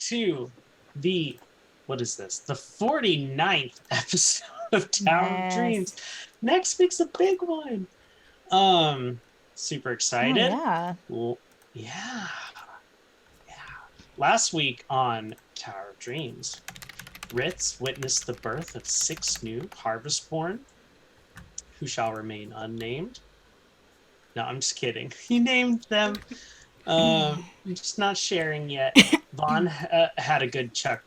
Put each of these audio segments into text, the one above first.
to the, what is this? The 49th episode of Tower of Dreams. Next week's a big one. Super excited. Oh, yeah. Well, yeah. Last week on Tower of Dreams, Ritz witnessed the birth of 6 new Harvestborn, who shall remain unnamed. No, I'm just kidding. He named them. I'm just not sharing yet. Vaughan had a good chat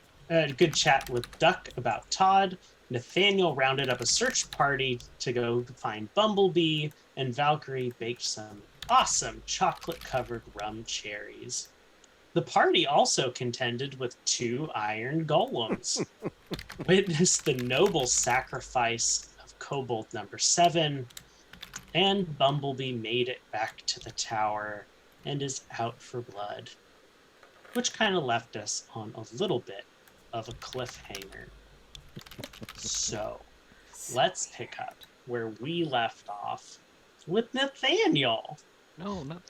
with Duck about Todd. Nathaniel rounded up a search party to go find Bumblebee, and Valkyrie baked some awesome chocolate-covered rum cherries. The party also contended with 2 iron golems. Witnessed the noble sacrifice of Kobold number 7, and Bumblebee made it back to the tower and is out for blood, which kind of left us on a little bit of a cliffhanger. So, let's pick up where we left off with Nathaniel. No, not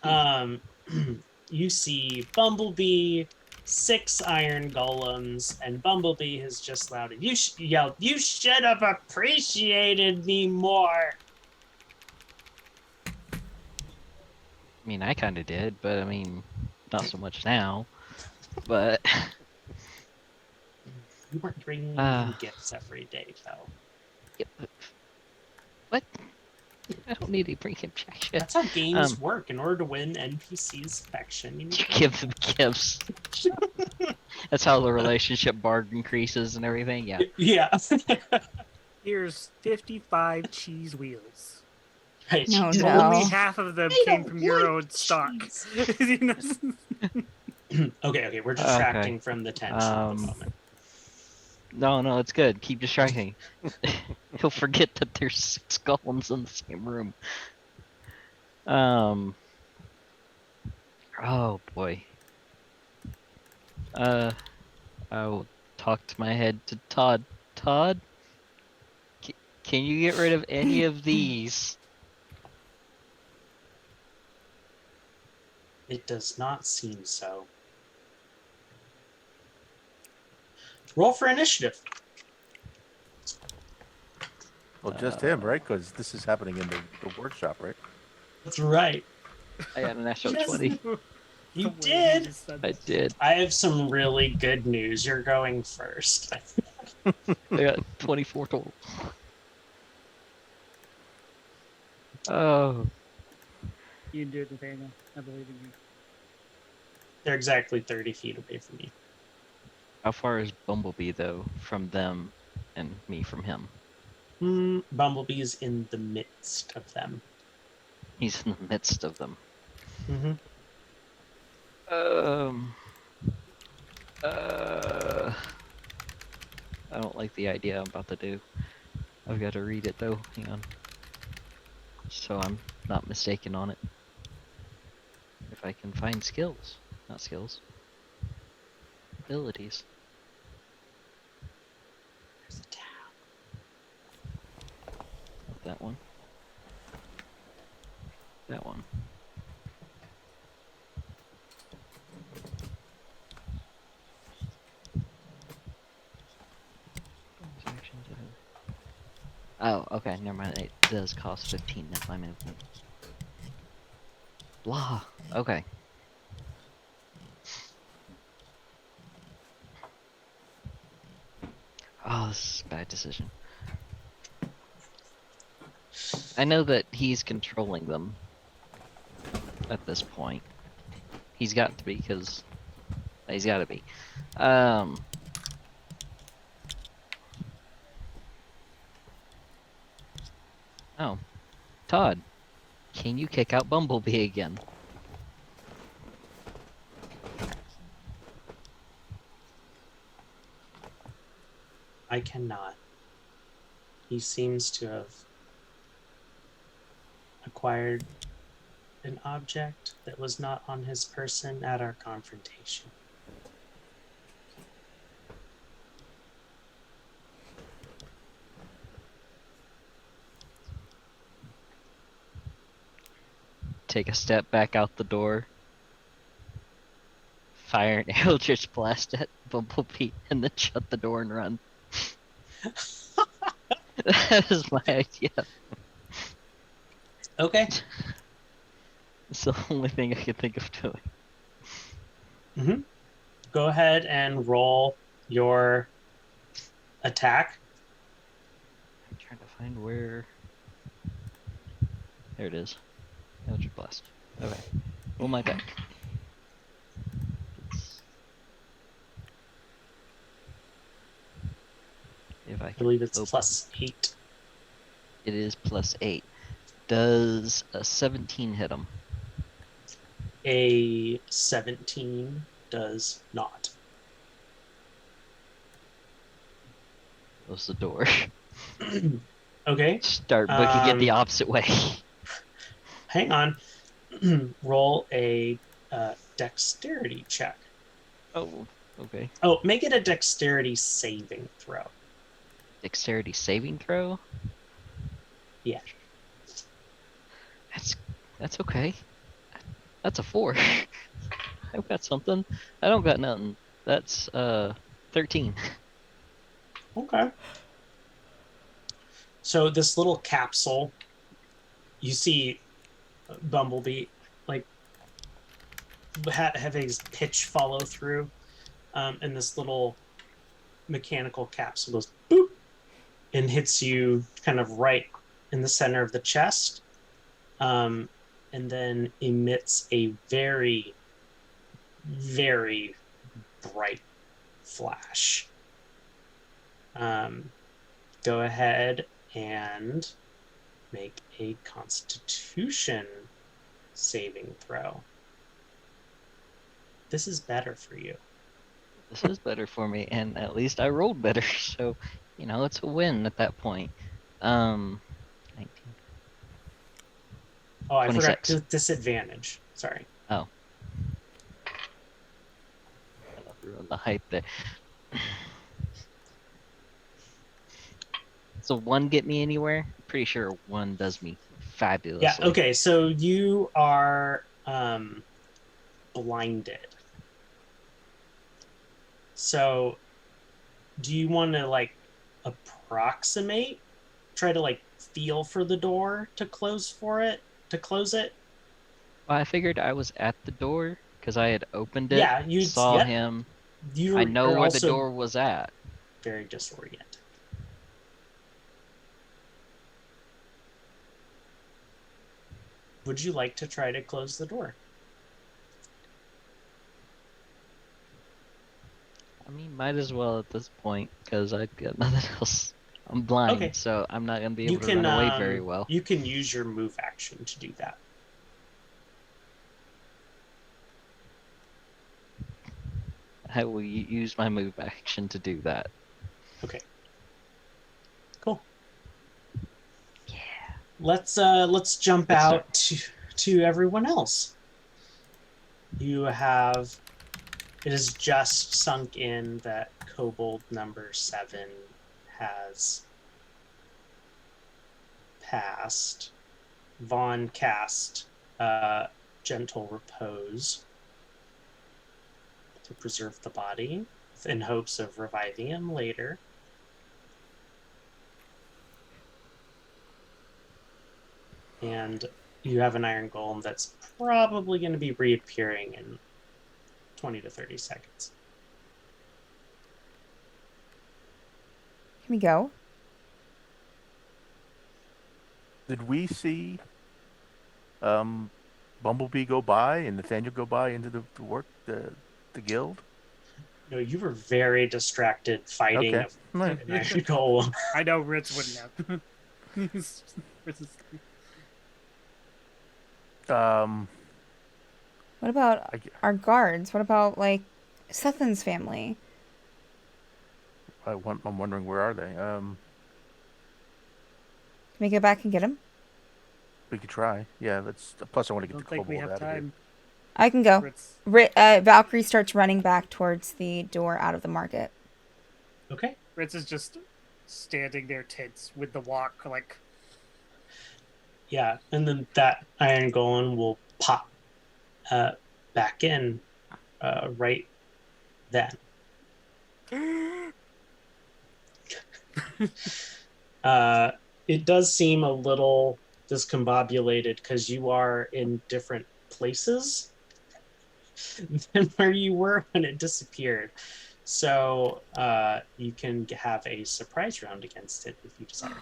You see Bumblebee, 6 iron golems, and Bumblebee has just yelled, "You should have appreciated me more." I mean, I kind of did, but I mean, not so much now. But you weren't bringing me gifts every day, though. What? I don't need to bring him jack shit. That's how games work. In order to win NPC's affection, you give them gifts. That's how the relationship bar increases and everything. Yeah. Yeah. Here's 55 cheese wheels. Right. No, Only half of them came from your own stock. Okay, we're distracting from the tension at the moment. No, it's good. Keep distracting. He'll forget that there's 6 golems in the same room. Oh boy. I'll talk to my head to Todd. Todd? Can you get rid of any of these? It does not seem so. Roll for initiative. Well, just him, right? Because this is happening in the workshop, right? That's right. I got a natural 20. You did. I did. I have some really good news. You're going first. I got 24 total. Oh. You can do it, Nathaniel. I believe in you. They're exactly 30 feet away from you. How far is Bumblebee, though, from them and me from him? Bumblebee's in the midst of them. He's in the midst of them. Mm-hmm. I don't like the idea I'm about to do. I've got to read it, though. Hang on. So I'm not mistaken on it. If I can find skills. Not skills. Abilities. There's a tab. Not that one. That one. Oh, okay, never mind. It does cost 15 if I'm in. Blah. Okay. Oh, this is a bad decision. I know that he's controlling them at this point. He's got to be, because he's got to be. Oh, Todd, can you kick out Bumblebee again? I cannot. He seems to have acquired an object that was not on his person at our confrontation. Take a step back out the door. fire an Eldritch Blast at Bumblebee and then shut the door and run. That is my idea. Okay. It's the only thing I can think of doing. Mm-hmm. Go ahead and roll your attack. I'm trying to find where. There it is. Eldritch Blast. Okay. Roll my deck. If I I believe it's open- +8. It is +8. Does a 17 hit him? A 17 does not. Close the door. Okay. Start booking it the opposite way. Hang on. Roll a dexterity check. Oh, okay. Oh, make it a dexterity saving throw. Dexterity saving throw? Yeah. That's okay. That's a 4. I've got something. I don't got nothing. That's 13. Okay. So this little capsule, you see Bumblebee like have his pitch follow through, and this little mechanical capsule goes boop and hits you kind of right in the center of the chest, and then emits a very, very bright flash. Go ahead and make a Constitution saving throw. This is better for you. This is better for me, and at least I rolled better, so it's a win at that point. 19. Oh, I forgot 26. disadvantage. Sorry. Oh. The height there. So 1 get me anywhere? Pretty sure 1 does me fabulously. Yeah, okay, so you are blinded. So do you want to approximate, try to feel for the door to close it? Well, I figured I was at the door because I had opened it. Yeah, you saw him. I know where the door was at. Very disoriented. Would you like to try to close the door? I mean, might as well at this point because I've got nothing else. I'm blind, Okay. so I'm not gonna be able to run away very well. You can use your move action to do that. I will use my move action to do that. Okay. Cool. Yeah. Let's jump Let's out to everyone else. It is just sunk in that kobold number 7 has passed. Vaughan cast Gentle Repose to preserve the body in hopes of reviving him later. And you have an iron golem that's probably going to be reappearing in 20 to 30 seconds. Can we go? Did we see Bumblebee go by and Nathaniel go by into the guild? No, you were very distracted fighting Okay. an iron golem. I know Ritz wouldn't have. Ritz is- What about I- our guards? What about Sutton's family? I'm wondering where are they? Can we go back and get them? We could try. Yeah, let's. Plus, I want to get don't the think we kobold have out of here. time. I can go. Ritz. Valkyrie starts running back towards the door out of the market. Okay. Ritz is just standing there tense with the walk Yeah, and then that iron golem will pop back in right then. It does seem a little discombobulated because you are in different places than where you were when it disappeared. So you can have a surprise round against it if you desire.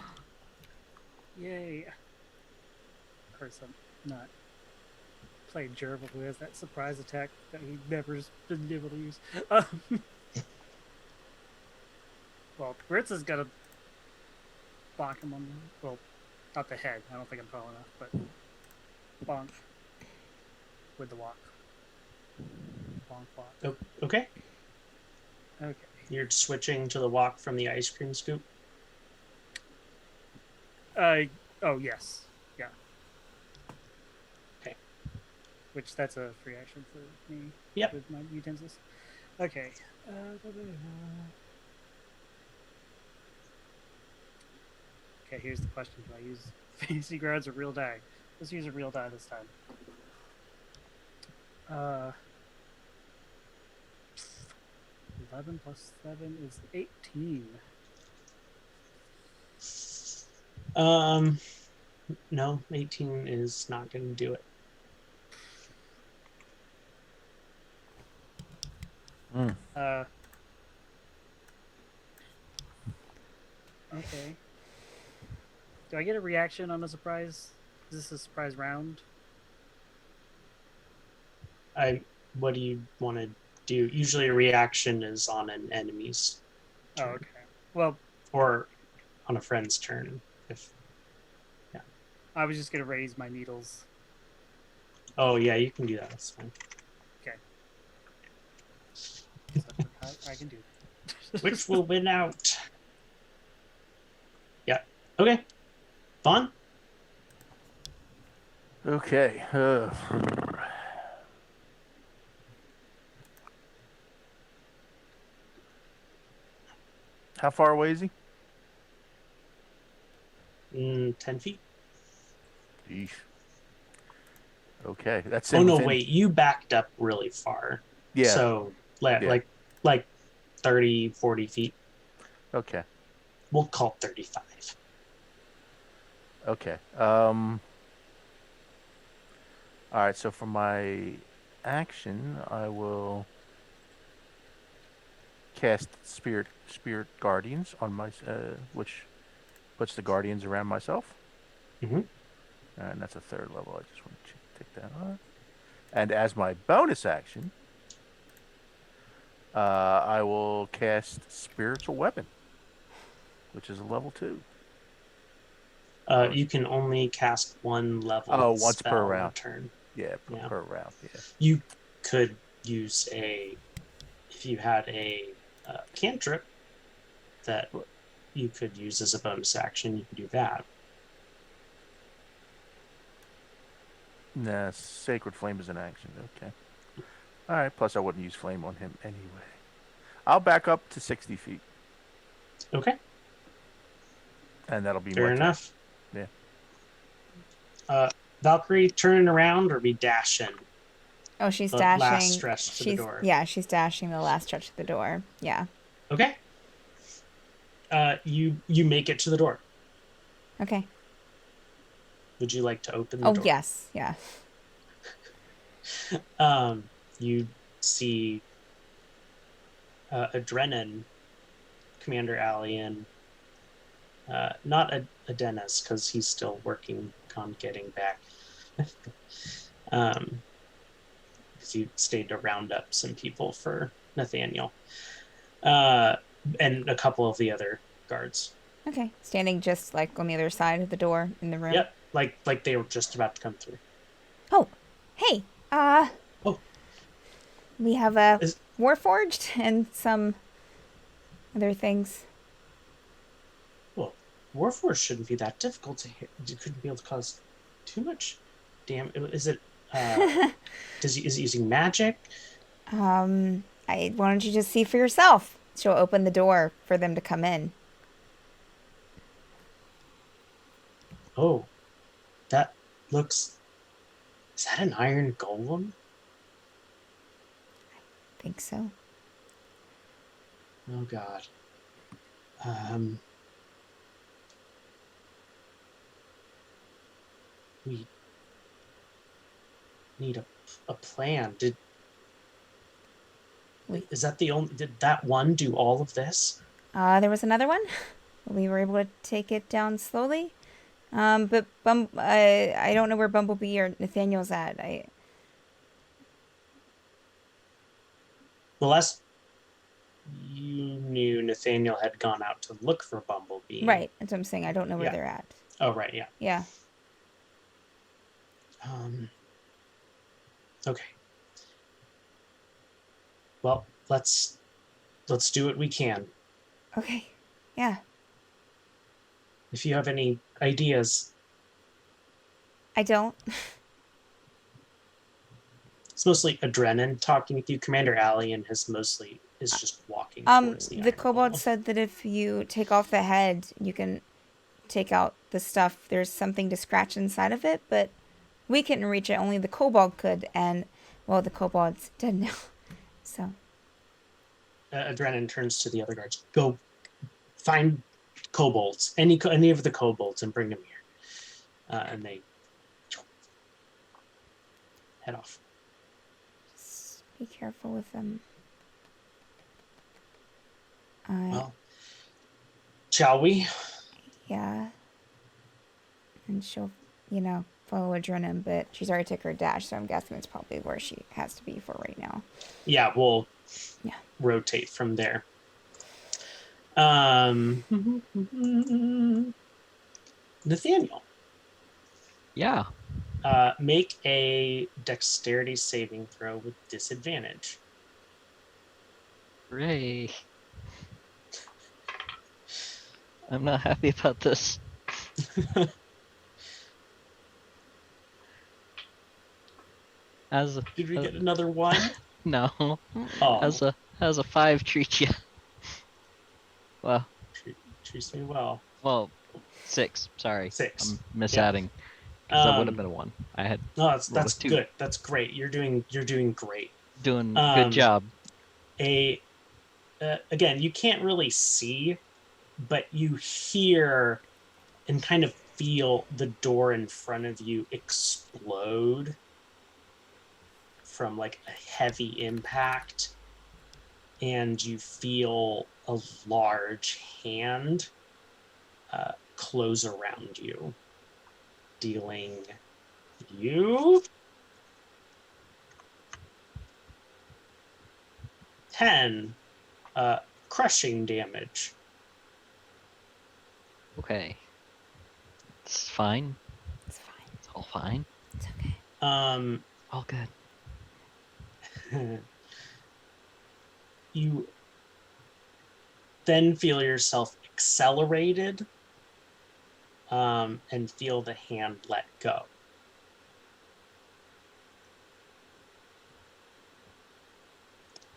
Yay. Of course, I'm not playing Gerbil, who has that surprise attack that he never's been able to use. Well, Ritz is gonna bonk him on the, well, not the head. I don't think I'm tall enough, but bonk with the walk. Bonk, walk. Oh, okay. Okay. You're switching to the walk from the ice cream scoop. Oh, yes. Yeah. Okay. Which, that's a free action for me. Yep. With my utensils. Okay. Okay, here's the question. Do I use fantasy grounds or real die? Let's use a real die this time. 11 plus 7 is 18. No, 18 is not going to do it. Okay. Do I get a reaction on a surprise? Is this a surprise round? What do you want to do? Usually a reaction is on an enemy's Oh, turn. okay. Well, Or on a friend's turn. I was just going to raise my needles. Oh, yeah, you can do that. That's fine. Okay. So I can do that. Which will win out? Yeah. Okay. Fun? Okay. How far away is he? 10 feet. Yeesh. Okay, that's Oh, no, within- wait. You backed up really far. Yeah. So, Yeah. like 30, 40 feet. Okay. We'll call it 35. Okay. All right. So for my action, I will cast Spirit Guardians on my, which puts the Guardians around myself. Mm-hmm. And that's a 3rd level. I just want to take that on. And as my bonus action, I will cast Spiritual Weapon, which is a level 2. You can only cast one level. Oh, once per spell round. Turn. Yeah, Yeah. per round. Yeah. You could use if you had a cantrip that you could use as a bonus action, you could do that. Nah, Sacred Flame is an action. Okay. All right. Plus, I wouldn't use Flame on him anyway. I'll back up to 60 feet, Okay, and that'll be fair my turn. enough. Yeah. Valkyrie, turning around or be dashing? Oh, she's The dashing. last stretch to the she's door. Yeah, she's dashing the last stretch to the door. Yeah. Okay. You make it to the door. Okay. Would you like to open the Oh door? yes, yeah. You see Adrenan, Commander Allian, not a Dennis because he's still working on getting back. Because you stayed to round up some people for Nathaniel, and a couple of the other guards. Okay. Standing just like on the other side of the door in the room. Yep, like they were just about to come through. Oh, hey. Oh. We have a Warforged and some other things. Well, Warforce shouldn't be that difficult to hit. You couldn't be able to cause too much damage. Is it? Is it using magic? Why don't you just see for yourself? She'll open the door for them to come in. Oh, that looks. Is that an iron golem? think so. Oh God. We need a plan. Is that the only? Did that one do all of this? There was another one. We were able to take it down slowly. But I don't know where Bumblebee or Nathaniel's at. The last you knew, Nathaniel had gone out to look for Bumblebee. Right, that's what I'm saying. I don't know where Yeah. they're at. Oh, right, yeah. Yeah. Okay. Well, let's do what we can. Okay. Yeah. If you have any ideas. I don't. It's mostly Adrenin talking with you. Commander Allian is just walking towards the The iron kobold golem. said that if you take off the head, you can take out the stuff. There's something to scratch inside of it, but we couldn't reach it. Only the kobold could, and, well, the kobold's dead now. So. Adrenin turns to the other guards. Go find kobolds, any of the kobolds, and bring them here. And they head off. Just be careful with them. Well, shall we? Yeah. And she'll, follow Adrenin, but she's already took her dash, so I'm guessing it's probably where she has to be for right now. Yeah, we'll Yeah. rotate from there. Nathaniel. Yeah. Make a dexterity saving throw with disadvantage. Hooray. I'm not happy about this. Did we get another one? No. Oh. How's a 5 treat you? Well. Treats me well. Well, 6. Sorry. 6. I'm misadding. Because that would have been a 1. I had. No, that's 2. good. That's great. You're doing great. Doing good job. Again, you can't really see, but you hear and kind of feel the door in front of you explode from like a heavy impact, and you feel a large hand close around you, dealing you 10 crushing damage. Okay. It's fine. It's fine. It's all fine. It's okay. All good. You then feel yourself accelerated and feel the hand let go.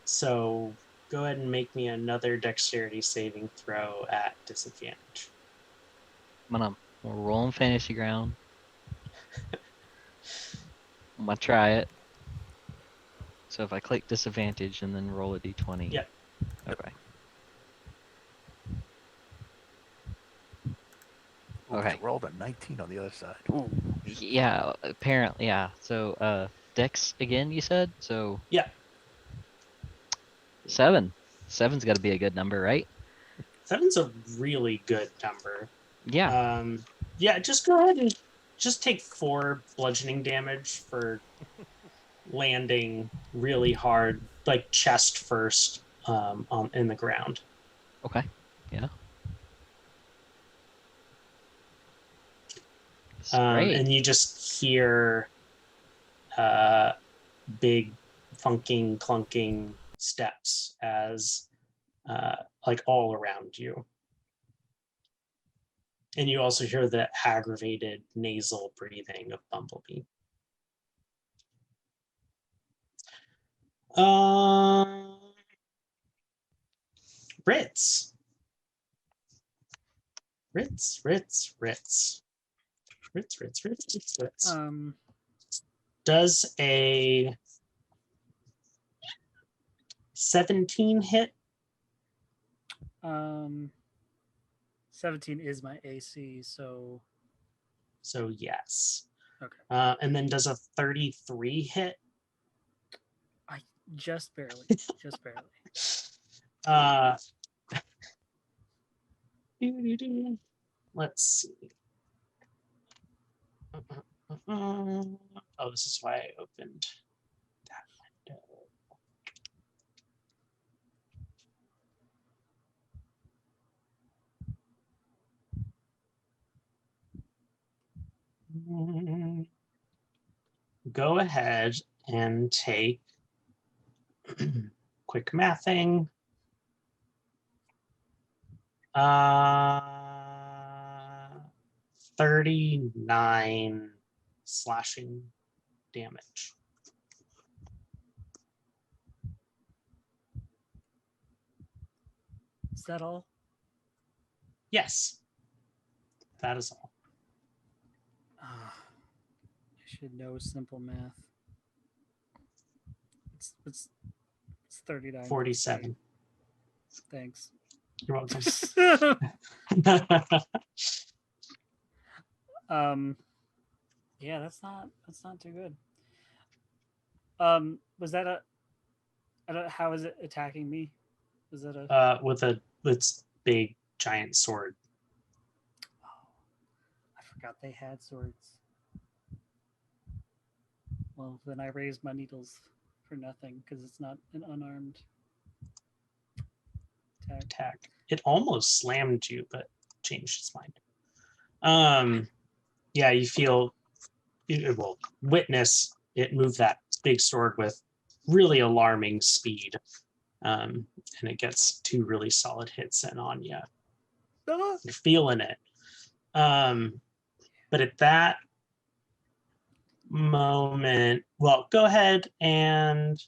So go ahead and make me another dexterity saving throw at disadvantage. We're rolling fantasy ground. I'm gonna try it. So if I click disadvantage and then roll a d20. Yep. Okay. Ooh, Okay. I rolled a 19 on the other side. Ooh. Yeah, apparently, yeah. So, Dex again, you said? So. Yeah. 7. 7's got to be a good number, right? 7's a really good number. Yeah. Yeah, just go ahead and just take 4 bludgeoning damage for landing really hard, like chest first, in the ground. Okay. Yeah. Great. And you just hear big funking, clunking steps as like all around you. And you also hear the aggravated nasal breathing of Bumblebee. Ritz. Does a 17 hit? 17 is my AC, so So yes. okay. And then does a 33 hit? Just barely. Just barely. Let's see. Oh, this is why I opened that window. Go ahead and take quick mathing. 39 slashing damage. Is that all? Yes, that is all. I should know simple math. It's 39. 47. Thanks. You're welcome. Yeah, that's not too good. Was that a? I don't. How is it attacking me? Was that a? With its big giant sword. Oh, I forgot they had swords. Well, then I raised my needles for nothing because it's not an unarmed Attack. It almost slammed you, but changed its mind. Yeah, you feel it will witness it move that big sword with really alarming speed. And it gets 2 really solid hits in on you. You're feeling it. But at that moment, well, go ahead and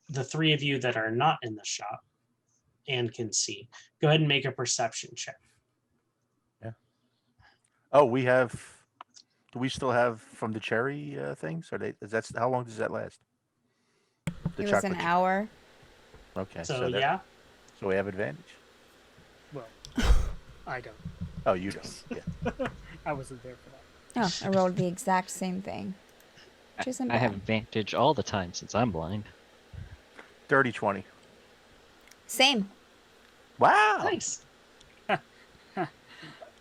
the 3 of you that are not in the shop and can see, go ahead and make a perception check. Yeah. Oh, we have. Do we still have from the cherry things? Are they? How long does that last? The It was an hour. Okay. So that, yeah. So we have advantage. Well, I don't. Oh, you don't. Yeah. I wasn't there for that. Oh, I rolled the exact same thing. Which isn't I have bad. advantage all the time since I'm blind. 30-20. Same. Wow. Nice.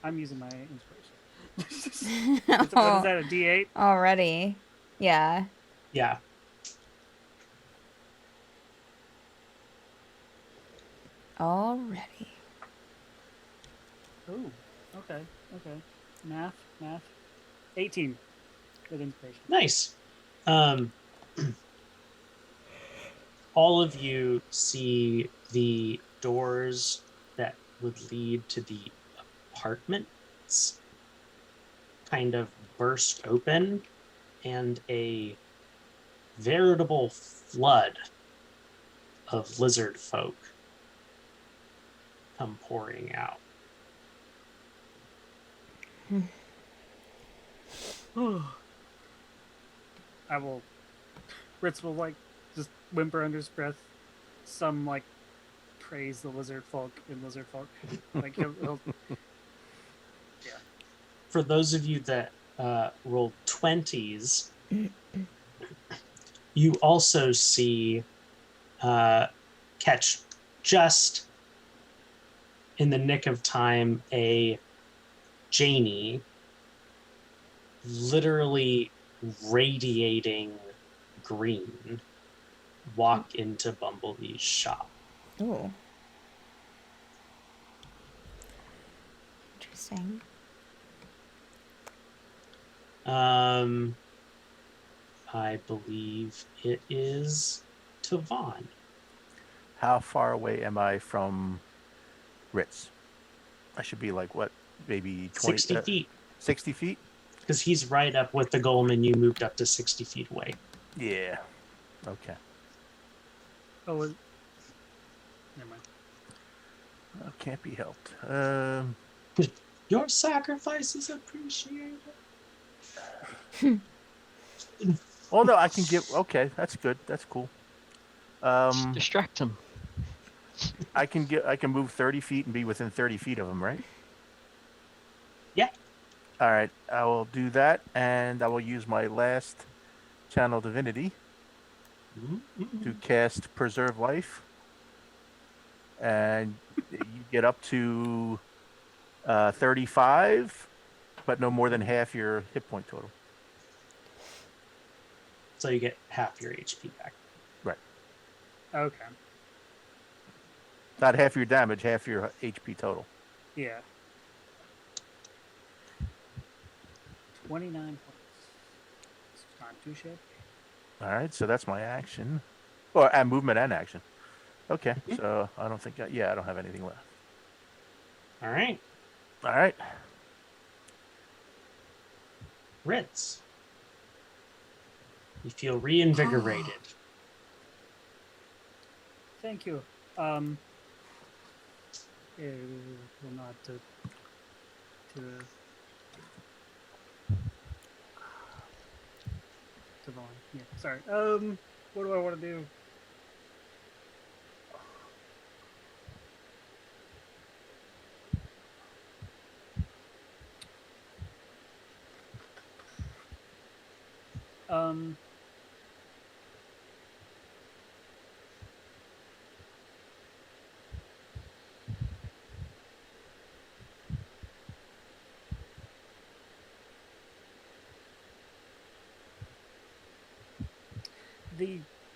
I'm using my inspiration. What is that? A D8? Already. Yeah. Yeah. Already. Oh, okay. Math. 18 with inspiration. Nice. All of you see the doors that would lead to the apartments kind of burst open, and a veritable flood of lizard folk come pouring out. Ritz will just whimper under his breath some praise the lizard folk in lizard folk. He'll For those of you that rolled 20s, you also see catch just in the nick of time a Jayny literally radiating green walk into Bumblebee's shop. Ooh. Interesting. I believe it is to Vaughan. How far away am I from Ritz? I should be maybe 20, 60 feet. 60 feet? Because he's right up with the golem and you moved up to 60 feet away. Yeah. Okay. Oh, never mind. Can't be helped. Your sacrifice is appreciated. Oh no, I can give. Okay, that's good. That's cool. Distract him. I can move 30 feet and be within 30 feet of him, right? Yeah. All right, I will do that, and I will use my last channel divinity to cast Preserve Life, and you get up to 35, but no more than half your hit point total. So you get half your HP back. Right. Okay. Not half your damage, half your HP total. Yeah. 29 points. It's not too shabby. All right, so that's my action. Or movement and action. Okay, so I don't think... I don't have anything left. All right. All right. Ritz. You feel reinvigorated. Thank you. Well, not to Vaughan. Yeah, sorry. What do I want to do?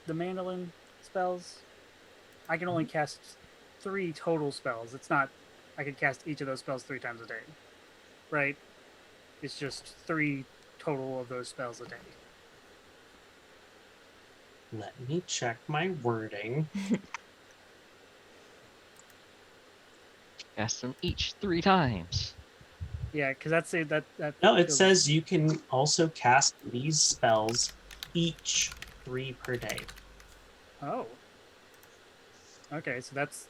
The mandolin spells, I can only cast 3 total spells. It's not I can cast each of those spells 3 times a day, right? It's just 3 total of those spells a day. Let me check my wording. Cast them each 3 times. Yeah, because that's it. That No, it says you can also cast these spells each 3 per day. Oh. Okay, so that's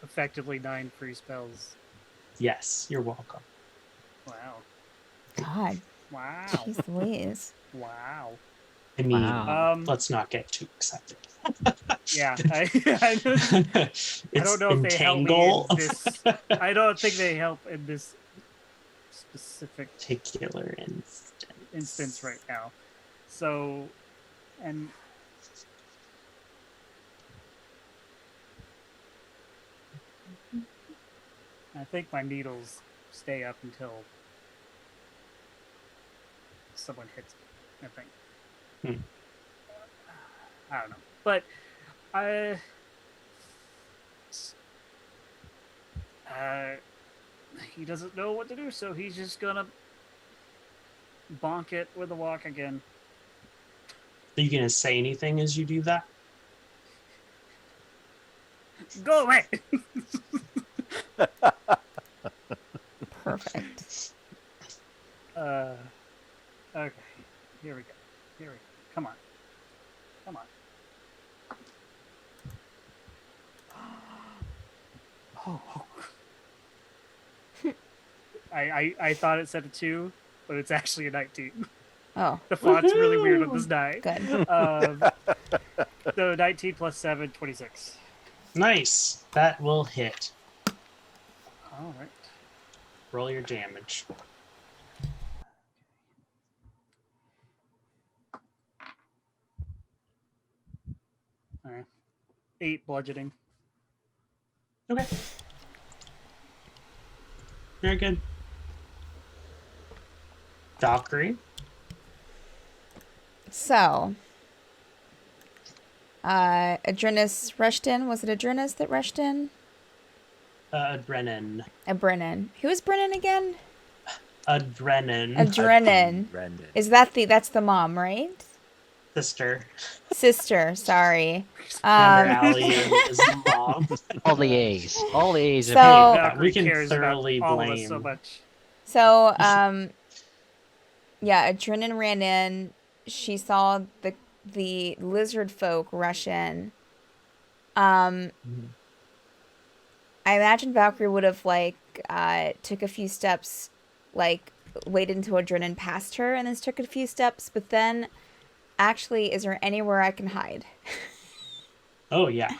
effectively 9 free spells. Yes, you're welcome. Wow. God. Wow. Jeez Louise. Wow. I mean, Wow. let's not get too excited. Yeah, I don't know if they help me in this. I don't think they help in this specific particular instance right now. So, and I think my needles stay up until someone hits me, I think. I don't know. But he doesn't know what to do, so he's just gonna bonk it with a walk again. Are you going to say anything as you do that? Go away! Perfect. Okay. Here we go. Come on. Oh. I thought it said a 2, but it's actually a 19. Oh, The font's really weird on this die. good. So 19 plus 7, 26. Nice. That will hit. All right. Roll your damage. All right. 8 bludgeoning. Okay. Very good. Valkyrie. So, Adrenis rushed in. Was it Adrenis that rushed in? Brennan. Brennan. Who is Brennan again? Adrenan. Adrenan. Brendan. Is that that's the mom, right? Sister. Sister, sorry. Remember Allie is the mom. All the A's. All the A's. So- are Yeah, Valkyrie we can cares thoroughly about all of us blame. so much. So, yeah, Adrenan ran in. She saw the lizard folk rush in. I imagine Valkyrie would have took a few steps, waited until Adrenan passed her and then took a few steps, but then actually, is there anywhere I can hide? Oh yeah.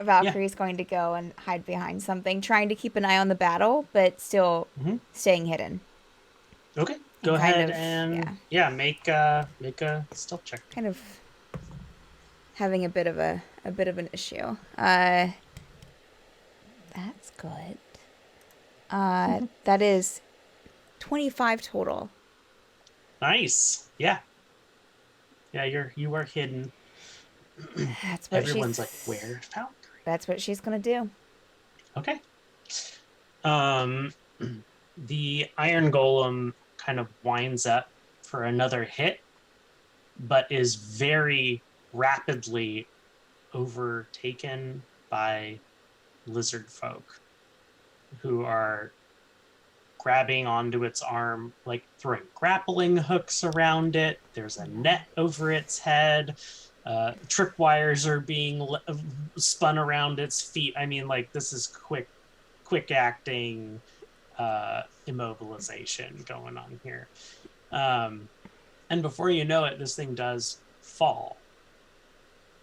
Valkyrie's going to go and hide behind something, trying to keep an eye on the battle, but still Mhm. staying hidden. Okay. Go kind ahead of, and make a stealth check. Kind of having a bit of an issue. That's good. That is 25 total. Nice. Yeah. Yeah, you are hidden. That's what Everyone's like, where's Valkyrie? That's what she's gonna do. Okay. The iron golem kind of winds up for another hit, but is very rapidly overtaken by lizardfolk who are grabbing onto its arm, like throwing grappling hooks around it. There's a net over its head. Tripwires are being spun around its feet. I mean, like, this is quick acting immobilization going on here. And before you know it, this thing does fall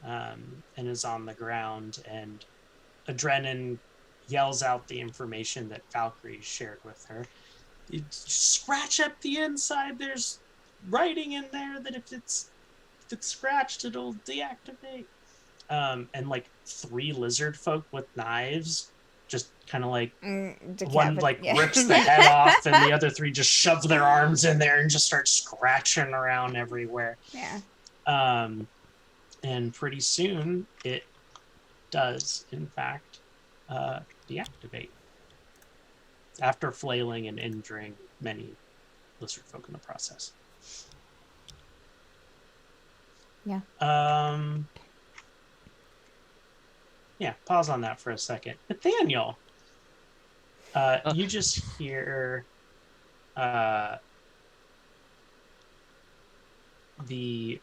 and is on the ground, and Adrenaline yells out the information that Valkyrie shared with her. You scratch up the inside, there's writing in there that if it's scratched, it'll deactivate. And like 3 lizard folk with knives just kind of like one like rips the head off, and the other 3 just shove their arms in there and just start scratching around everywhere. Yeah. And pretty soon it does, in fact, deactivate after flailing and injuring many lizard folk in the process. Yeah. Yeah, pause on that for a second. Nathaniel, you just hear the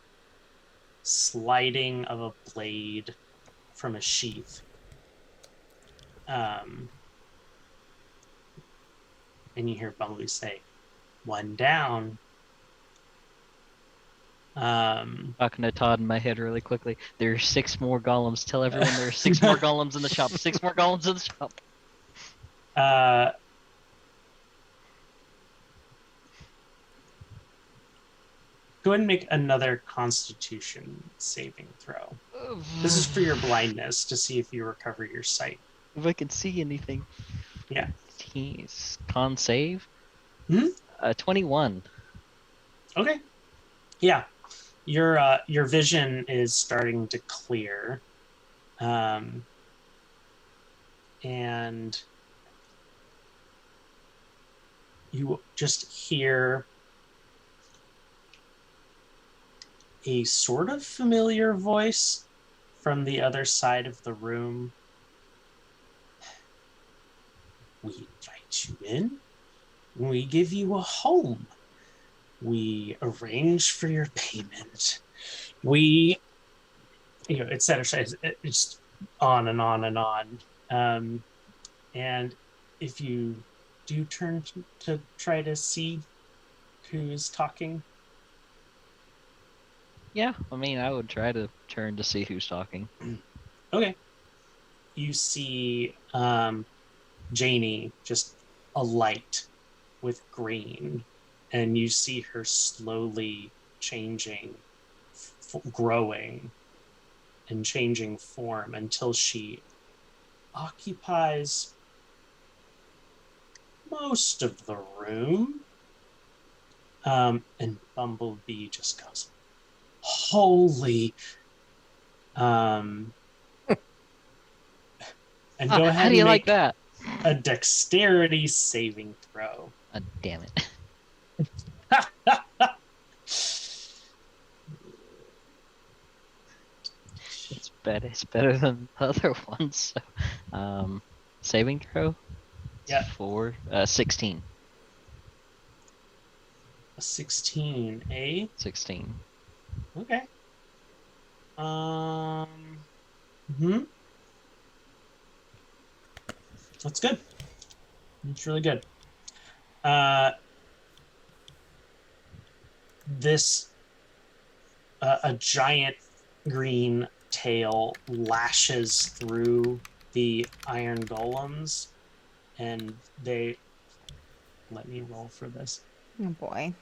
sliding of a blade from a sheath. And you hear Bumblebee say, "One down." Talking to Todd in my head really quickly. There are 6 more golems. Tell everyone there are 6 more golems in the shop. 6 more golems in the shop. Go ahead and make another Constitution saving throw. This is for your blindness, to see if you recover your sight. If I can see anything. Yeah. Jeez. Con save? 21. Okay. Yeah. Your vision is starting to clear. And you just hear a sort of familiar voice from the other side of the room. "We invite you in. We give you a home. We arrange for your payment. We," et cetera. It's on and on and on. And if you do turn to try to see who is talking. Yeah, I mean, I would try to turn to see who's talking. Okay. You see Jayny, just a light with green, and you see her slowly changing, growing, and changing form until she occupies most of the room. And Bumblebee just goes, "Holy." And go ahead how do you and like make that? a dexterity saving throw. Damn it. It's better than the other ones. So, saving throw? Yeah. 16. A 16, eh? 16. Okay. That's good. That's really good. This a giant green tail lashes through the iron golems, and they... Let me roll for this. Oh boy.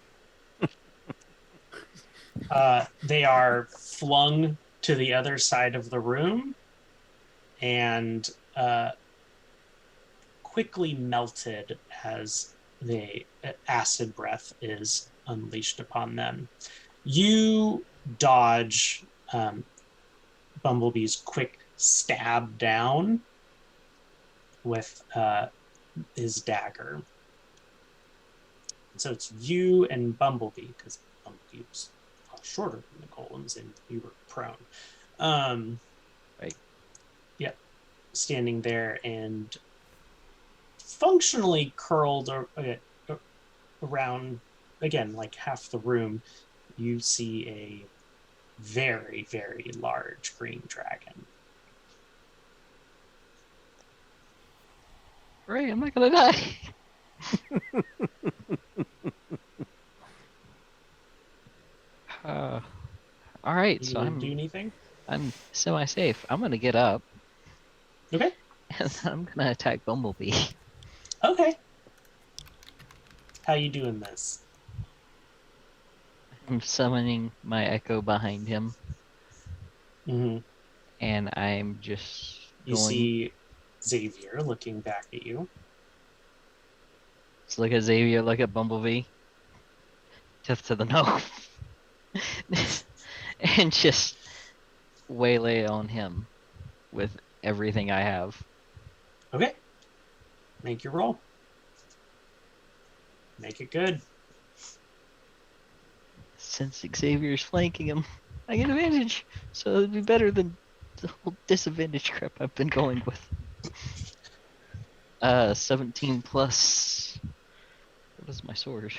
They are flung to the other side of the room and quickly melted as the acid breath is unleashed upon them. You dodge Bumblebee's quick stab down with his dagger. So it's you and Bumblebee, because Bumblebee was shorter than the golems and you were prone. Right. Yeah. Standing there and functionally curled around, again, like half the room, you see a very, very large green dragon. Right, I'm not gonna die. All right, You so gonna do anything? I'm semi-safe. I'm gonna get up Okay. and I'm gonna attack Bumblebee. Okay. How you doing this? I'm summoning my echo behind him, Mm-hmm. and I'm just You going. see Xavier looking back at you. Let's look at Xavier. Look at Bumblebee. Just to the no. And just waylay on him with everything I have. Okay. Make your roll. Make it good. Since Xavier's flanking him, I get advantage. So it'd be better than the whole disadvantage crap I've been going with. 17 plus. What is my sword?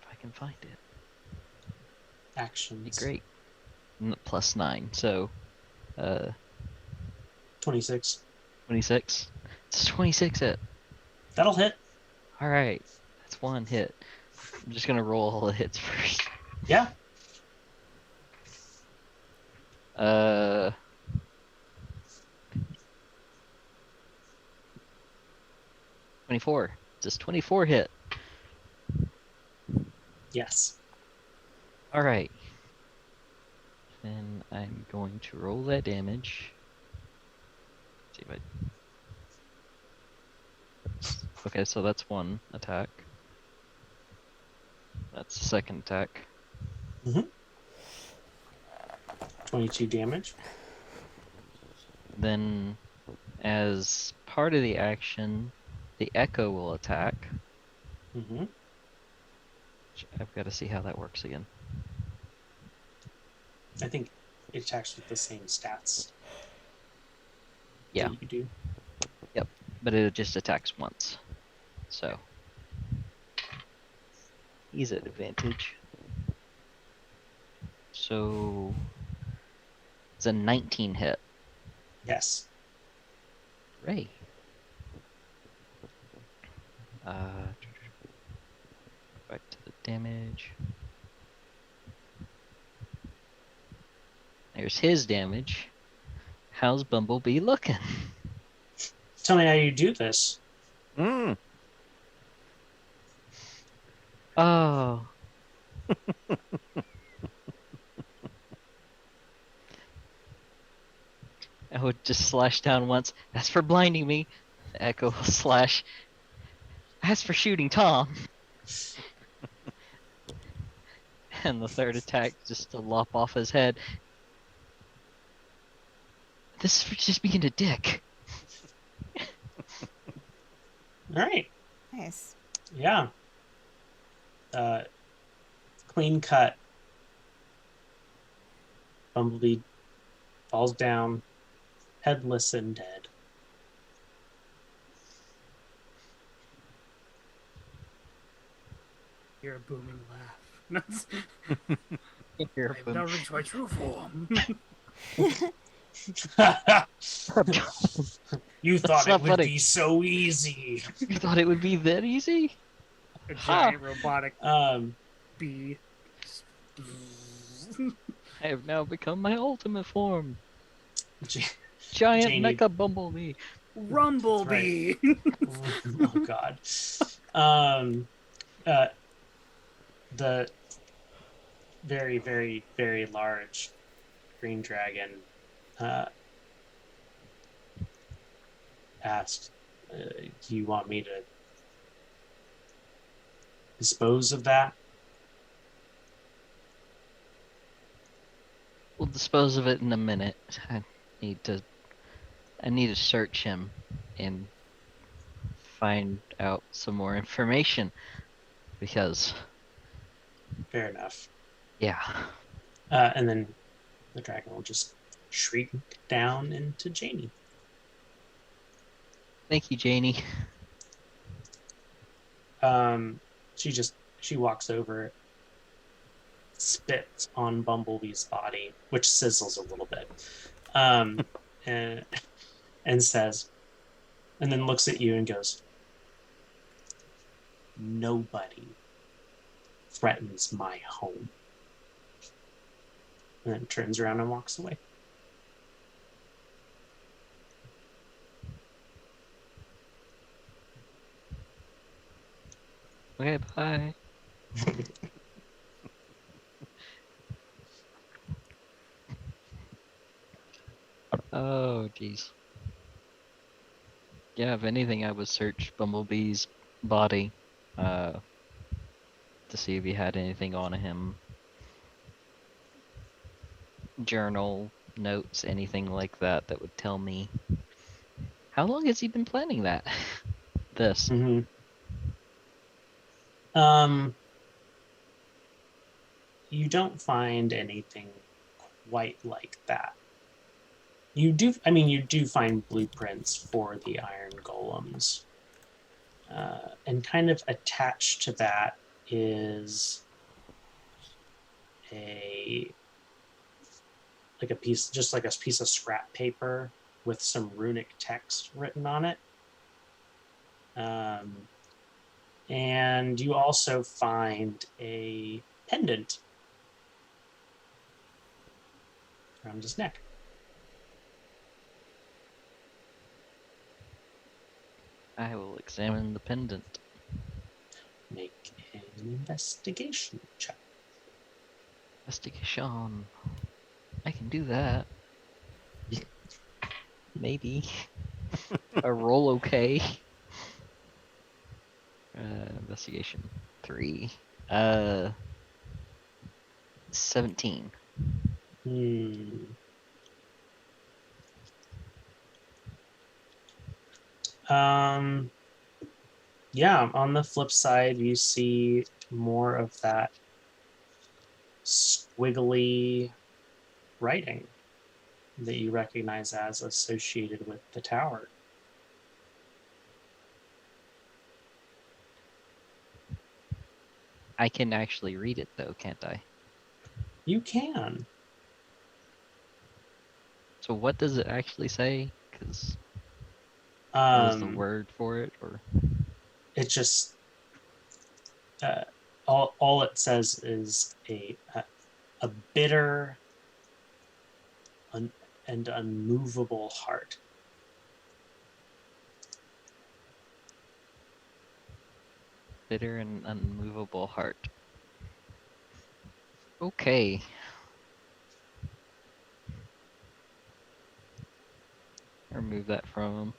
If I can find it. Actions. Be great. Plus 9, so 26. 26. It's 26 hit. That'll hit. Alright, that's one hit. I'm just gonna roll all the hits first. Yeah. 24. Just 24 hit. Yes. Alright. Then I'm going to roll that damage. See if I... Okay, so that's one attack. That's the second attack. 22 damage. Then, as part of the action, the echo will attack. Mm-hmm. Which I've got to see how that works again. I think it attacks with the same stats. Yeah. that you do. But it just attacks once. So he's at advantage. So it's a 19 hit. Yes. Ray. Back to the damage. There's his damage. How's Bumblebee looking? Tell me how you do this. Mm. Oh. I would just slash down once. As for blinding me, the echo will slash. As for shooting Tom. And the third attack just to lop off his head. This is for just being a dick. All right. Nice. Yeah. Clean cut. Bumblebee falls down, headless and dead. Hear a booming laugh. Here, I've now reached my true form. You thought not it would funny. be so easy. You thought it would be that easy? A giant robotic Um, bee. I have now become my ultimate form. J- Giant Jayny, mecha bumblebee. Rumblebee. oh God. Um, uh, the very, very, very large green dragon asks, "Do you want me to dispose of that?" We'll dispose of it in a minute. Need to I need to search him and find out some more information because Fair enough. yeah. And then the dragon will just shriek down into Jayny. Thank you, Jayny. She walks over, spits on Bumblebee's body, which sizzles a little bit, and says, and then looks at you and goes, "Nobody threatens my home." And then turns around and walks away. Okay, bye. Oh, jeez. Yeah, if anything, I would search Bumblebee's body, to see if he had anything on him. Journal, notes, anything like that that would tell me. How long has he been planning that? This. Mm-hmm. You don't find anything quite like that. You do find blueprints for the iron golems. And kind of attached to that is a piece of scrap paper with some runic text written on it. And you also find a pendant around his neck. I will examine the pendant. Make an investigation check. Investigation. I can do that. Maybe. A roll okay. Investigation 3. 17. Yeah, on the flip side, you see more of that squiggly writing that you recognize as associated with the tower. I can actually read it though, can't I? You can. So what does it actually say? Because what is the word for it, or It just all it says is a bitter and unmovable heart. bitter and unmovable heart? Okay. Remove that from him.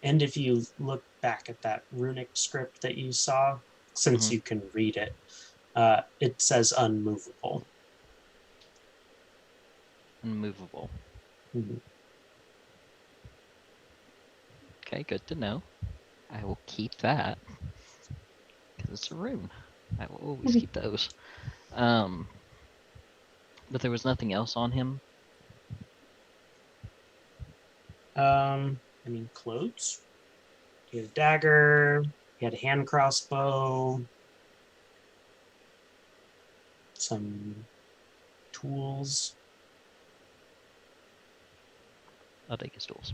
And if you look back at that runic script that you saw, since you can read it, it says unmovable. Unmovable. Mm-hmm. Okay, good to know. I will keep that. Because it's a rune. I will always keep those. But there was nothing else on him. Clothes. He had a dagger. He had a hand crossbow. Some tools. I'll take his tools.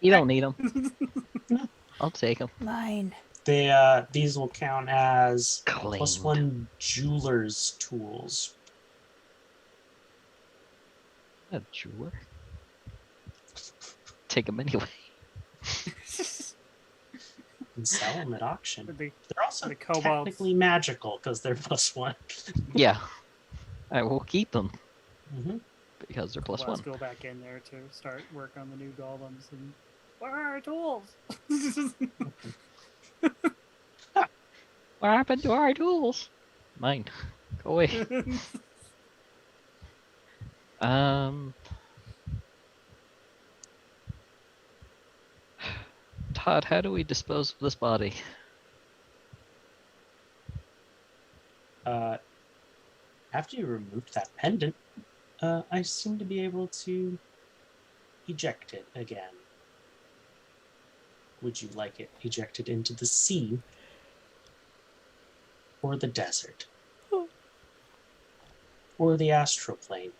You don't need them. No. I'll take them. Mine. These will count as Claimed. +1 jeweler's tools. A jeweler. Take them anyway. And sell them at auction. The, They're also the kobolds. technically magical because they're +1. Yeah. I will keep them Mm-hmm. because they're let's +1. go back in there to start work on the new golems. And where are our tools? What happened to our tools? Mine. Go away. Todd, how do we dispose of this body? After you removed that pendant, I seem to be able to eject it again. Would you like it ejected into the sea or the desert or the astral plane?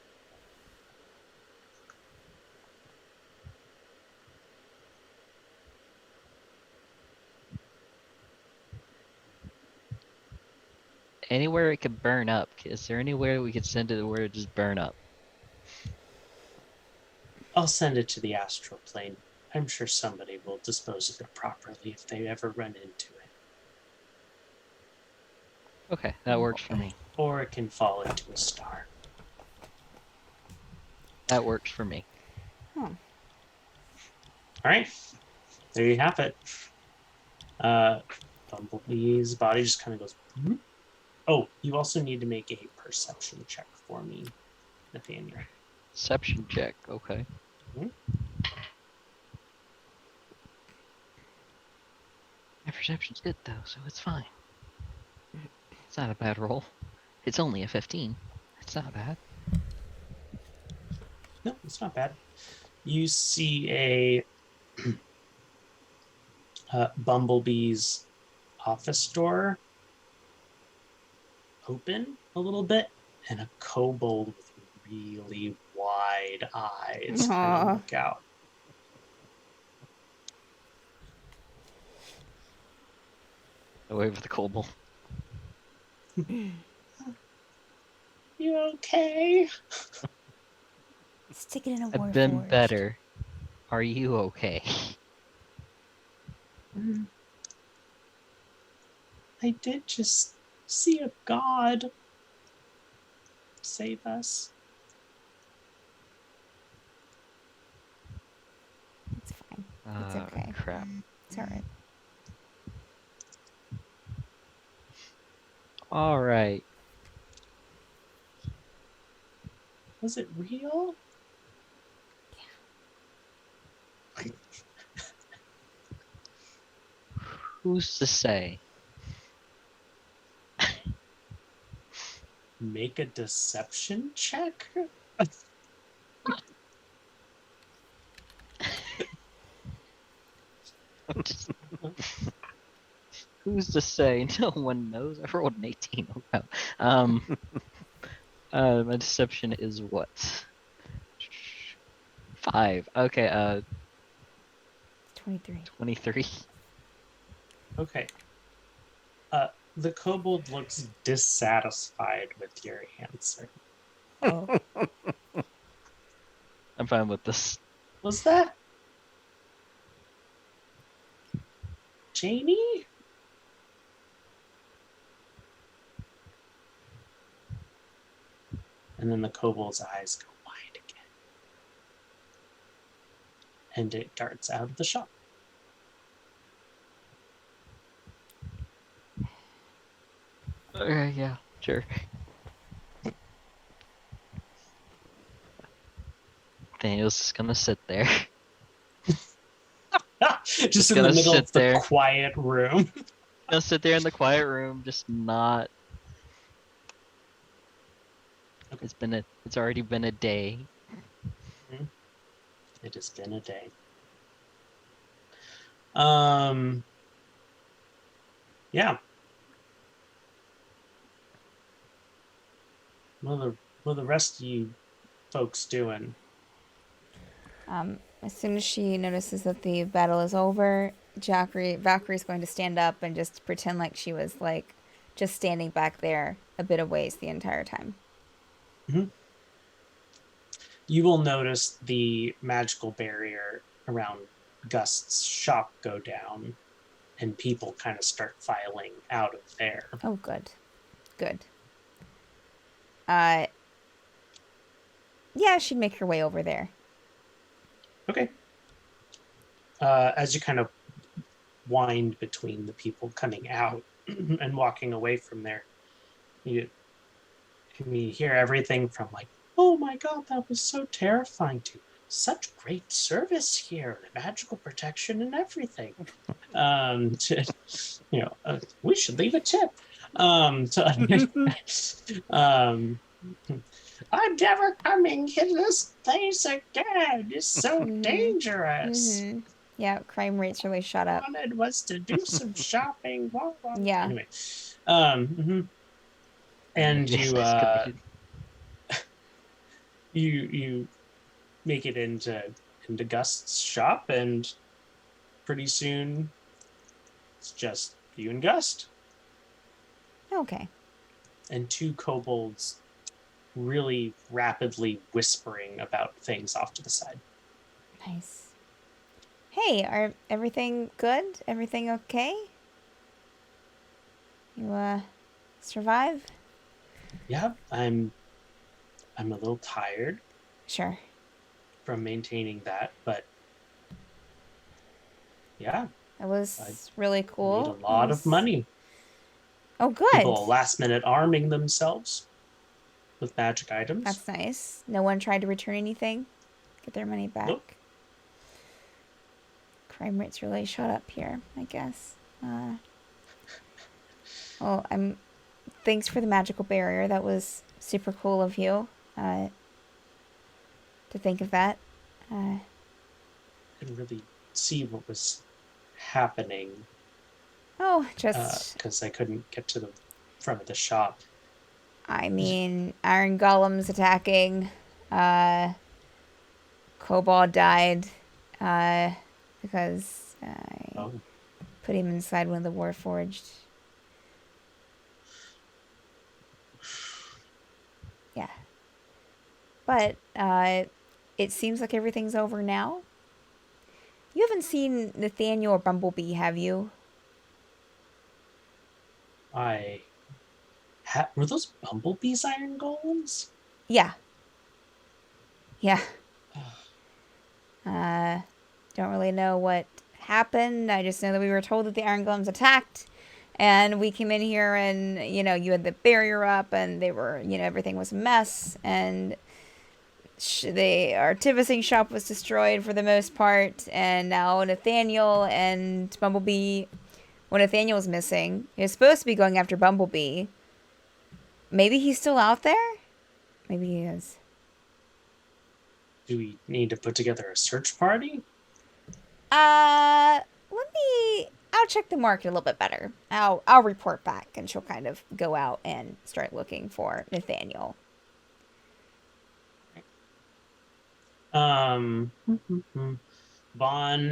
Anywhere it could burn up. Is there anywhere we could send it where it just burn up? I'll send it to the astral plane. I'm sure somebody will dispose of it properly if they ever run into it. Okay, that works for me. Or it can fall into a star. That works for me. All right, there you have it. Bumblebee's body just kind of goes. "Hmm?" Oh, you also need to make a perception check for me, Nathaniel. Perception check. Okay. Mhm. My perception's good though, so it's fine. It's not a bad roll. It's only a 15. It's not bad. No, it's not bad. You see a Bumblebee's office door open a little bit, and a kobold with really wide eyes kind Aw. of look out. Away with the kobold. You okay? Stick it in a I've been warforged. better. Are you okay? I did just see a god save us. It's fine. It's okay. Crap. It's alright. Alright. Was it real? Who's to say? Make a deception check? Who's to say? No one knows. I rolled an 18. Oh, wow. My deception is what? 5. Okay, 23. 23. Okay. The kobold looks dissatisfied with your answer. Oh. I'm fine with this. Was that Jayny? And then the kobold's eyes go wide again. And it darts out of the shop. Okay, yeah, sure. Daniel's just gonna sit there. Just in the gonna middle sit of the there. quiet room. Gonna sit there in the quiet room, just not. Okay. It's already been a day. It has been a day. Yeah. What are the rest of you folks doing? As soon as she notices that the battle is over, Valkyrie's going to stand up and just pretend like she was like just standing back there a bit of ways the entire time. You will notice the magical barrier around Gust's shop go down, and people kind of start filing out of there. Oh, good. Good. Yeah, she'd make her way over there. Okay. As you kind of wind between the people coming out and walking away from there, you hear everything from like, "Oh my god, that was so terrifying," to "Such great service here, magical protection and everything." To, we should leave a tip. I'm never coming in this place again. It's so dangerous. Mm-hmm. Yeah, crime rates really shot up. All I wanted was to do some shopping. Blah, blah. Yeah. Anyway, and Just you escalated. you make it into Gust's shop, and pretty soon it's just you and Gust Okay. and two kobolds really rapidly whispering about things off to the side. Nice. Hey, are everything good? Everything okay? You survive? Yeah, I'm a little tired Sure. from maintaining that, but yeah, That was really cool. need a lot of money. Oh, good. People last minute arming themselves with magic items. That's nice. No one tried to return anything? Get their money back? Nope. Crime rates really shot up here, I guess. Thanks for the magical barrier. That was super cool of you to think of that. Couldn't really see what was happening Just... because I couldn't get to the front of the shop. I mean, iron golems attacking. Kobold died because I put him inside one of the Warforged. Yeah. But it seems like everything's over now. You haven't seen Nathaniel or Bumblebee, have you? Were those Bumblebee's iron golems? Yeah. Yeah. Don't really know what happened. I just know that we were told that the iron golems attacked, and we came in here and, you had the barrier up, and they were, everything was a mess, and the artificing shop was destroyed for the most part, and now Nathaniel and Bumblebee, Nathaniel's missing. He was supposed to be going after Bumblebee. Maybe he's still out there? Maybe he is. Do we need to put together a search party? I'll check the market a little bit better. I'll report back, and she'll kind of go out and start looking for Nathaniel. Vaughan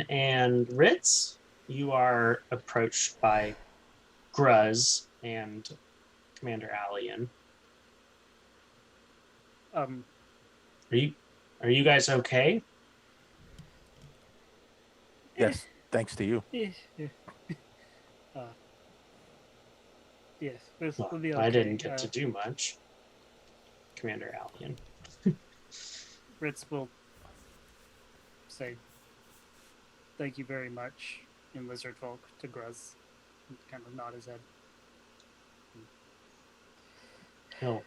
and Ritz, you are approached by Gruz and Commander Allian. Are you guys okay? Yes, thanks to you. Yes, we'll be okay. I didn't get to do much. Commander Allian. Ritz will say thank you very much in lizardfolk to Gruz and kind of nod his head. He'll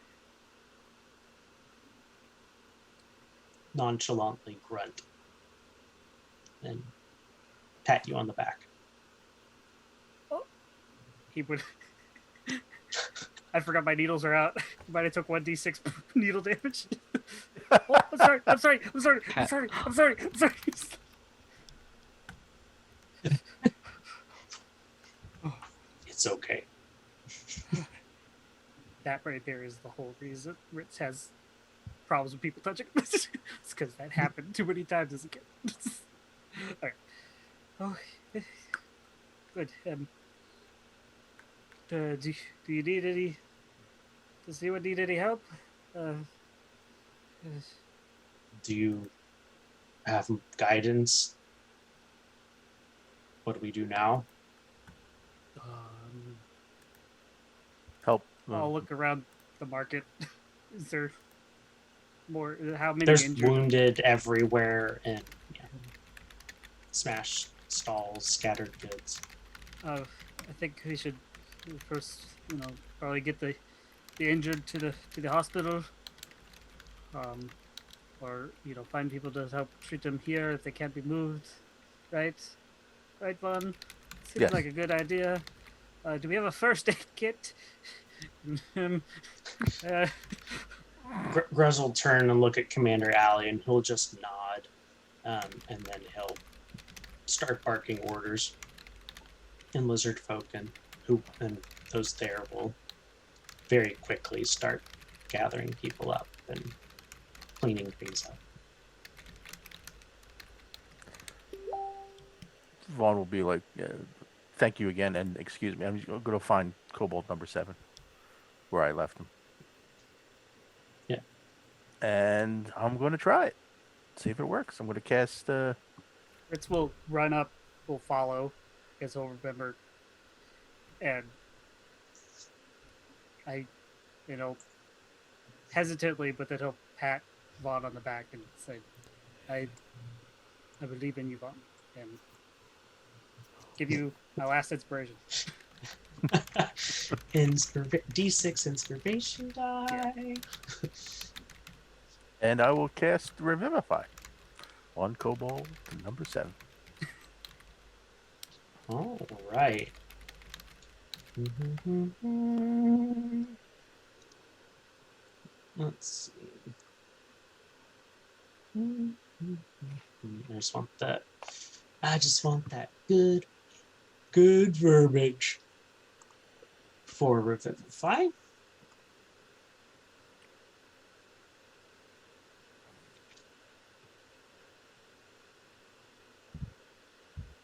nonchalantly grunt and pat you on the back. He would. I forgot my needles are out. Might have took 1d6 needle damage. Oh, I'm sorry. It's okay. That right there is the whole reason Ritz has problems with people touching. It's because that happened too many times as a kid. Okay. Oh, good. Do you need any? Does anyone need any help? Do you have guidance? What do we do now? Help. I'll look around the market. Is there more? How many There's injured? wounded everywhere and smashed stalls, scattered goods. I think we should first, probably get the injured to the hospital. Or find people to help treat them here if they can't be moved. Right, Vaughan? Seems Yes. like a good idea. Do we have a first aid kit? Gruz will turn and look at Commander Alley, and he'll just nod, and then he'll start barking orders. And lizardfolk and those there will very quickly start gathering people up and cleaning things up. Vaughn will be like, thank you again, and excuse me, I'm going to find Kobold number 7, where I left him. Yeah. And I'm going to try it. See if it works. I'm going to cast... Ritz will run up, will follow, as he'll remember, and I, hesitantly, but then he'll pat Vaughan on the back and say, I believe in you, Vaughan, and give you my last inspiration. D6 inspiration die. Yeah. And I will cast Revivify on Kobold number 7. All right. Let's see. I just want that good verbiage for Revivify.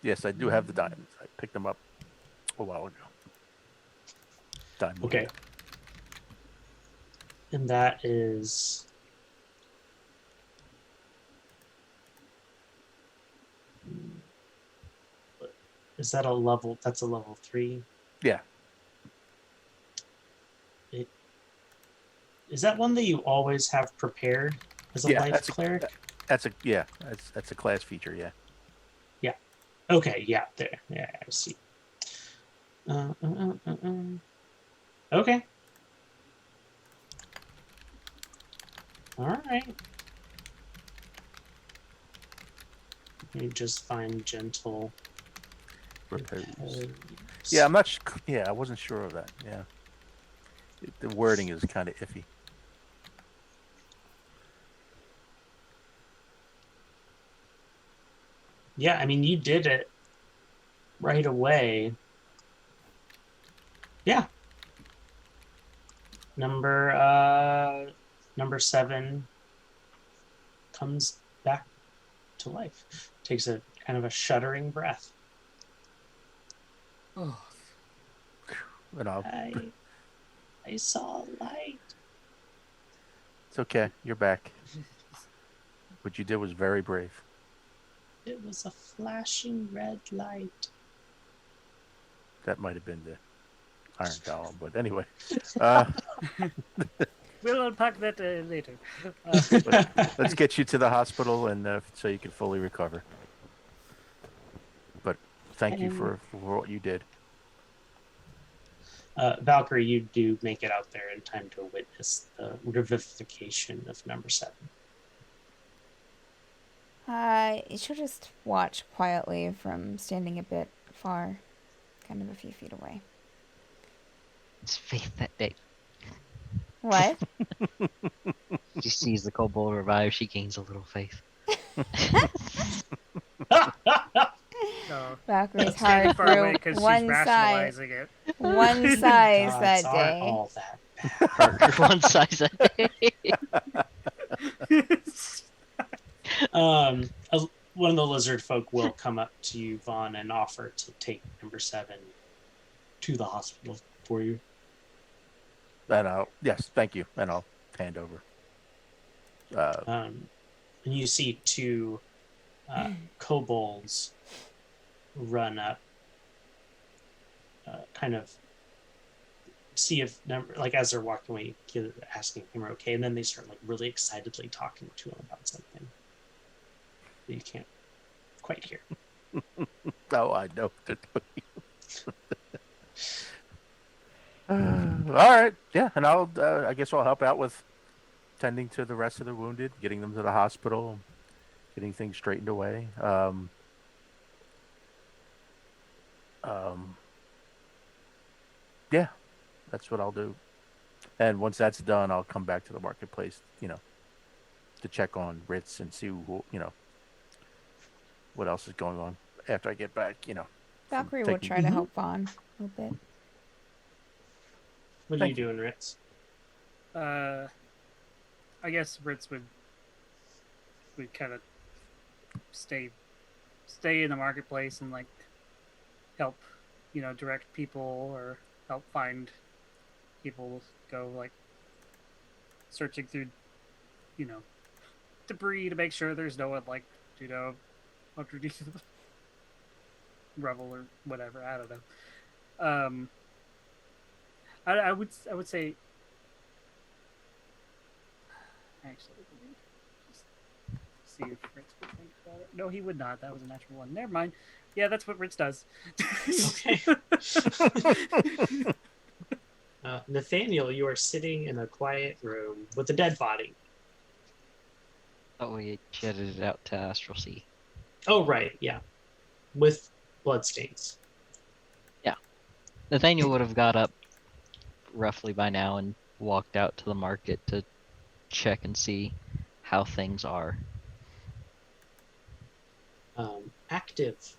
Yes, I do have the diamonds. I picked them up a while ago. Diamond. Okay. And that is... Is that a level? That's a level 3? Yeah. Is that one that you always have prepared as a life cleric? That's a class feature, yeah. Okay, yeah, there. Yeah, I see. Okay. All right. You just find gentle Repose. repose. Yeah, I'm not. I wasn't sure of that. Yeah, the wording is kind of iffy. Yeah, I mean, you did it right away. Yeah. Number 7 comes back to life. Takes a kind of a shuddering breath. Oh, And I saw light. it's okay. You're back. What you did was very brave. It was a flashing red light. That might have been the Iron Golem, but anyway. we'll unpack that later. Let's get you to the hospital and so you can fully recover. But thank you for what you did. Valkyrie, you do make it out there in time to witness the revivification of number 7. She'll just watch quietly from standing a bit far, kind of a few feet away. It's faith that day. What? She sees the kobold revive, she gains a little faith. No, Valkyrie's standing heart far away grew because she's one size rationalizing it. one size that Gods aren't day. all that bad. One size a day. One of the lizard folk will come up to you, Vaughan, and offer to take number 7 to the hospital for you. And yes, thank you. And I'll hand over. And you see 2 kobolds run up, kind of see if like as they're walking away, asking if they're okay, and then they start like really excitedly talking to him about something that you can't quite hear. Oh, I know what they're doing. All right, yeah, and I guess I'll help out with tending to the rest of the wounded, getting them to the hospital, getting things straightened away. Yeah, that's what I'll do. And once that's done, I'll come back to the marketplace, to check on Ritz and see what else is going on after I get back, Valkyrie will try to help Vaughan a little bit. What are you doing, Ritz? I guess Ritz would kind of stay in the marketplace and like help, direct people or help find people. Go like searching through, debris to make sure there's no one like, underneath the rubble or whatever. I don't know. I would say. Actually, just see if Ritz would think about it. No, he would not. That was a natural one. Never mind. Yeah, that's what Ritz does. Okay. Nathaniel, you are sitting in a quiet room with a dead body. Oh, we jetted it out to Astral Sea. Oh, right, yeah. With bloodstains. Yeah. Nathaniel would have got up roughly by now and walked out to the market to check and see how things are. Active. It's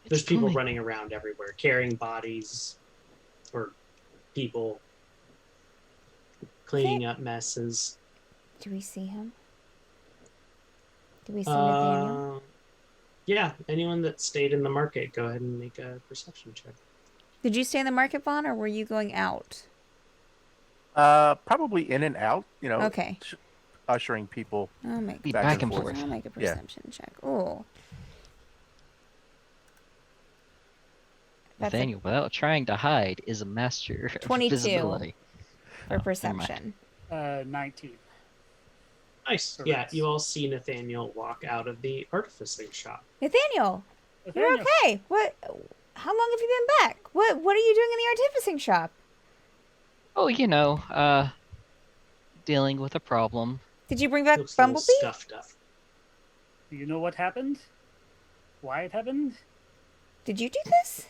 There's people funny. running around everywhere, carrying bodies or people, cleaning up messes. Do we see him? Do we see Nathaniel? Yeah, anyone that stayed in the market, go ahead and make a perception check. Did you stay in the market, Vaughn, or were you going out? Probably in and out, Okay. ushering people I'll make Be back back and and forth. forth. I'll make a Yeah. perception check. Oh. That's Nathaniel, without trying to hide, is a master of 22. visibility. for Oh, never mind. perception. 19. Nice. Or Yeah, Ritz. you all see Nathaniel walk out of the artificing shop. Nathaniel, you're Nathaniel, okay. What? How long have you been back? What are you doing in the artificing shop? Oh, dealing with a problem. Did you bring back Looks a little Bumblebee? scuffed up. do you know what happened? Why it happened? Did you do this?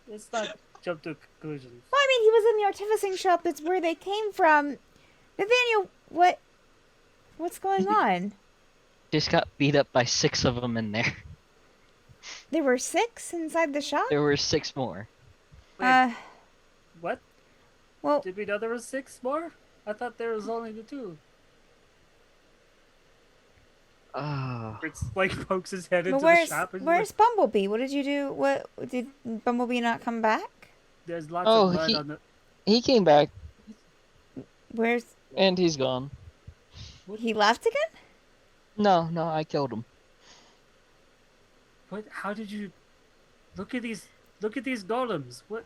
Let's not jump to conclusions. Well, I mean, he was in the artificing shop. That's where they came from. Nathaniel, what's going on? Just got beat up by 6 of them in there. There were 6 inside the shop? There were 6 more. Wait, what? Well, Did we know there was 6 more? I thought there was only the 2. Oh, Ritz like pokes his head but into where's the shop. And where's Bumblebee? What did you do? What did Bumblebee not come back? there's lots Oh, of blood he- on the. he came back Where's and he's gone. he left again? No, I killed him. What? How did you? Look at these golems. What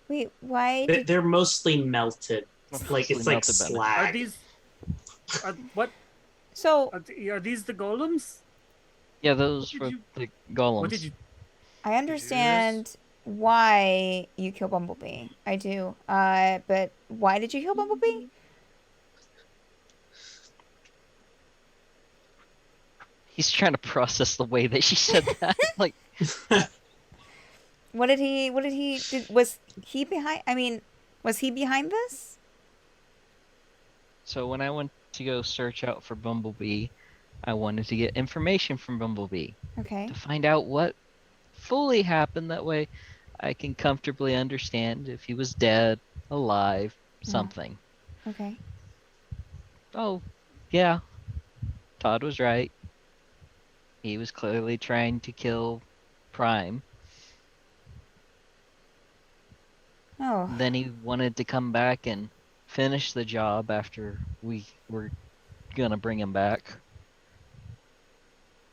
Wait, why? Did, They're mostly melted. Like it's Mostly like melted by now. slag. are these? What so are these? The golems? Yeah, those What were did the golems. What did you? I understand why you kill Bumblebee. I do. But why did you kill Bumblebee? He's trying to process the way that she said that. Like, Was he behind? I mean, was he behind this? so when I went to go search out for Bumblebee, I wanted to get information from Bumblebee Okay. to find out what fully happened. That way, I can comfortably understand if he was dead alive, something. Okay. Oh, yeah. Todd was right. He was clearly trying to kill Prime. Oh. Then he wanted to come back and finish the job after we were gonna bring him back.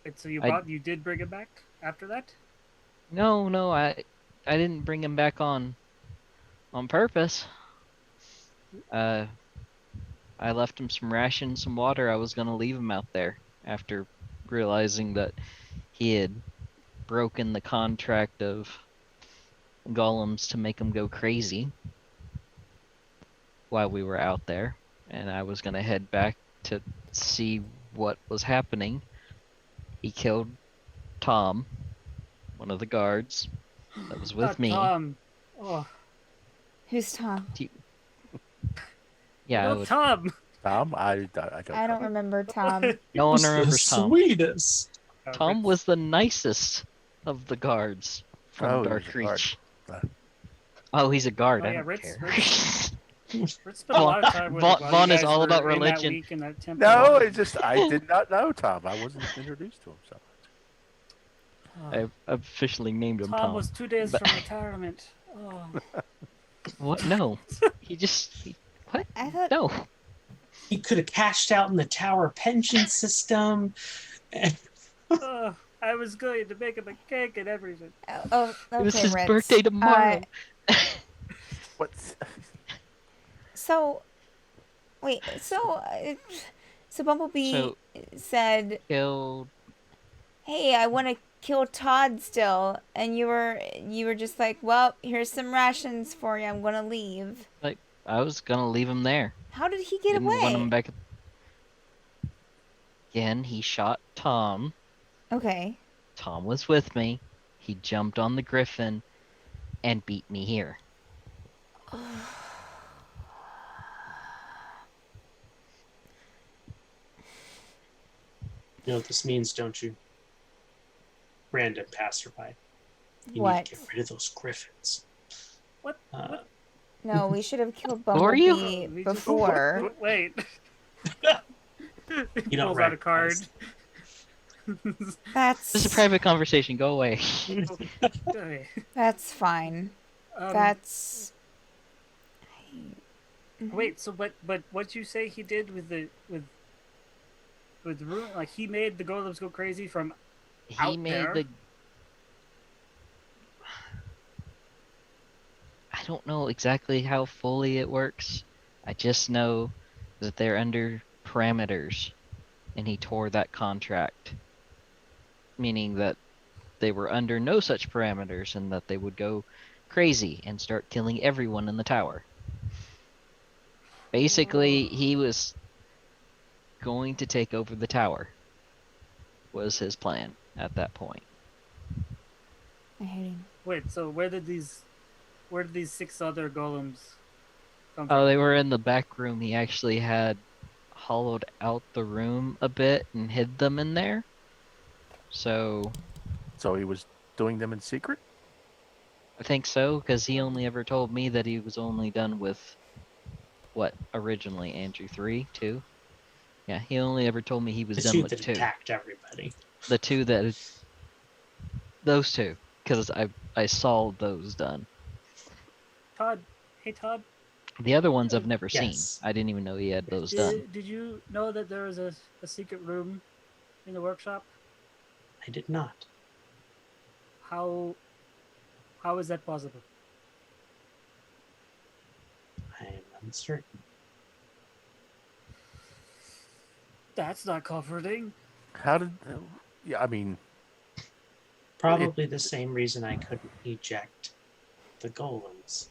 Wait, so I- you did bring him back after that? No, I didn't bring him back on purpose. I left him some rations, some water. I was gonna leave him out there after realizing that he had broken the contract of golems to make him go crazy while we were out there, and I was gonna head back to see what was happening. He killed Tom, one of the guards that was with me. Tom. Oh, Who's Tom? Yeah, I no, would, Tom. Tom, I don't. I don't know. remember Tom. no one Who's the remembers Tom. Sweetest. Tom was the nicest of the guards from Oh, he Dark was a guard. Reach. Uh. Oh, he's a guard. Oh, I yeah, don't Ritz- care. Ritz spent a lot of time with him while Vaughn you is guys all were about in that religion. week in that temple. No, it's just I did not know Tom. I wasn't introduced to him. So I officially named him Tom. Tom was 2 days But- from retirement. Oh. What? No. What? I thought. No. He could have cashed out in the tower pension system. I was going to make him a cake and everything. Oh, okay, It was his Ritz. birthday tomorrow. what's So, wait. So Bumblebee So- said, Killed. "Hey, I want to kill Todd still," and you were just like, "Well, here's some rations for you. I'm gonna leave." I was gonna leave him there. How did he get Didn't want him away? back. Again, he shot Tom. Okay. Tom was with me. He jumped on the griffin and beat me here. You know what this means, don't you? Random passerby. You What? need to get rid of those griffins. What? No, we should have killed Who are you? Bumblebee We just- before. Wait. You don't Pulls out a card. recognize. That's This is a private conversation. Go away. Okay. That's fine. Um, That's Wait. So, but what you say he did with the room? Like he made the golems go crazy from He Out made there? the. I don't know exactly how fully it works. I just know that they're under parameters, and he tore that contract. Meaning that they were under no such parameters, and that they would go crazy and start killing everyone in the tower. Basically, he was going to take over the tower. Was his plan at that point. I hate him. Wait. So where did these 6 other golems come Oh, from? they were in the back room. He actually had hollowed out the room a bit and hid them in there. So so he was doing them in secret? I think so, because he only ever told me that he was only done with what originally Andrew 3, 2. Yeah, he only ever told me he was The done two with that 2. attacked everybody. The 2 that those 2, because I saw those done. Todd. Hey, Todd. The other ones I've never Yes. seen. I didn't even know he had those done. Did you know that there was a secret room in the workshop? I did not. How is that possible? I am uncertain. That's not comforting. How did? Yeah, I mean, Probably the same reason I couldn't eject the golems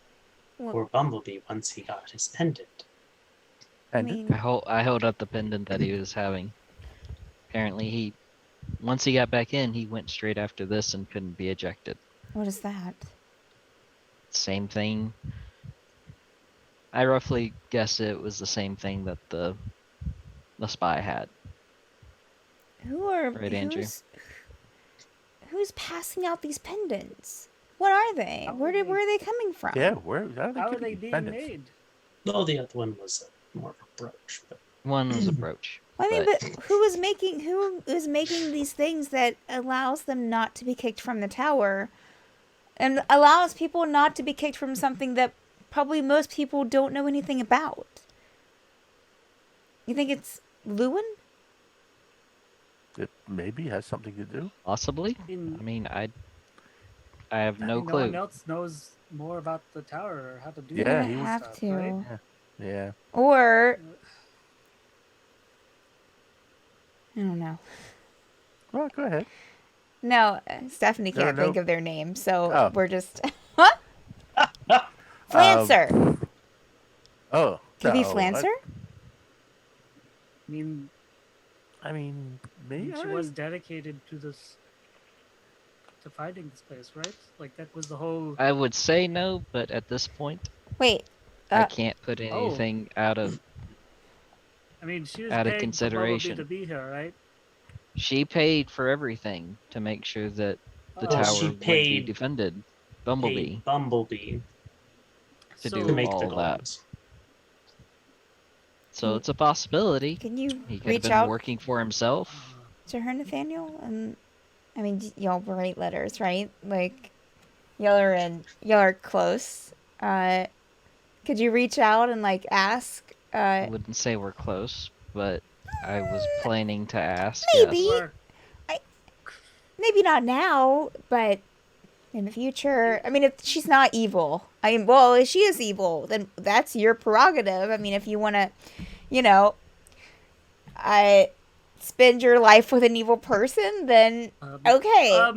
Well, or Bumblebee once he got his pendant. I and mean, I held up the pendant that he was having. Apparently, once he got back in, he went straight after this and couldn't be ejected. what is that? Same thing. I roughly guess it was the same thing that the spy had. Who are Right, Andrew? Who's passing out these pendants? What are they? How Where are are they coming from? Yeah, where? How are they being pendants? made? No, the other one was more of a brooch. But One was a brooch. I mean, but but who is making these things that allows them not to be kicked from the tower, and allows people not to be kicked from something that probably most people don't know anything about? You think it's Lewin? It maybe has something to do. possibly. In, I mean, I have no No one clue. else knows more about the tower or how to do Yeah, You're that he gonna was- have stuff, to. right? Yeah. Or I don't know. Well, go ahead. No, Stephanie No, can't no. think of their name, so Oh. we're just Flancer. Oh, Could be no, Flancer. I mean, I mean, maybe she was dedicated to this, to finding this place, right? Like that was the whole. I would say no, but at this point, Wait, I can't put anything out of. I mean, she was Out of paying for Bumblebee consideration. to be here, right? She paid for everything to make sure that the Oh, tower she would be paid- defended. Hey, Bumblebee Bumblebee to So- do to make the all that. golems. So it's a possibility. can you He could have reach been out working for himself. to her, Nathaniel? And I mean, y'all write letters, right? Like, y'all are close. Could you reach out and like ask? I wouldn't say we're close, but I was planning to ask. Maybe. Yes. Or- Maybe not now, but in the future. I mean, if she's not evil, if she is evil, then that's your prerogative. I mean, if you want to, spend your life with an evil person, then okay.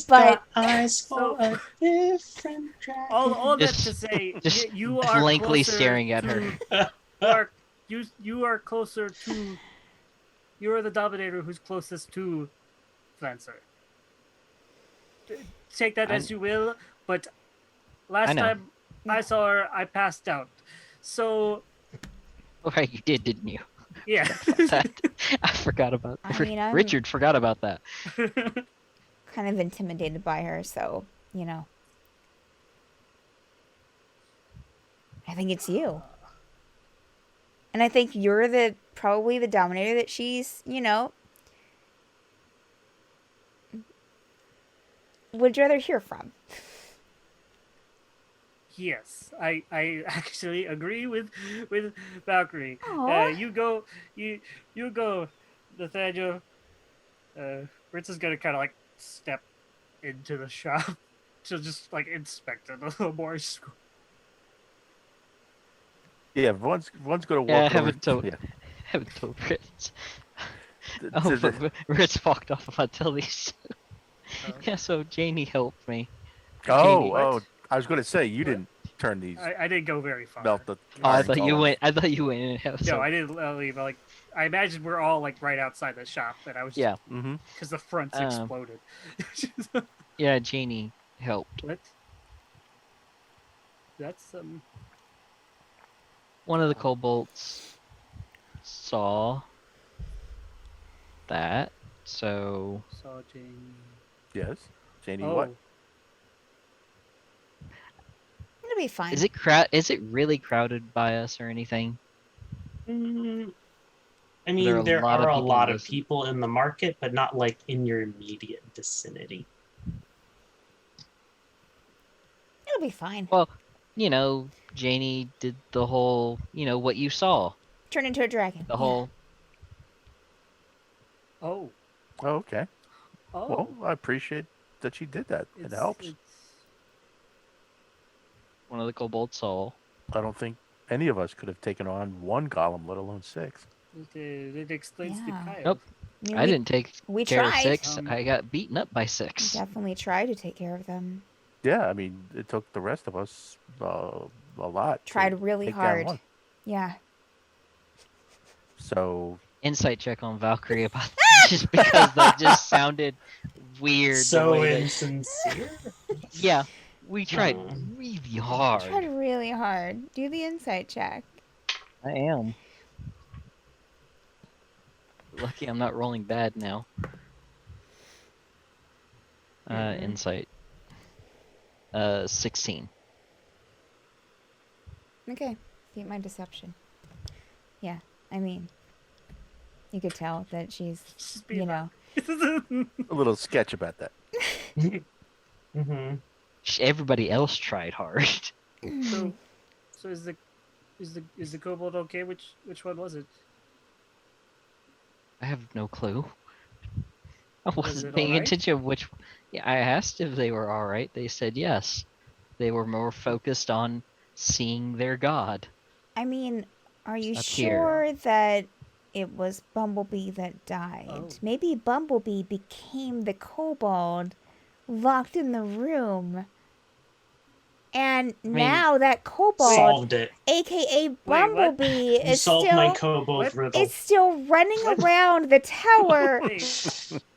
But eyes for a different dragon. all that to Just- say, just you are blankly closer staring at her. to- you are closer to. You are the Dominator who's closest to Flancer. Take that as you will, but last know. time I saw her, I passed out. So Right, you did, didn't you? yeah. That- I forgot about. I mean, I'm- Richard forgot about that. kind of intimidated by her, so I think it's you. And I think you're probably the Dominator that she's, would rather hear from. Yes, I actually agree with Valkyrie. Aw. You go, Nathaniel. Ritz is gonna kind of like step into the shop to just like inspect it a little more. Yeah, one's gonna walk. Yeah, I over- haven't told. Yeah. Haven't told Ritz. Th- Oh, th- th- but Ritz walked off until these. Yeah, so Jayny helped me. Jayny. oh, I was gonna say you didn't turn these I didn't go very far. melt the. Oh, I iron thought you columns. went. I thought you went in and have No, some. I didn't leave. Like I imagine we're all like right outside the shop, and I was Yeah, Mm-hmm. because the front's Um, exploded. yeah. Jayny helped. What? That's One of the kobolds saw that, so saw Jane. Yes, Jayny. Oh, What? It'll be fine. is it really crowded by us or anything? Mm, I There mean, are a there lot of are a people lot of listening. people in the market, but not like in your immediate vicinity. It'll be fine. Well, Jayny did the whole, what you saw, Turn into a dragon. the Yeah. whole. oh, Oh, okay. oh. Well, I appreciate that she did that. It helps. One of the kobolds saw. I don't think any of us could have taken on one golem, let alone 6. It explains Yeah. the pile. Nope. mean, I we didn't take we care tried. of 6. Um, I got beaten up by 6. definitely try to take care of them. Yeah, I mean, it took the rest of us a lot. to Tried really take down hard. one. Yeah. So Insight check on Valkyrie about just because that just sounded weird. the So way that- insincere. yeah, we tried Aw. really hard. Tried really hard. Do the insight check. I am. Lucky I'm not rolling bad now. Mhm. Insight. 16. Okay, beat my deception. Yeah, I mean, you could tell that she's, Just be you know, A little sketch about that. Mm-hmm. Everybody else tried hard. so is the kobold okay? Which one was it? I have no clue. I wasn't it paying alright? attention which. Yeah, I asked if they were all right. They said yes. They were more focused on seeing their god. I mean, are you Up sure that it was Bumblebee that died? Oh. Maybe Bumblebee became the kobold locked in the room. And now that kobold, Solved it. aka what? Bumblebee, You is solved my still kobold What? riddle. is still running What? around the tower Wait,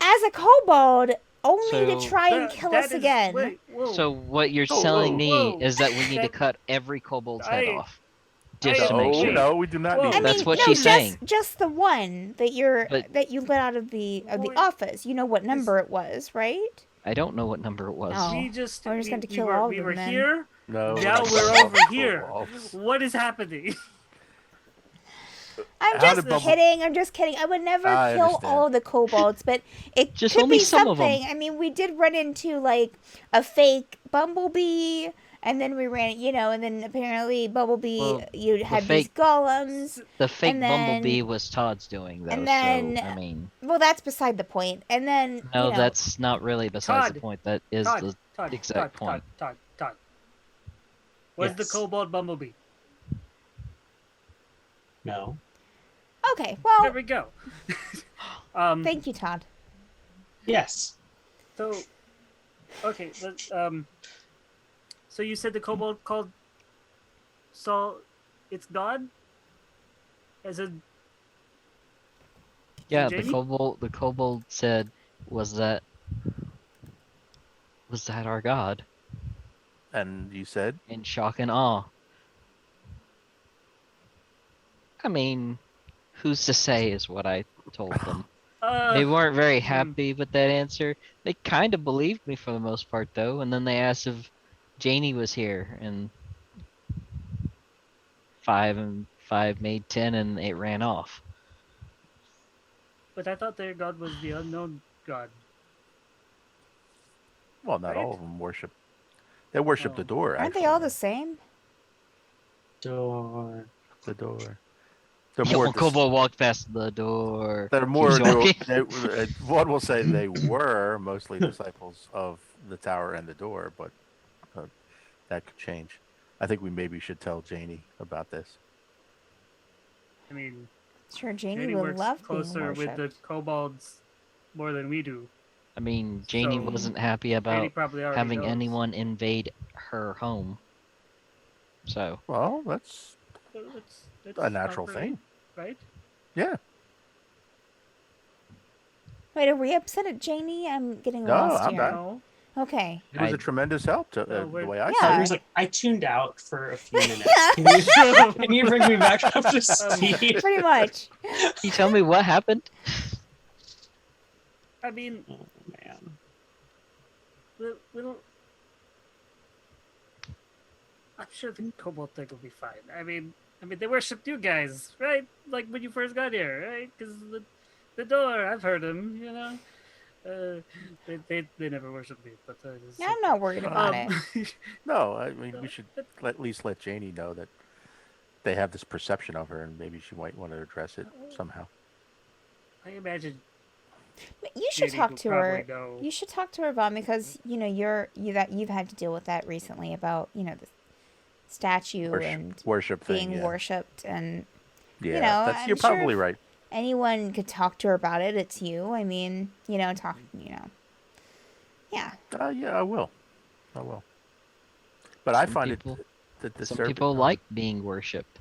as a kobold, only to So- try and kill us again. Wait, whoa. So what you're Oh, telling whoa. me Whoa. is that we need to That- cut every kobold's head I- off, just to make No, sure. no, we do not Whoa. need I that. That's mean, what no, she's saying. just the one that But- that you let out of the Boy. office. You know what number it was, right? I don't know what number it was. Oh. we just we're just we, going to we kill were, all of we them were then. here. No, Now not we're all over here. kobolds. What is happening? I'm How just did Bumble- kidding. I'm just kidding. I would never I kill understand. all of the kobolds, but it Just could only be some of 'em. something. I mean, we did run into like a fake Bumblebee, and then we ran, and then apparently Bumblebee, Well, you had these fake- golems. The fake And then- Bumblebee was Todd's doing, though. and then- so I mean, Well, that's beside the point. And then no, that's not really besides the Todd. point. That is Todd, the exact point. Todd. Was the Yes. kobold Bumblebee? No. okay. There Well, we go. thank you, Todd. Yes. So, okay, so you said the kobold called saw its god? As a Yeah, the Jayny? kobold said, was that our god? And you said? In shock and awe. I mean, who's to say is what I told them. They weren't very happy with that answer. They kind of believed me for the most part, though. And then they asked if Jayny was here, and 5 and 5 made 10, and it ran off. but I thought their god was the unknown god. Well, not all Right? of them worship. They worship the Oh. door. Aren't they actually. all the same? Door. The door. They're Yeah, more. well, kobold walked past the door. They're more. Keeps walking. One will say they were mostly disciples of the tower and the door, but that could change. I think we maybe should tell Jayny about this. I mean, Sure, Jayny Jayny would works love being closer with the worshipped. kobolds more than we do. I mean, Jayny So- wasn't happy Jayny about probably already having knows. anyone invade her home. So, Well, that's So it's a natural not really- thing. right? Yeah. Wait, are we upset at Jayny? I'm getting No, lost I'm here. not. No. Okay. It was I- a tremendous help to No, the we're- way I Yeah. saw I it. was like, I tuned out for a few minutes. Yeah. Can you bring me back up to speed? Pretty much. can you tell me what happened? I mean, Oh man. we don't. I'm sure the kobold thing will be fine. I mean, they worshipped you guys, right? Like when you first got here, right? Because the door, I've heard him, you know. They never worshipped me, but Yeah, I'm not worried about it. No, I mean we should at least let Jayny know that they have this perception of her, and maybe she might want to address it somehow. I imagine You should Jayny talk will to her. probably know. You should talk to her, Vaughan, because you've had to deal with that recently about the statue and Worship thing. being Yeah, worshipped, and yeah. know, You're I'm sure probably if- right. anyone could talk to her about it. It's you. I mean, talk. Yeah. Yeah, I will. But I Some find people- it that Some disturbing. people like being worshipped.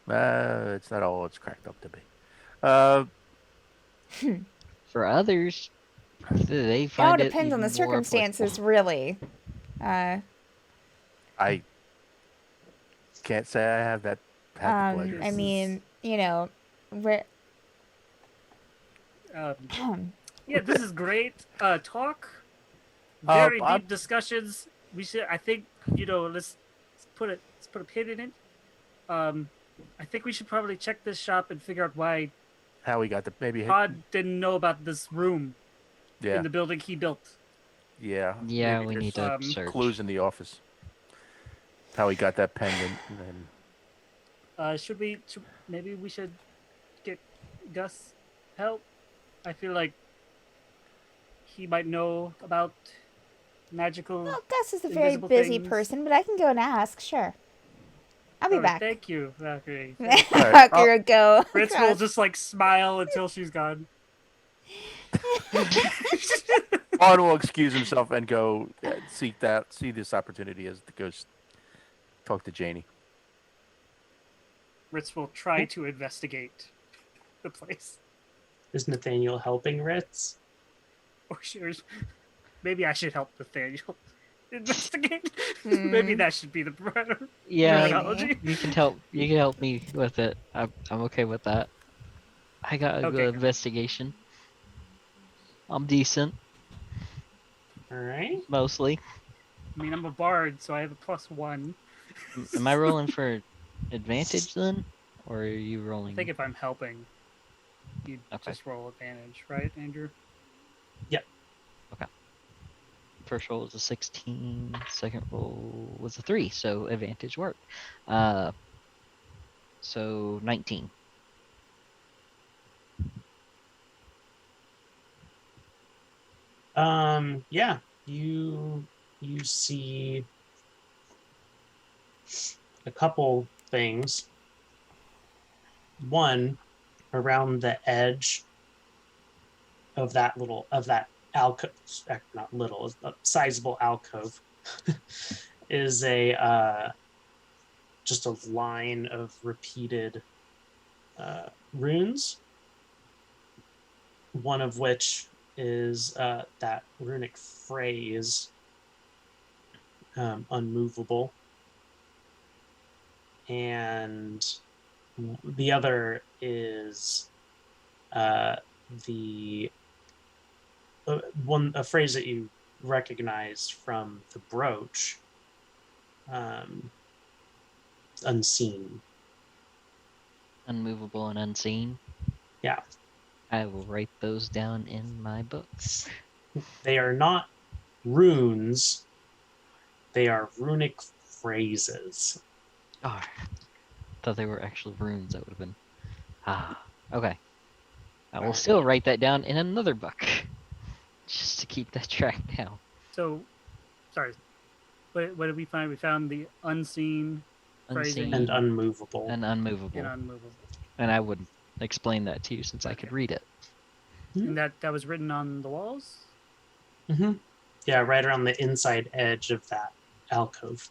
It's not all it's cracked up to be. For others, they It all find it depends on the even more circumstances, really. I can't say I have that had the pleasure. I mean, we're, Yeah, this is great. Talk. Very I'm- deep discussions. we should. I think let's put a pin in it. I think we should probably check this shop and figure out why How we got the maybe? Todd didn't know about this room Yeah, in the building he built. yeah. Yeah, maybe we there's need to um, search. clues in the office. How he got that pendant, and then Maybe we should get Gus help. I feel like he might know about magical. Well, Gus is a very invisible busy things. person, but I can go and ask. Sure. I'll be Oh, back. Thank you, Valkyrie. Alright, Valkyrie will go. Fritz will just like smile until she's gone. Vaughn will excuse himself and go see this opportunity as to go talk to Jayny. Ritz will try to investigate the place. Is Nathaniel helping Ritz? Or maybe I should help Nathaniel investigate. Maybe that should be the Yeah, terminology. you can help. You can help me with it. I'm okay with that. I got a Okay. good investigation. I'm decent, All right. mostly. I mean, I'm a bard, so I have a +1. Am I rolling for advantage then, or are you rolling? I think if I'm helping, you Okay. just roll advantage, right, Andrew? First roll was a 16. Second roll was a 3, so advantage worked. So 19. Yeah, you see a couple things. One, around the edge of that alcove, not little, a sizable alcove, is a just a line of repeated runes. One of which is that runic phrase, unmovable, and the other is a phrase that you recognize from the brooch, unseen. Unmovable and unseen. Yeah. I will write those down in my book. They are not runes. They are runic phrases. Oh, thought they were actual runes. That would have been. Okay. I will still write that down in another book, just to keep that track down. So, sorry. What did we find? We found the unseen, phrasing Unseen And unmovable. and unmovable. and unmovable. And I would explain that to you since I could read it. And that was written on the walls? Mm-hmm. Yeah, right around the inside edge of that alcove.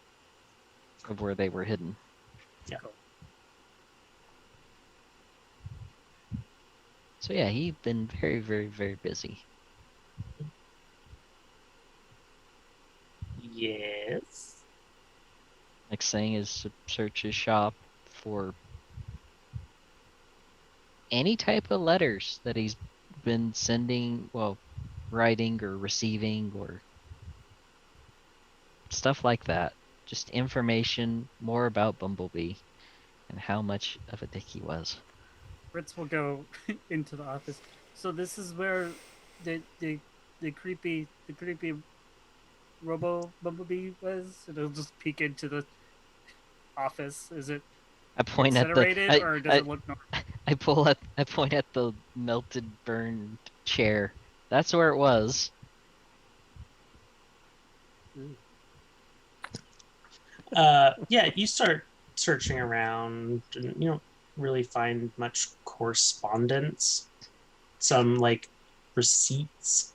Of where they were hidden. Yeah. Cool. So yeah, he's been very, very, very busy. Yes. Next thing is to search his shop for any type of letters that he's been sending, well, writing or receiving or stuff like that. Just information more about Bumblebee and how much of a dick he was. Ritz will go into the office. So this is where the creepy Robo Bumblebee was. And it'll just peek into the office. Is it I point at incinerated the. or does it look normal? I point at the melted, burned chair. That's where it was. Yeah, you start searching around and you don't really find much correspondence. Some like receipts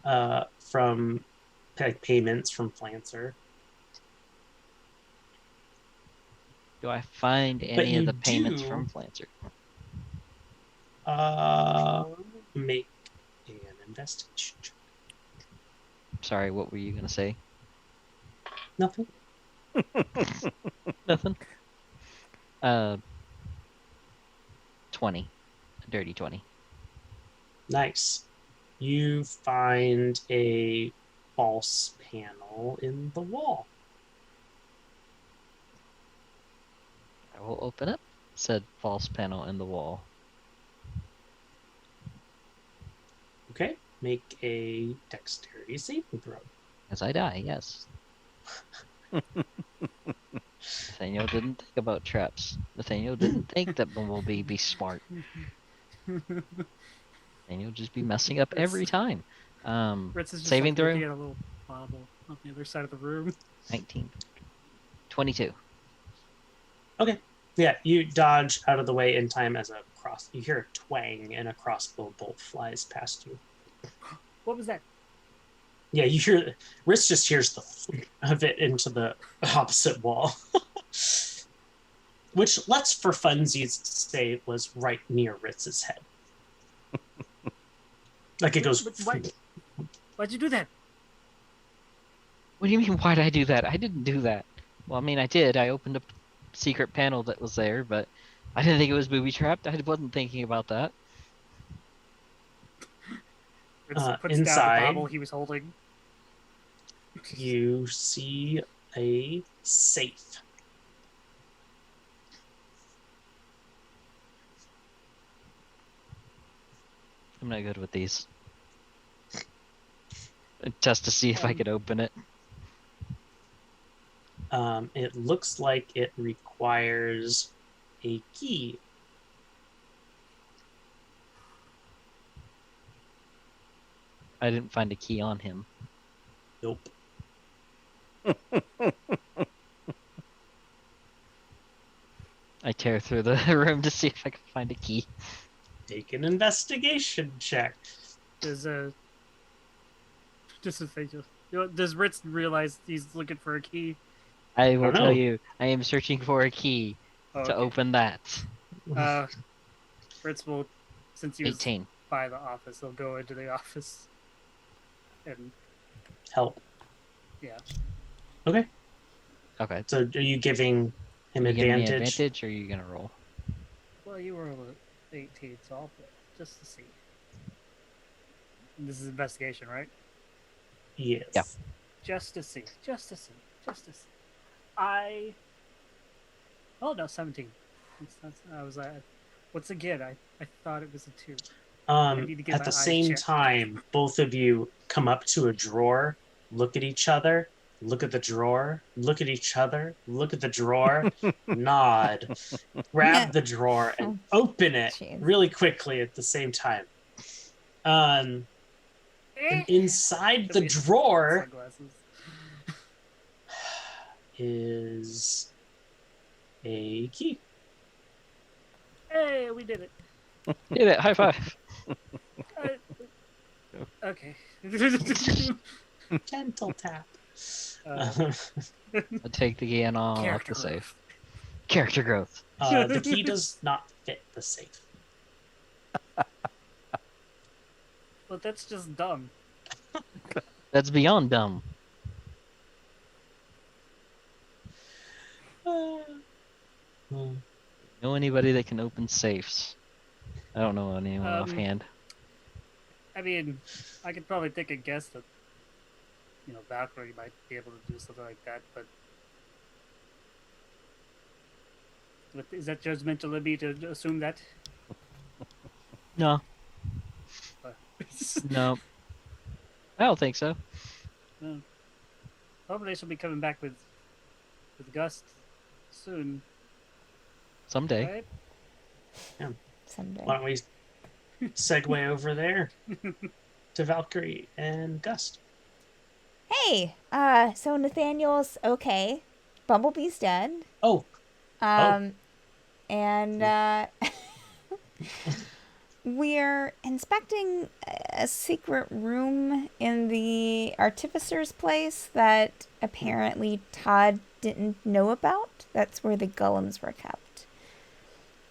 from like payments from Flancer. Do I find any of you the payments do- from Flancer? Make an investigation check. Sorry, what were you gonna say? Nothing. Nothing. 20. A dirty 20. Nice. You find a false panel panel in the wall. I will open it. Said false panel in the wall. Okay, make a dexterity saving throw. As I die, yes. Nathaniel didn't think about traps. Nathaniel didn't think that Bumblebee be smart. Nathaniel just be messing up every time. Ritz is just Saving like looking throw? at a little bobble on the other side of the room. 19. 22. Okay. Yeah, you dodge out of the way in time as you hear a twang and a crossbow bolt flies past you. What was that? Yeah, you hear Ritz just hears the flick of it into the opposite wall. Which, let's for funsies say, was right near Ritz's head. Like it goes. Why'd you do that? What do you mean, why'd I do that? I didn't do that. Well, I mean, I did. I opened a secret panel that was there, but I didn't think it was booby-trapped. I wasn't thinking about that. Ritz puts down inside, the bobble he was holding. You see a safe. I'm not good with these. Just to see if I could open it. It looks like it requires a key. I didn't find a key on him. Nope. I tear through the room to see if I can find a key. Take an investigation check. Does just a thing. Does Ritz realize he's looking for a key? I will don't know. tell you, I am searching for a key Oh, to okay. open that. Ritz will, since he was 18. by the office, he'll go into the office and Help. yeah. Okay. Okay. So are you giving him You giving me advantage? advantage, or are you gonna roll? Well, you were a 18, so I'll play just to see. This is investigation, right? Yes. Yeah. Just to see. Oh no, 17. I was once again, I thought it was a 2. need to get At my the eyes same checked. time, both of you come up to a drawer, look at each other, look at the drawer, look at each other, look at the drawer, nod, grab the drawer, and open it Jeez. really quickly at the same time. And inside the drawer Sunglasses. is a key. Hey, we did it. Did it! High five! Okay. Gentle tap. I take the key and I'll lock Character the growth. safe. Character growth. The key does not fit the safe. Well, that's just dumb. That's beyond dumb. Know anybody that can open safes? I don't know anyone offhand. I mean, I could probably take a guess that, Valkyrie might be able to do something like that, but is that judgmental of me to assume that? No, no. I don't think so. No. Hopefully she'll be coming back with Gust soon, Someday. right? Someday. Why don't we segue over there to Valkyrie and Gust? Hey, so Nathaniel's okay. Bumblebee's dead. Oh, And we're inspecting a secret room in the artificer's place that apparently Todd didn't know about. That's where the golems were kept.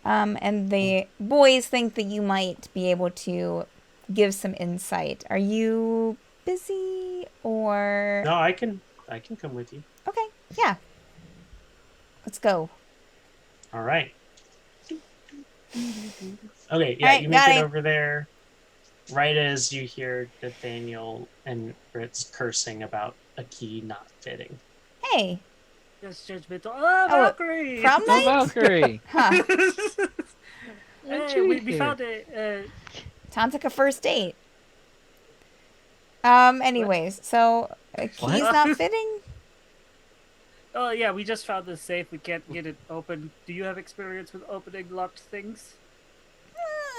And the boys think that you might be able to give some insight. Are you busy or? no, I can come with you. Okay, yeah. Let's go. All right. Okay, yeah, Alright, you make got it it. over there right as you hear Nathaniel and Ritz cursing about a key not fitting. Hey, Just judgmental. Oh, Valkyrie! prom Oh, night? Valkyrie! Huh. Hey, we found it. Sounds like a first date. Anyways, so a key's What? not fitting? Oh yeah, we just found this safe. We can't get it open. Do you have experience with opening locked things?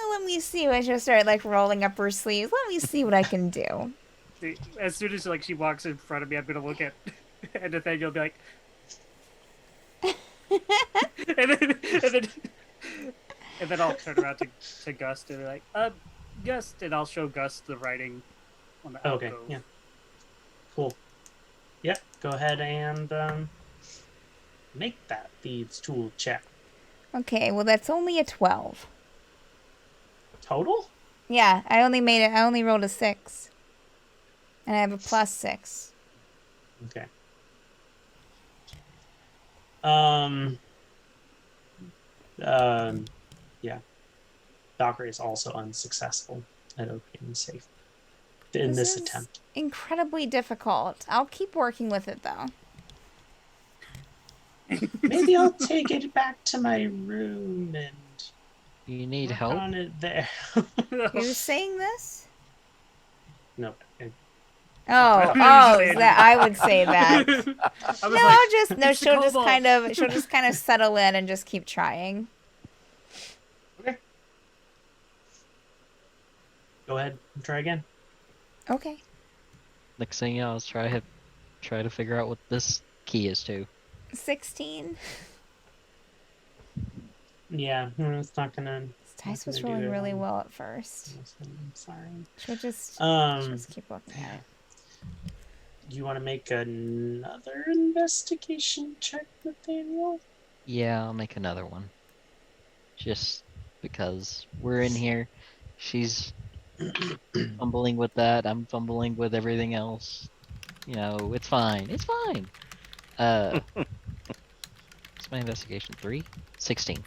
Let me see. I should start like rolling up her sleeves. Let me see what I can do. See, as soon as like she walks in front of me, I'm gonna look at and Nathaniel will be like, and then I'll turn around to Gust and be like, Gust, and I'll show Gust the writing on the Okay, alcove. yeah. Cool. Yep, go ahead and make that thieves tool check. Okay, well that's only a 12. Total? Yeah, I only rolled a 6. And I have a +6. Okay. Yeah. Valkyrie is also unsuccessful at opening the safe in this is attempt. incredibly difficult. I'll keep working with it though. Maybe I'll take it back to my room and You need work help? on it there. Who's saying this? No, Oh, saying that I would say that. I was No, like, "It's the she'll kobold." just kind of settle in and just keep trying. okay. Go ahead and try again. Okay. Next thing you know, I'll try to figure out what this key is to. 16. Yeah, it's not gonna. This dice not was gonna do rolling it really on well at first. this one, I'm sorry. She'll just keep looking at it. You want to make another investigation check, Nathaniel? Yeah, I'll make another one. Just because we're in here. She's fumbling with that. I'm fumbling with everything else. You know, it's fine. It's fine. What's my investigation? 3? 16.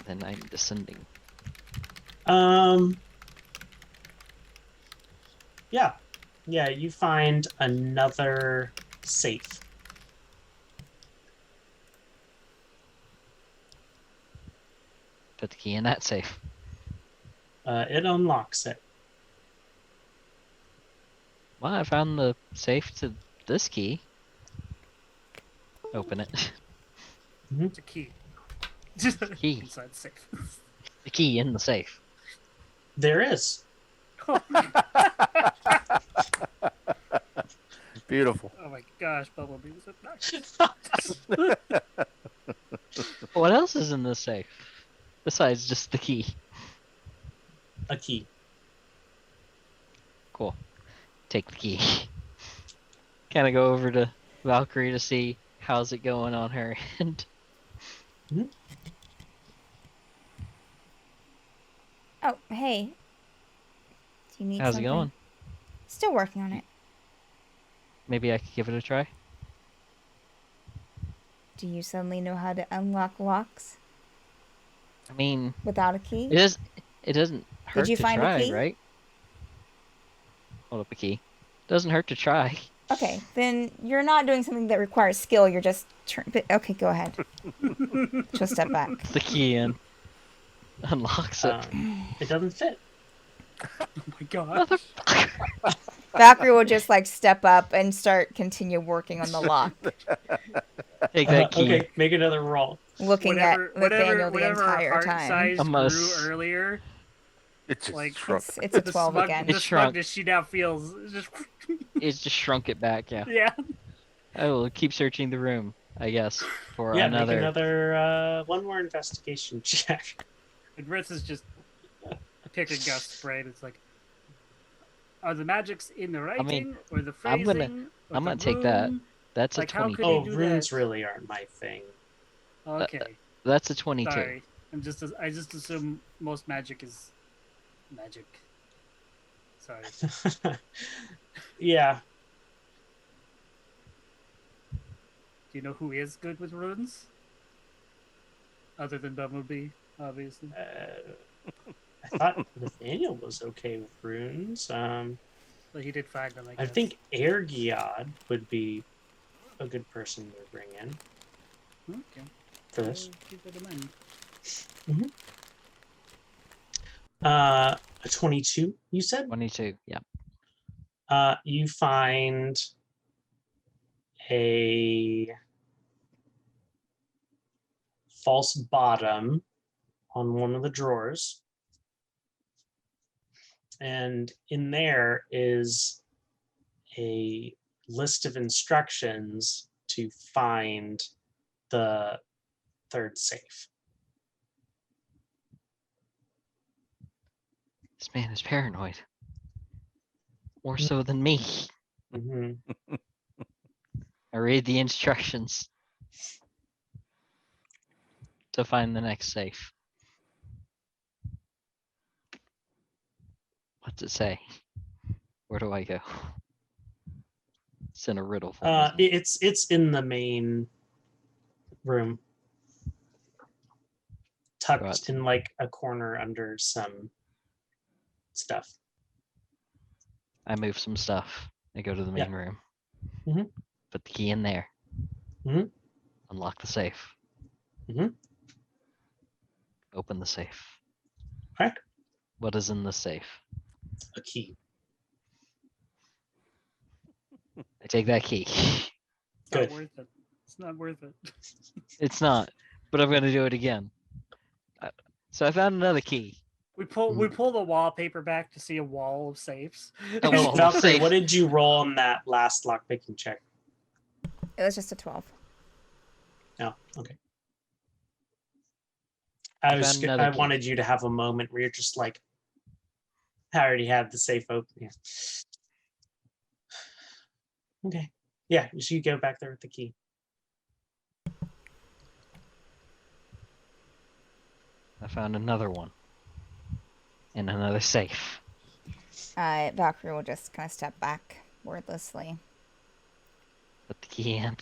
Then I'm descending. Yeah, you find another safe. Put the key in that safe. It unlocks it. Well, I found the safe to this key. Open it. It's a key. Key. Inside the safe. The key in the safe. There is. Beautiful. Oh my gosh, Bumblebee was obnoxious. What else is in this safe? Besides just the key. A key. Cool. Take the key. Kind of go over to Valkyrie to see how's it going on her end. Oh, hey. Do you need How's something? it going? Still working on it. Maybe I could give it a try. Do you suddenly know how to unlock locks I mean, without a key? it doesn't hurt you to find a try, key? right? Hold up a key. Doesn't hurt to try. Okay, then you're not doing something that requires skill. You're just okay, go ahead. She'll step back. The key in. Unlocks it. It doesn't fit. Oh my god. Valkyrie will just like step up and continue working on the lock, Take that key. Okay, make another roll. looking at Nathaniel the whatever entire heart time. size I grew must- earlier. It just Like, shrunk. It's a The 12 again. It The shrunk. smugness she now feels is just It's just shrunk it back, yeah. yeah. I will keep searching the room, I guess, for Yeah, another. make another one more investigation check. And Ritz is just picking Gust's brain. It's like, are the magics in the writing or the I'm phrasing? gonna- or I'm the gonna take that. room? That's Like, a how 22. could he Oh, do runes that? really aren't my thing. Okay, That's a 22. sorry. I just assume most magic is magic. Sorry. Yeah. Do you know who is good with runes? Other than Bumblebee, obviously. I thought Nathaniel was okay with runes. But he did find them, I I guess. think Ergiad would be a good person to bring in Okay. for this. I'll keep that in mind. A 22, you said? 22. Yeah. You find a false bottom on one of the drawers. And in there is a list of instructions to find the third safe. This man is paranoid. More so than me. Mm-hmm. I read the instructions to find the next safe. What's it say? Where do I go? It's in a riddle form. isn't it? It's in the main room, tucked Right. in like a corner under some stuff. I move some stuff. I go to the main room. Mhm. Put the key in there. Mhm. Unlock the safe. Mhm. Open the safe. Okay. What is in the safe? A key. I take that key. It's Good. not worth it. It's not worth it. It's not, but I'm gonna do it again. So I found another key. We pull the wallpaper back to see a wall of safes. A Oh, wall of Valkyrie, safe. what did you roll on that last lockpicking check? It was just a 12. Oh, okay. I found another I key. wanted you to have a moment where you're just like, I already had the safe open. Yeah. Okay. Yeah, so you go back there with the key. I found another one. In another safe. Valkyrie will just kind of step back wordlessly. Put the key in.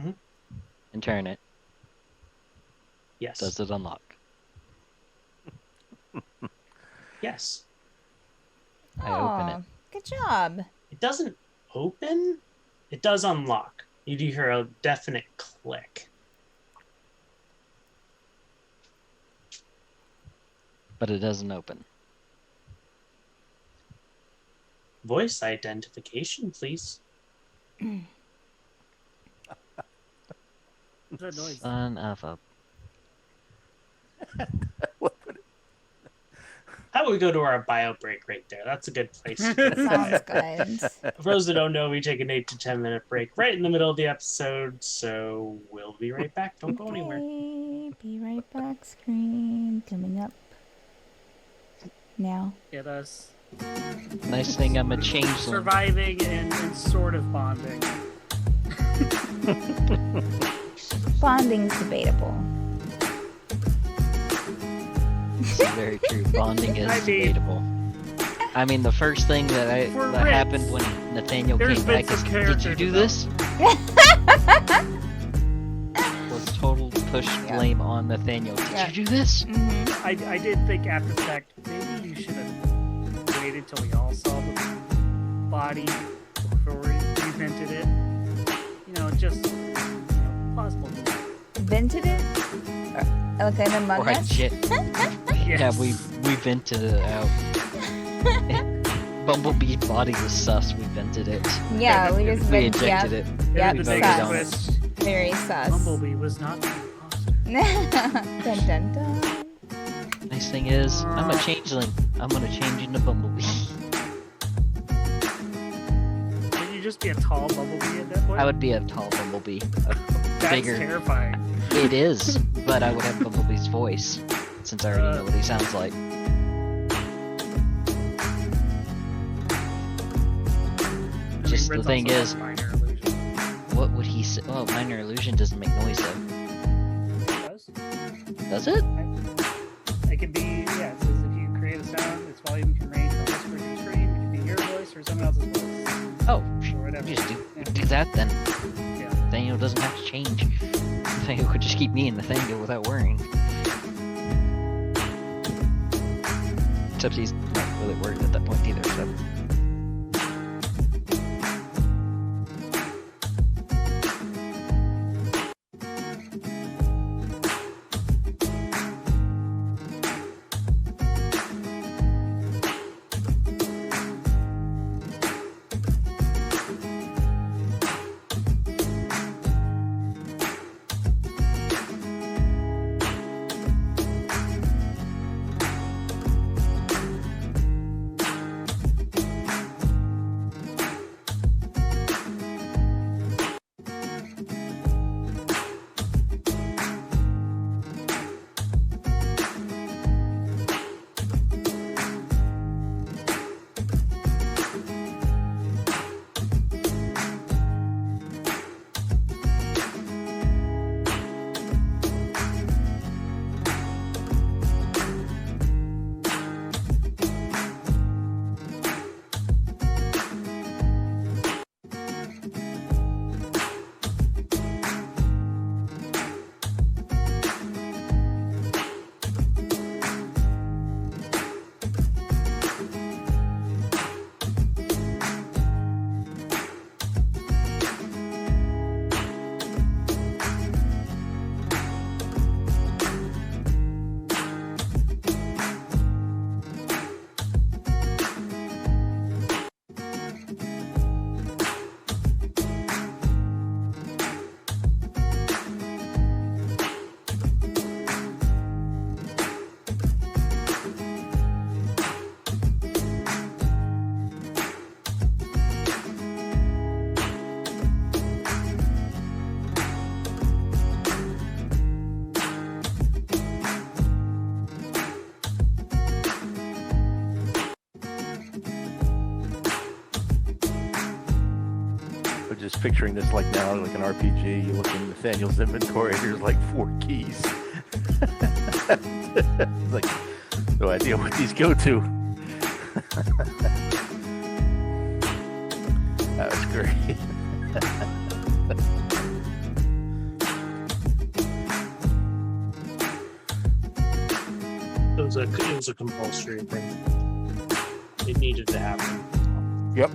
Mhm. And turn it. Yes. Does it unlock? Yes. I open it. Aw, good job. It doesn't open. It does unlock. You do hear a definite click. But it doesn't open. Voice identification, please. What's that noise? Son of a... How about we go to our bio break right there? That's a good place. to go. Sounds good. For those that don't know, we take an 8 to 10 minute break right in the middle of the episode, so we'll be right back. Don't go anywhere. Okay, be right back. Screen coming up now. Yeah, that's Nice thing I'm a changeling. surviving and sort of bonding. Bonding's debatable. This is very true. Bonding is I mean- debatable. I mean, the first thing that For that Ritz, happened when Nathaniel there's came back been is, some did character you do development." this? Was total push Yeah. blame on Nathaniel. Did Yeah. you do this? Mm-hmm. I did think after the fact, maybe you should have waited till we all saw the body before we vented it. You know, just possible. Vented it? Like an Among Right, Us? shit. Yes. Yeah, we vented it out. Bumblebee's body was sus. We vented it. Yeah, we just We vented. Yep, ejected it. Yep, the we voted biggest on it. twist. very sus. Bumblebee was not the imposter. Dun dun dun. Nice thing is, I'm a changeling. I'm gonna change into Bumblebee. Would you just be a tall Bumblebee at that point? I would be a tall Bumblebee. That's bigger. terrifying. It is, but I would have Bumblebee's voice, since I already know what he sounds like. Just the Ritz thing also is, has minor illusion. what would he say? Oh, minor illusion doesn't make noise though. It does. Does it? It could be, yeah, it says if you create a sound, its volume can range from whisper to scream. It could be your voice or someone else's voice. Oh, Or whatever. just Yeah. do that then. Yeah. Nathaniel doesn't have to change. Nathaniel could just keep me and Nathaniel without worrying. Except he's not really worried at that point either, so. just picturing this like now, like an RPG. You look in Nathaniel's inventory, there's like 4 keys. Like, no idea what these go to. That was great. It was a compulsory thing. It needed to happen. Yep.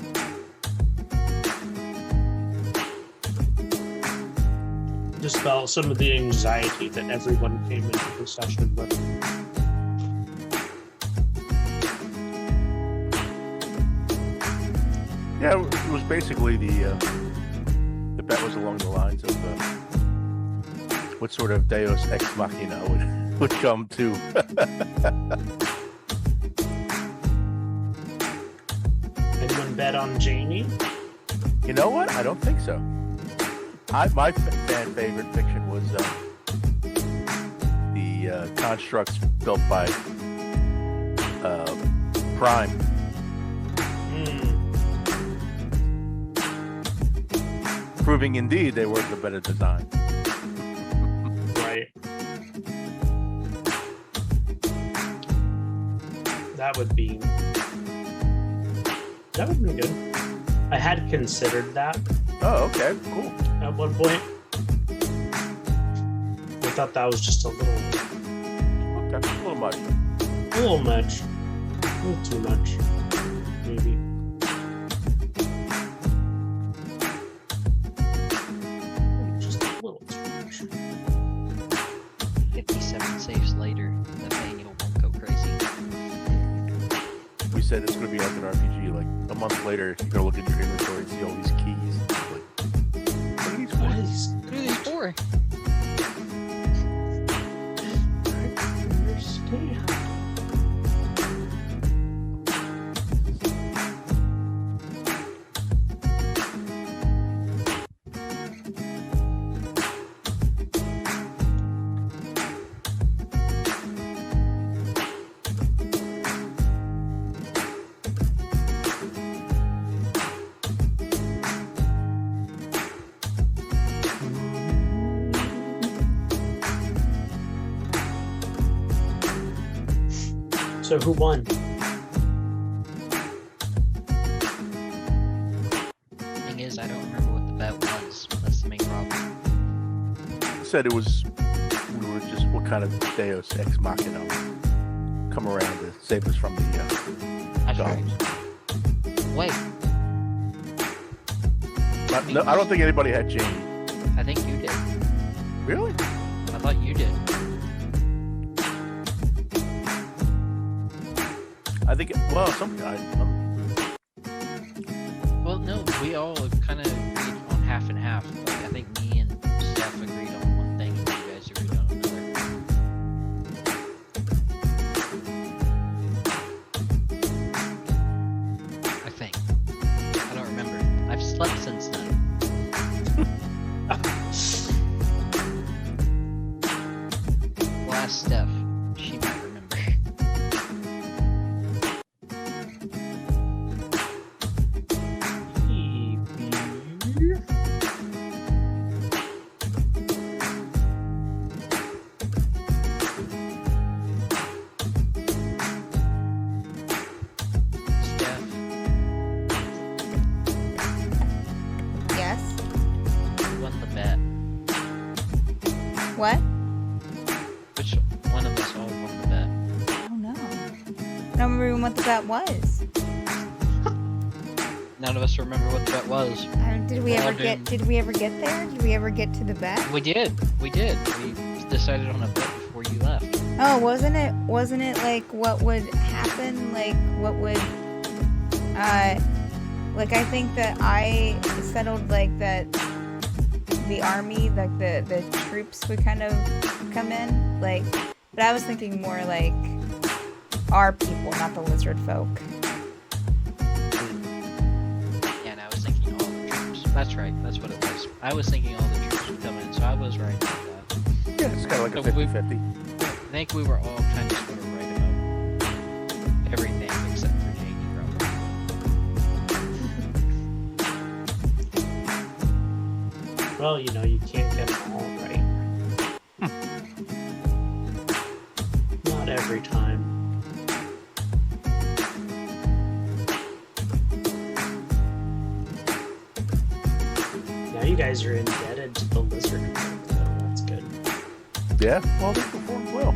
Dispel some of the anxiety that everyone came into the session with. Yeah, it was basically the bet was along the lines of what sort of Deus ex machina would come to. Anyone bet on Jayny? You know what? I don't think so. My fan favorite fiction was the constructs built by Prime. Proving indeed they were the better design. Right. That would be good. I had considered that Oh, okay, cool. at one point. I thought that was just a little Okay, a little much. a little too much, maybe. Just a little too much. 57 saves later, Nathaniel won't go crazy. We said it's going to be like an RPG. Like a month later, you're going to look at your inventory and see all these keys. Like, what are these for? What are these for? I understand. So who won? Thing is, I don't remember what the bet was. That's the main problem. Said it was. We were just what kind of Deus ex machina come around to save us from the That's gods. right. Wait, No, I don't think anybody had Jayny. I think you did. Really? I thought you did. I think. Well, some guy. Well, no, we all kind of agreed on half and half. Like, I think me and Steph agreed on one thing, and you guys agreed on another. I think. I don't remember. I've slept since then. Well, ask Steph. She might remember. Steph, Yes. who won the bet? What? Which one of us all won the bet? I don't know. I don't remember even what the bet was. None of us remember what the bet was. Did we Oh, ever get? dude. Did we ever get there? Did we ever get to the bet? We did. We decided on a bet before you left. Oh, wasn't it? Wasn't it like what would happen? Like what would? Like I think that I settled like that. The army, like the troops would kind of come in, like. But I was thinking more like our people, not the lizard folk. Yeah, and I was thinking all the troops. That's right. That's what it was. I was thinking all the troops would come in, so I was right about that. Yeah, it's kind of like a So we- 50-50. I think we were all kind of sort of right about everything except for Jayny, probably. Well, you know, you can't get them all right. Not every time. Now you guys are indebted to the lizard folk, though. That's good. Yeah, well, they performed well.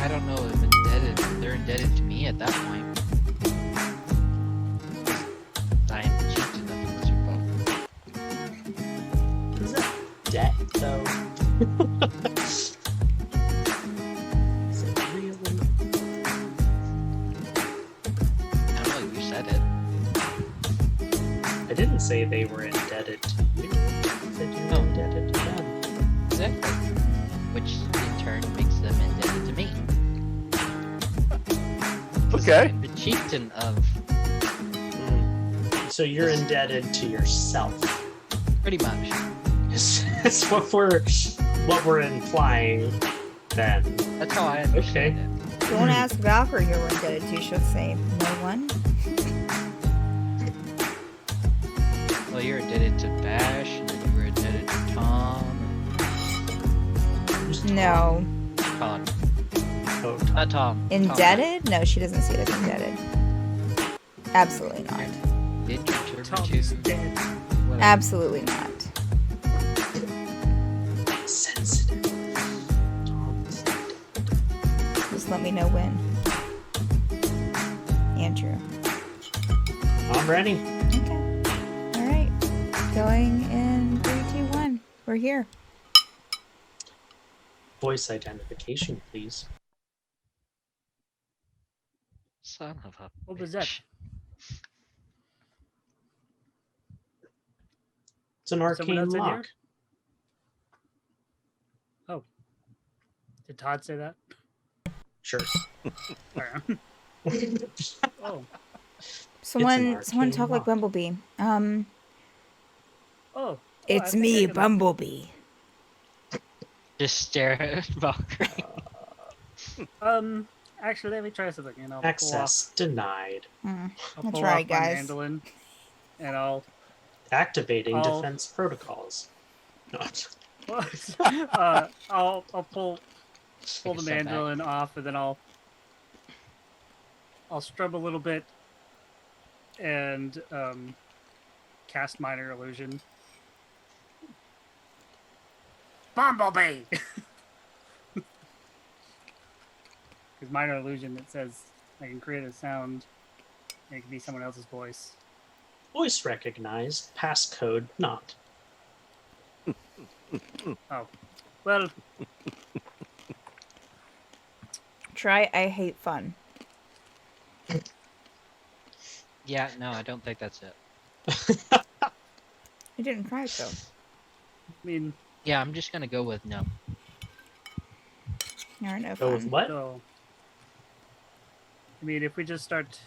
I don't know if indebted. They're indebted to me at that point. I am the chieftain of the lizard folk. Is that debt, though? Is it really? I don't know. You said it. I didn't say they were indebted to you. I said you were Oh. indebted to them. Exactly. Which in turn makes them indebted to me. 'Cause Okay. I'm the chieftain of. So you're indebted to yourself. Pretty much. That's what we're implying then. That's how I understand it. Don't ask Valkyrie who we're indebted to. She'll say, no one. Well, you're indebted to Bash, and then you were indebted to Tom. No. Tom. Oh, Not Tom. Indebted? No, she doesn't see it as indebted. Absolutely not. Did your Tom's dead. Absolutely not. sensitive. Tom's Just let me know when. Andrew. I'm ready. Okay. All right. Going in 3, 2, 1. We're here. Voice identification, please. Son of a. What was that? bitch. It's an Someone arcane else in here? lock. Oh. Did Todd say that? Sure. Alright. Oh. Someone arcane talk like lock. Bumblebee. Oh. It's I think me, I can- Bumblebee. Just stare at Valkyrie. Actually, let me try something. And I'll Access denied. Mm. I'll That's pull right, off my guys. mandolin, and I'll Activating Oh. defense protocols. No. I'll pull Take a the step back. mandolin off, and then I'll strum a little bit and cast minor illusion. Bumblebee. Because minor illusion, it says I can create a sound, and it can be someone else's voice. Voice recognized. Passcode not. Oh, well, Try I hate fun. Yeah, no, I don't think that's it. You didn't try it though. I mean, Yeah, I'm just gonna go with no. You're no Go with fun. what? so. I mean, if we just start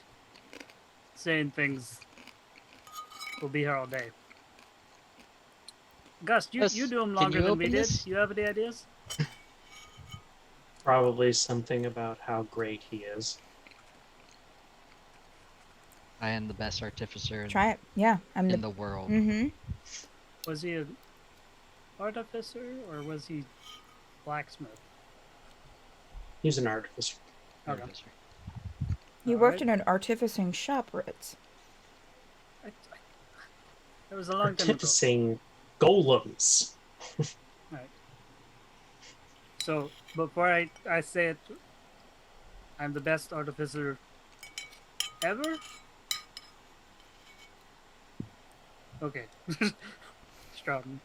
saying things, we'll be here all day. Gus, you Gus, do them can longer you than we open did. this? You have any ideas? Probably something about how great he is. I am the best artificer Try it. Yeah, I'm in the. the world. Mm-hmm. Was he an artificer or was he blacksmith? He's an artificer. Okay. Artificer. He worked Alright. in an artificing shop, Ritz. That was a long time ago. Artificing golems. Right. So before I say it, I'm the best artificer ever. Okay. Stroughton.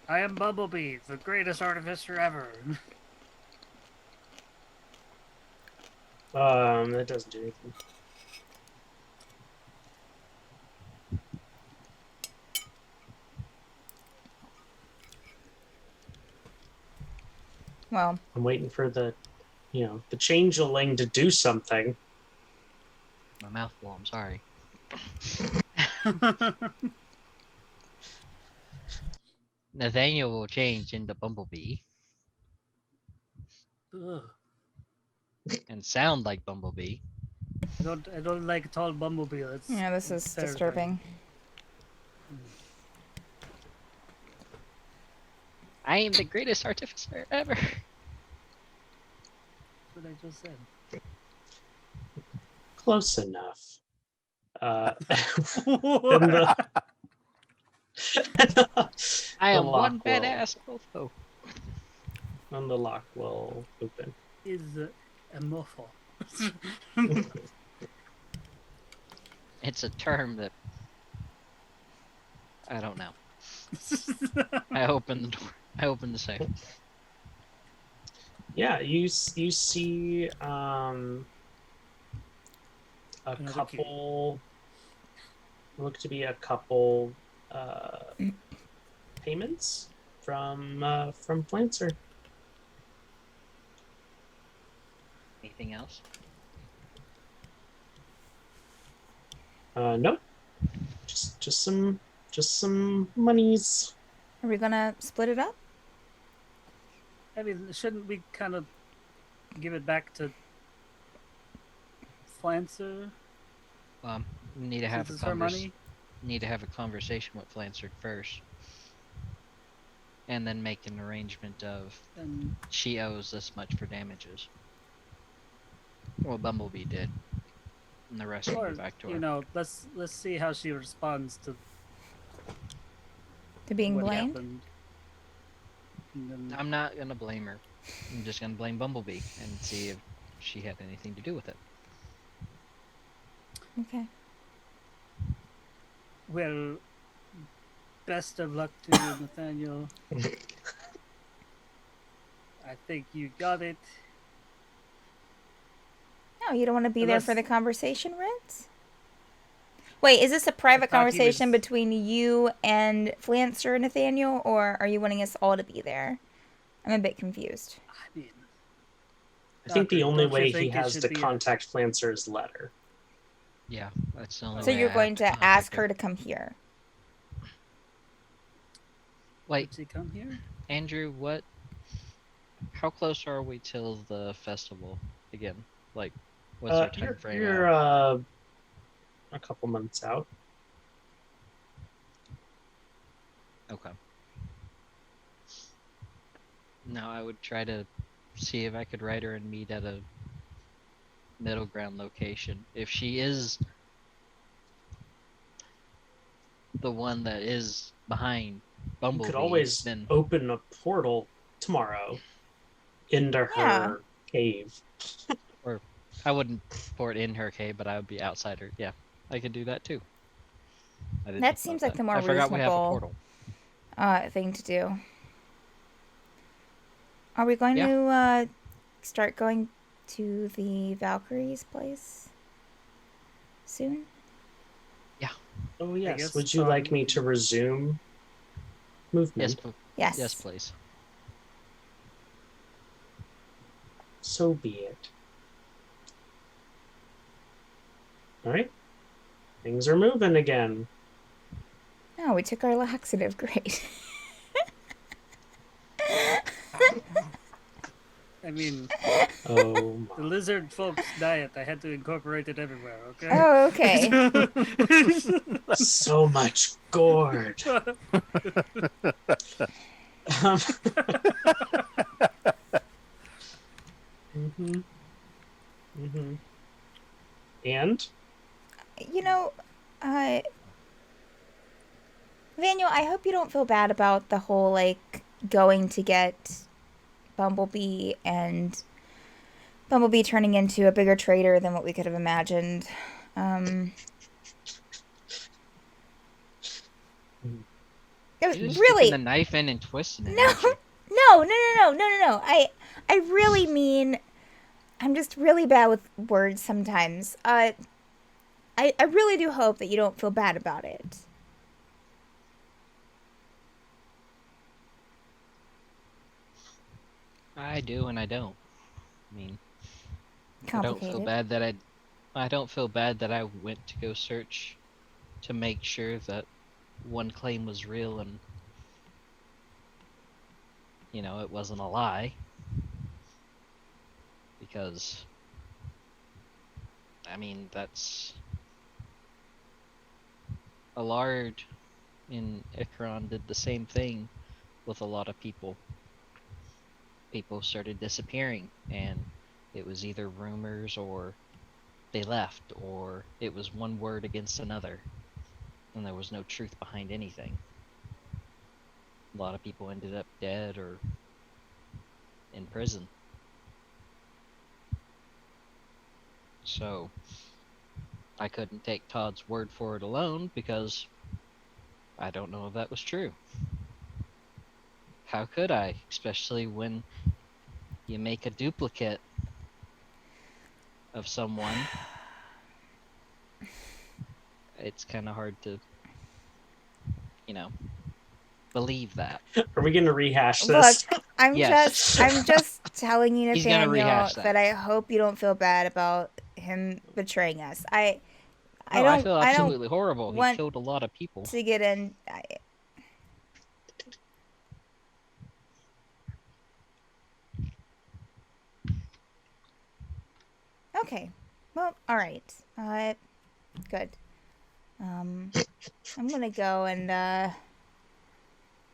I am Bumblebee, the greatest artificer ever. That doesn't do anything. Well, I'm waiting for the changeling to do something. My mouth full, I'm sorry. Nathaniel will change into Bumblebee Ugh. and sound like Bumblebee. I don't like a tall bumblebee. That's yeah, this is terrifying. disturbing. I am the greatest artificer ever. That's what I just said. Close enough. And the, I the am lock one will- badass mofo. And the lock will open. Is a mofo. It's a term that I don't know. I open the door. I open the safe. Yeah, you see a Another couple look to be a couple payments from Flancer. Anything else? Nope. Just some monies. Are we gonna split it up? I mean, shouldn't we kind of give it back to Flancer? We need to have Since a it's her money? Need to have a conversation with Flancer first, and then make an arrangement of And she owes this much for damages. Well, Bumblebee did, and the rest will or, be back to her. you know, let's see how she responds to To being what blamed? happened. And then, I'm not gonna blame her. I'm just gonna blame Bumblebee and see if she had anything to do with it. Okay. well, best of luck to you, Nathaniel. I think you got it. No, you don't want to be there for the Unless- conversation, Ritz? Wait, is this a private thought he conversation was- between you and Flancer, Nathaniel, or are you wanting us all to be there? I'm a bit confused. I mean, I think the Doctor, only don't you way he think it has should to be a- contact Flancer is letter. Yeah, that's the only So way you're I going have to contact ask her to come here. Like, did she come here? Andrew, how close are we till the festival again? Like, what's our time frame? You're a couple months out. Okay. No, I would try to see if I could write her and meet at a middle ground location. If she is the one that is behind You Bumblebee, could always then open a portal tomorrow into her Yeah. cave. I wouldn't pour it in her cave, but I would be outside her. Yeah, I could do that too. I didn't That think seems about like the more I forgot we have a reasonable portal. thing to do. Are we going Yeah. to start going to the Valkyrie's place soon? Oh yes. guess, Would you like me to resume movement? Yes, Yes. yes, please. So be it. All right. Things are moving again. Oh, we took our laxative. Great. I mean, Oh the my. lizard folks' diet, I had to incorporate it everywhere, okay? Oh, okay. So much gourd. Mhm. Mhm. And You know, Daniel, I hope you don't feel bad about the whole, like, going to get Bumblebee and Bumblebee turning into a bigger trader than what we could have imagined. It was You're just really sticking the knife in and twisting it. no, aren't you? no. I really mean, I'm just really bad with words sometimes. I really do hope that you don't feel bad about it. I do and I don't. I mean, I don't Complicated. feel bad that I don't feel bad that I went to go search to make sure that one claim was real and it wasn't a lie. Because I mean, that's Allard in Ikron did the same thing with a lot of people. People started disappearing, and it was either rumors or they left, or it was one word against another, and there was no truth behind anything. A lot of people ended up dead or in prison. So I couldn't take Todd's word for it alone because I don't know if that was true. How could I? Especially when you make a duplicate of someone. It's kind of hard to, believe that. Are we gonna rehash this? Look, I'm Yes. just telling you, He's gonna Nathaniel, rehash that. that. I hope you don't feel bad about him betraying us. I No, don't I feel I don't absolutely horrible. He want killed a lot of people. to get in. Okay. Well, all right. Good. I'm gonna go and I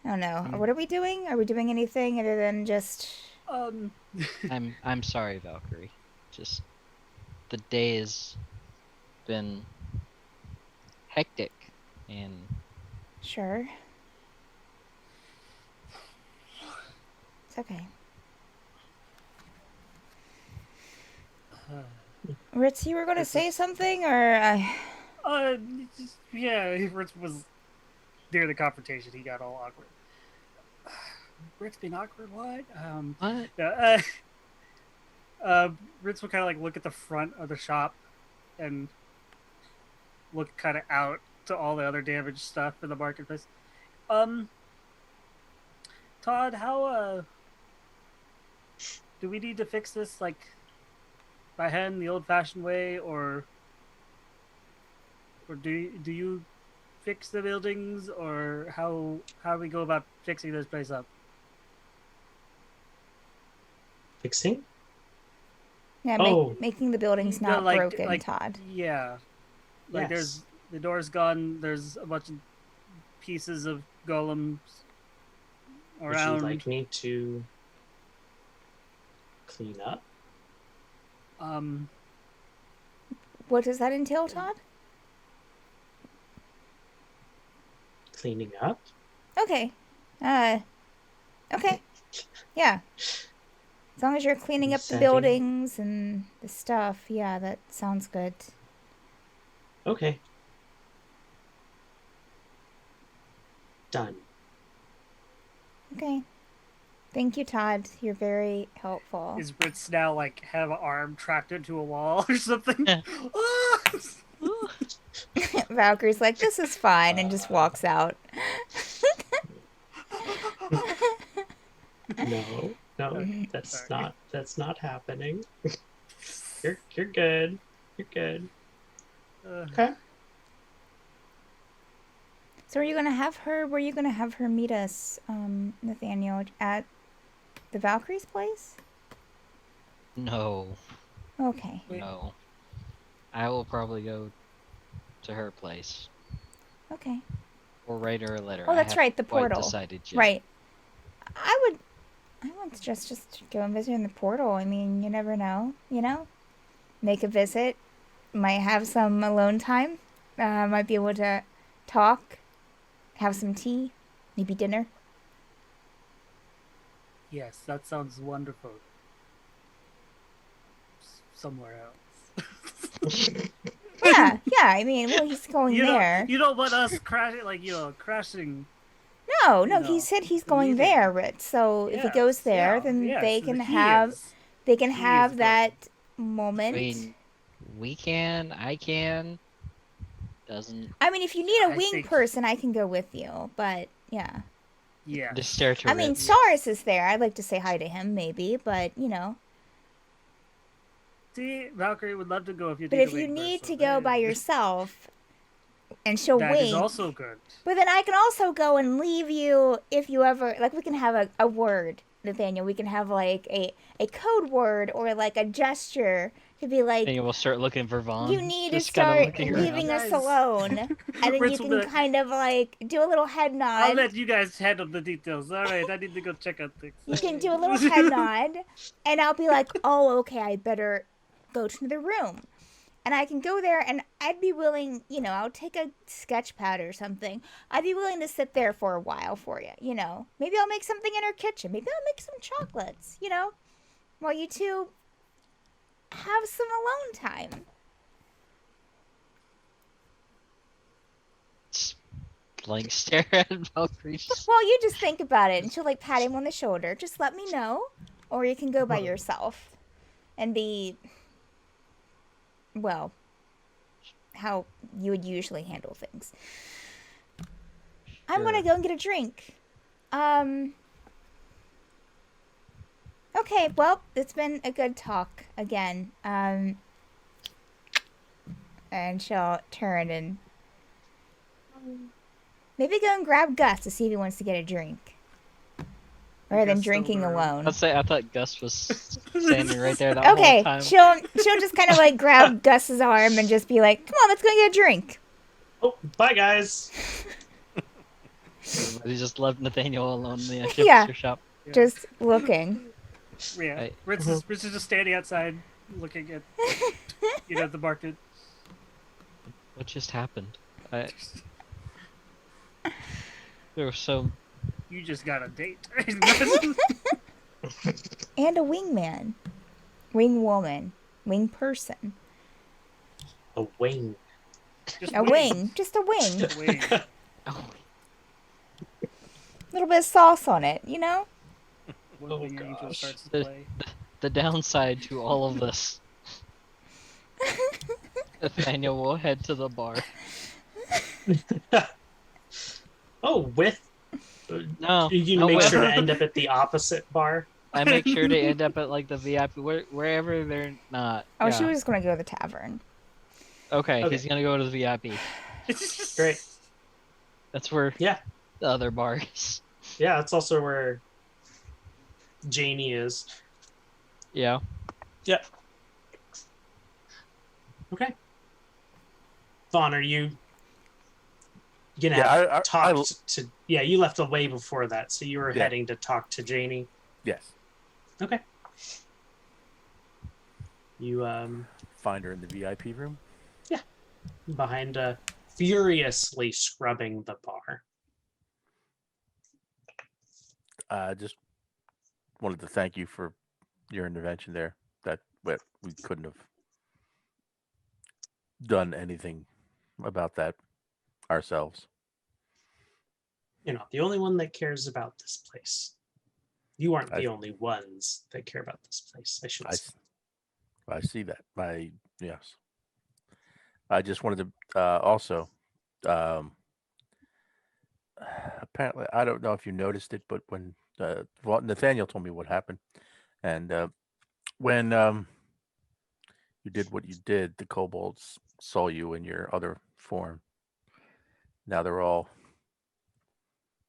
don't know. What are we doing? Are we doing anything other than just? I'm sorry, Valkyrie. Just the day has been hectic, and Sure. It's okay. Ritz, you were gonna say something, or Yeah, Ritz was near the confrontation. He got all awkward. Ritz being awkward? What? what? Yeah, Ritz would kind of like look at the front of the shop and look kind of out to all the other damaged stuff in the marketplace. Todd, how do we need to fix this like by hand the old-fashioned way, or do you fix the buildings, or how do we go about fixing this place up? Fixing? yeah, Oh. making the buildings No, not like- broken, like- Todd. Yeah, like Yes. there's the door's gone. There's a bunch of pieces of golems Would around. you like me to clean up? What does that entail, Todd? Cleaning up? Okay. Okay. Yeah. As long as you're cleaning up the Setting. buildings and the stuff, yeah, that sounds good. Okay. Done. Okay. Thank you, Todd. You're very helpful. Is Ritz now like have an arm trapped into a wall or something? Ah! Valkyrie's like, this is fine, and just walks out. No, Okay, that's sorry. not happening. You're good. You're good. Okay. So are you gonna have her? Were you gonna have her meet us, Nathaniel, at the Valkyrie's place? No, Okay. no. I will probably go to her place Okay. or write her a letter. Oh, I that's haven't right, the quite portal. decided yet. Right. I would just go and visit in the portal. I mean, you never know, Make a visit. Might have some alone time. Might be able to talk, have some tea, maybe dinner. Yes, that sounds wonderful. Somewhere else. Yeah, I mean, well, he's going there. You don't want us crashing, crashing. No, you he know, said he's going meeting. there, Ritz. So if he goes there, then they can have that moment. I mean, we can, I can. Doesn't I mean, if you need a I wing think- person, I can go with you. But yeah, Yeah. just stare to I mean, Ritz. Saurus is there. I'd like to say hi to him, maybe. But See, Valkyrie would love to go if you. but need if a you wing need person. to go by yourself, and she'll that wink. is also good. But then I can also go and leave you if you ever we can have a word. Nathaniel, we can have like a code word or like a gesture to be like, And we'll start looking for Vaughn. you need to just kinda start looking around. leaving us Guys. alone. And then Ritz you will can be like, kind of like do a little head I'll nod. let you guys handle the details. All right, I need to go check out things. You can do a little head nod, and I'll be like, oh, okay, I better go to the room. And I can go there, and I'd be willing, you know, I'll take a sketch pad or something. I'd be willing to sit there for a while for you, you know. Maybe I'll make something in her kitchen. Maybe I'll make some chocolates, you know, while you two have some alone time. Just blank stare at Valkyrie. Well, you just think about it, and she'll like pat him on the shoulder. Just let me know, or you can go by yourself and be, well, how you would usually handle things. I'm gonna go and get a drink. Okay, well, it's been a good talk again. And she'll turn and maybe go and grab Gus to see if he wants to get a drink. Rather than Gus drinking over. alone. I thought Gus was standing right there the whole Okay, time. she'll just kind of like grab Gus's arm and just be like, "Come on, let's go get a drink." Oh, bye guys. He just left Nathaniel alone in the Yeah. gift shop. Yeah. Just looking. Yeah. Right. Ritz is just standing outside looking at the market. What just happened? There was so. You just got a date. And a wingman. Wing woman. Wing person. A wing. Just A wing. Just a wing. Wing. Oh, A little bit of sauce on it, you know? When Oh, Wing Angel gosh. starts to The- play. the downside to all of this. Nathaniel will head to the bar. Oh, with No, you no, make wait. sure to end up at the opposite bar. I make sure to end up at like the VIP, wherever they're not. Oh, yeah. she was just gonna go to the tavern. Okay, Okay. he's gonna go to the VIP. Great. That's where Yeah. the other bar is. Yeah, that's also where Jayny is. Yeah. Yeah. Okay. Vaughn, are you gonna Yeah, have I- talked to? Yeah, you left away before that, so you were Yeah. heading to talk to Jayny. Yes. Okay. You Find her in the VIP room. behind furiously scrubbing the bar. Just wanted to thank you for your intervention there. That we couldn't have done anything about that ourselves. You're not the only one that cares about this place. You aren't the I- only ones that care about this place. I should say. I see that. Yes. I just wanted to also. Apparently, I don't know if you noticed it, but when Nathaniel told me what happened, and when you did what you did, the kobolds saw you in your other form. Now they're all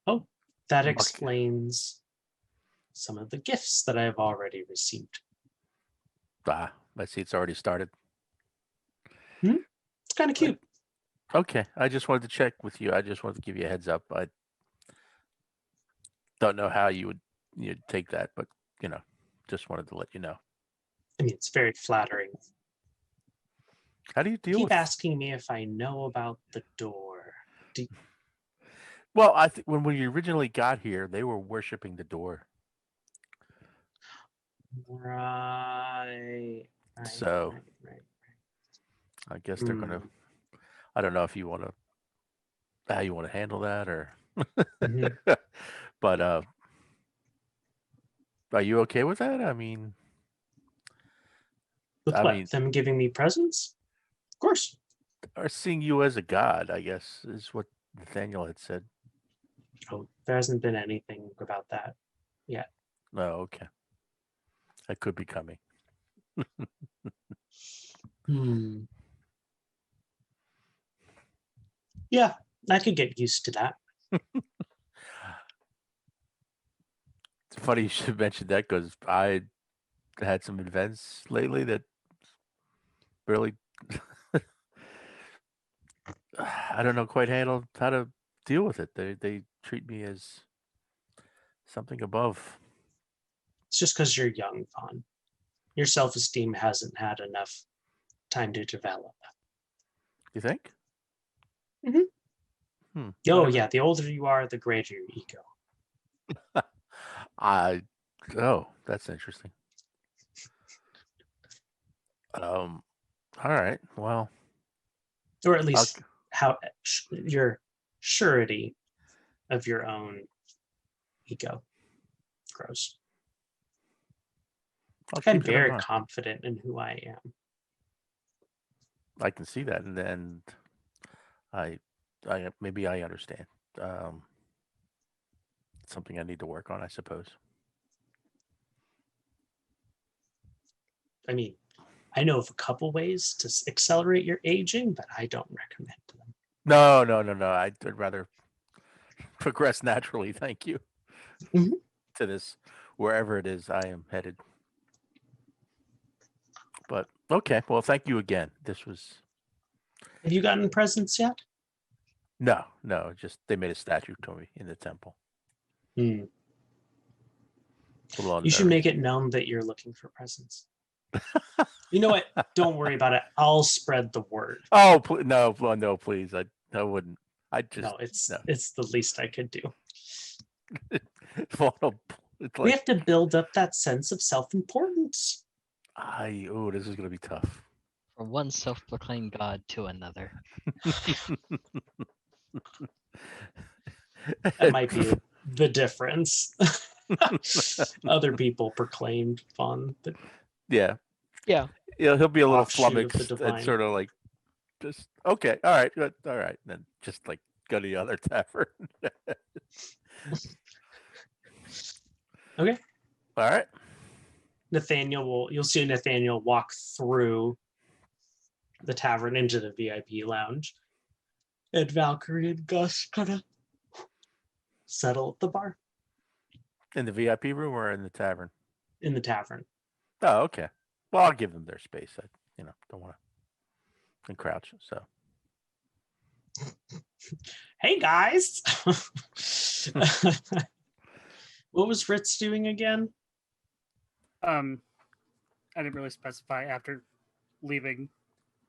Oh, that Muck. explains some of the gifts that I've already received. I see it's already started. It's kind of cute. Okay, I just wanted to check with you. I just wanted to give you a heads up. I don't know how you'd take that, but just wanted to let you know. I mean, it's very flattering. How do you deal Keep with? asking me if I know about the door. Well, I think when we originally got here, they were worshiping the door. Right. So- right. I guess they're gonna. I don't know if you want to, how you want to handle that, or. Mhm. But are you okay with that? I mean, With I what? mean- Them giving me presents? Of course. or seeing you as a god, I guess, is what Nathaniel had said. Oh, there hasn't been anything about that. Oh, okay. That could be coming. Yeah, I could get used to that. It's funny you should mention that because I had some events lately that really I don't know quite how to deal with it. They treat me as something above. It's just because you're young, Vaughn. Your self-esteem hasn't had enough time to develop. You think? Mhm. Hmm. Oh Whatever. yeah, the older you are, the greater your ego. Oh, that's interesting. All right. Well, Or at I'll, least how your surety of your own ego grows. I'll I'm keep it in very mind. confident in who I am. I can see that, and I maybe I understand. Um, something I need to work on, I suppose. I mean, I know of a couple ways to accelerate your aging, but I don't recommend them. No. I'd rather progress naturally. Thank you. Mhm. To this, wherever it is I am headed. But okay, well, thank you again. This was Have you gotten presents yet? no, just they made a statue to me in the temple. Hmm. A little You should unnerving. make it known that you're looking for presents. You know what? Don't worry about it. I'll spread the word. Oh no, please. I wouldn't. I just No, it's no. the least I could do. Well, it's We like have to build up that sense of self-importance. this is gonna be tough. From one self-proclaimed god to another. That might be the difference. Other people proclaimed fun, but Yeah. Yeah. He'll be a little offshoot of the flummoxed and divine. sort of like just okay, all right, good, all right, and then just like go to the other tavern. Okay. All right. You'll see Nathaniel walk through the tavern into the VIP lounge. And Valkyrie and Gus kind of settle at the bar In the VIP room or in the tavern? in the tavern. Oh, okay. Well, I'll give them their space. I, don't want to encroach. So Hey guys. What was Ritz doing again? I didn't really specify after leaving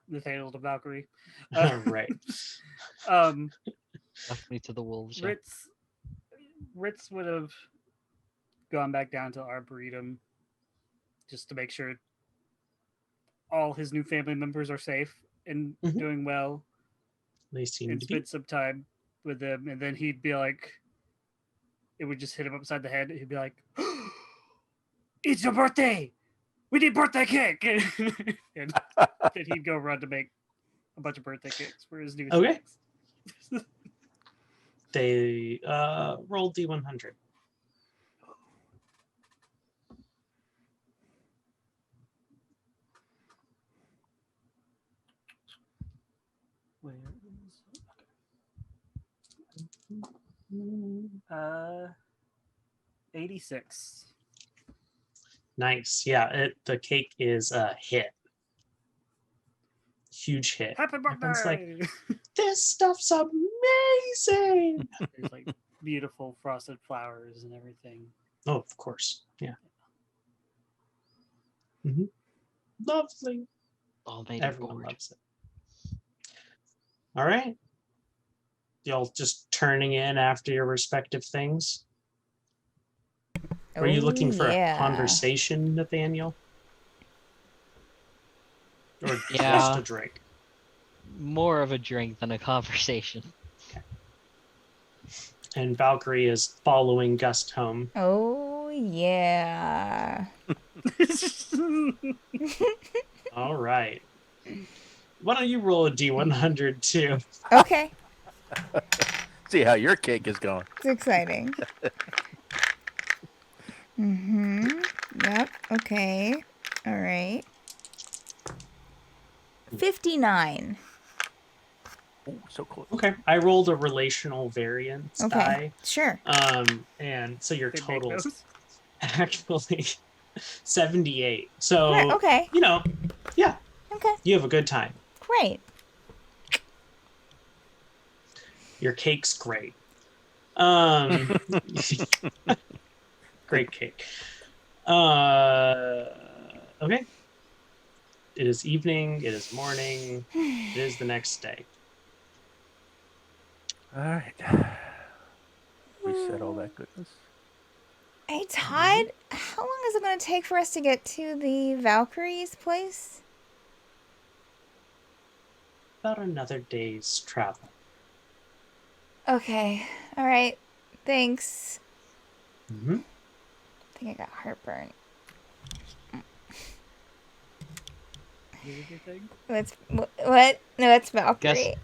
Nathaniel to Valkyrie. Right. Left me to the wolves. Yeah. Ritz would have gone back down to Arboretum just to make sure all his new family members are safe and Mhm. doing well, They seem and to be. spend some time with them. And then he'd be like, it would just hit him upside the head. He'd be like, "It's your birthday! We need birthday cake!" And then he'd go run to make a bunch of birthday cakes for his new Okay. siblings. They rolled D100. Where is it? 86. Nice. Yeah, the cake is a hit. Huge hit. Happy Everyone's like, birthday! this stuff's amazing. There's like beautiful frosted flowers and everything. Oh, of course. Yeah. Mm-hmm. Lovely. Almighty Everyone board. loves it. All right. Y'all just turning in after your respective things. Were you looking for a conversation, Nathaniel? Or just Yeah. a drink? More of a drink than a conversation. And Valkyrie is following Gust home. Oh, yeah. All right. Why don't you roll a D100 too? Okay. see how your cake is going. It's exciting. Yep. Okay. All right. 59. Oh, so close. Okay. I rolled a relational variance Okay. die. Sure. And so your They make totals. those? actually 78. So, Right, okay. you know, yeah, Okay. you have a good time. Great. Your cake's great. Um, great cake. Okay. It is evening. It is morning. It is the next day. All right. Reset all that goodness. Hey, Todd, how long is it going to take for us to get to the Valkyrie's place? About another day's travel. Okay. All right. Thanks. Mm-hmm. I think I got heartburn. Anything? What? No, that's Valkyrie.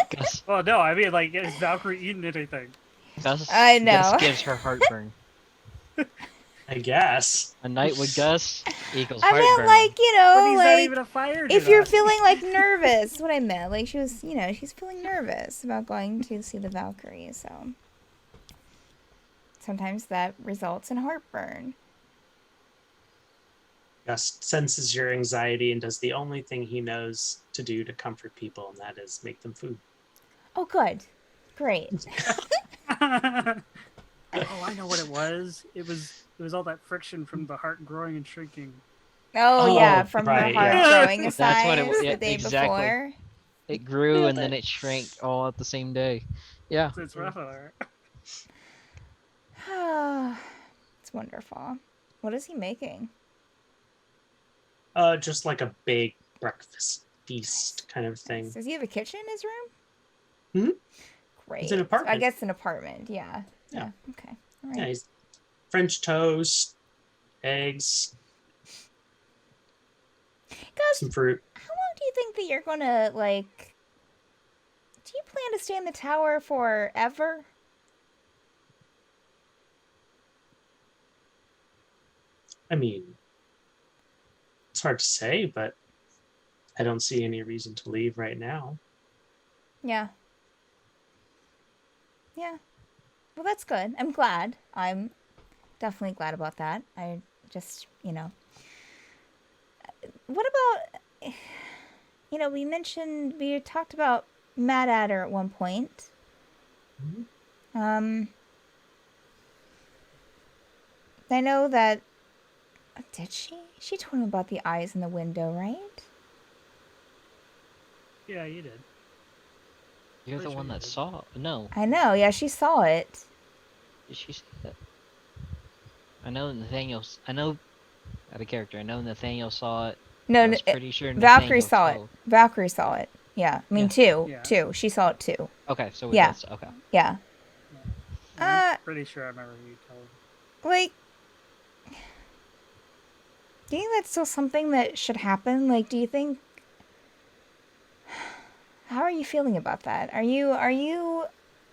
Gus, Well, no, I mean, like, is Valkyrie eating anything? Gus, I know. Gus gives her heartburn. I guess. A night with Gus equals I heartburn. meant like, But he's not even a fire if you're genasi. feeling like nervous, what I meant, like she was, she's feeling nervous about going to see the Valkyrie, so sometimes that results in heartburn. Gus senses your anxiety and does the only thing he knows to do to comfort people, and that is make them food. Oh, good. Great. Oh, I know what it was. It was all that friction from the heart growing and shrinking. Oh, yeah, from right, her heart yeah. growing a That's size what it was. the Yeah, day exactly. before. It grew Nailed and then it. it shrank all at the same day. Yeah. It's rough on her. It's wonderful. What is he making? Just like a big breakfast feast kind of thing. Does he have a kitchen in his room? Hmm? Great. It's an apartment. I guess an apartment. Yeah. Yeah. Okay. All right. Yeah, he's French toast, eggs, Gus, some fruit. how long do you think that you're gonna like? Do you plan to stay in the tower forever? I mean, it's hard to say, but I don't see any reason to leave right now. Yeah. Yeah. Well, that's good. I'm glad. I'm definitely glad about that. I just, What about, we talked about Mad Adder at one point. Mhm. I know that, did she? She told him about the eyes in the window, right? Yeah, you did. You're the Pretty one sure you that did. saw. No. I know, yeah, she saw it. Did she say that? I know Nathaniel's. I know. Out of character. I know Nathaniel saw it. No, I was pretty sure Valkyrie Nathaniel saw it. Valkyrie saw it. Yeah, I mean, two. Yeah. Two. She saw it too. Okay, so we Yeah. both saw. Okay. Yeah. I'm pretty sure I remember you telling me. Like, do you think that's still something that should happen? Like, do you think... How are you feeling about that? Are you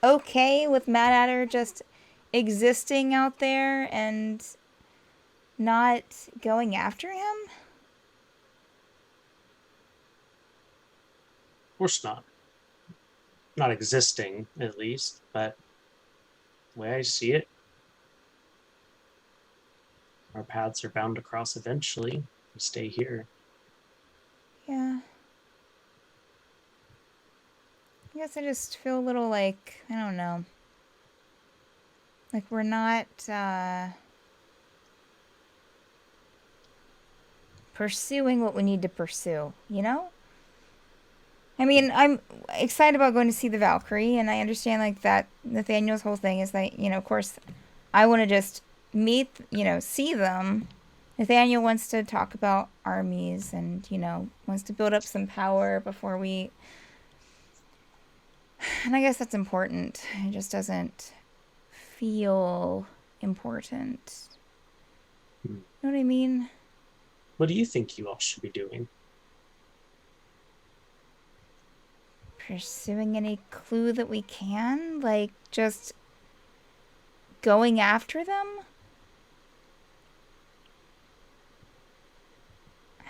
okay with Mad Adder just existing out there and not going after him? Of course not. Not existing, at least, but the way I see it, our paths are bound to cross eventually. We stay here. Yeah. I guess I just feel a little like, I don't know. Like we're not pursuing what we need to pursue, you know? I mean, I'm excited about going to see the Valkyrie, and I understand like that Nathaniel's whole thing is that, of course, I want to just meet, see them. Nathaniel wants to talk about armies and, wants to build up some power before we... And I guess that's important. It just doesn't feel important. Hmm. Know what I mean? What do you think you all should be doing? Pursuing any clue that we can? Like, just going after them?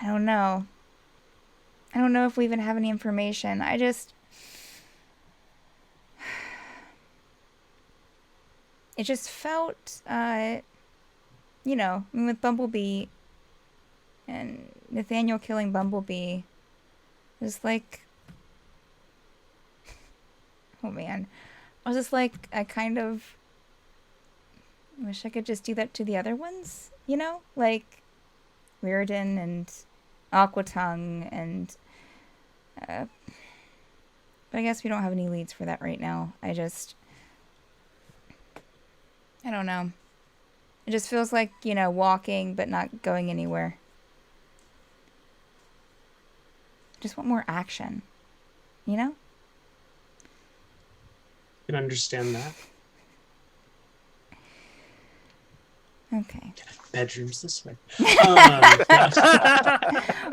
I don't know. I don't know if we even have any information. It just felt, you know, I mean, with Bumblebee and Nathaniel killing Bumblebee was like, oh man, I was just like, I kind of wish I could just do that to the other ones, you know, like Reardon and Aquatongue and but I guess we don't have any leads for that right now. I don't know. It just feels like, you know, walking but not going anywhere. Just want more action, you know? I can understand that. Okay. Bedrooms this way.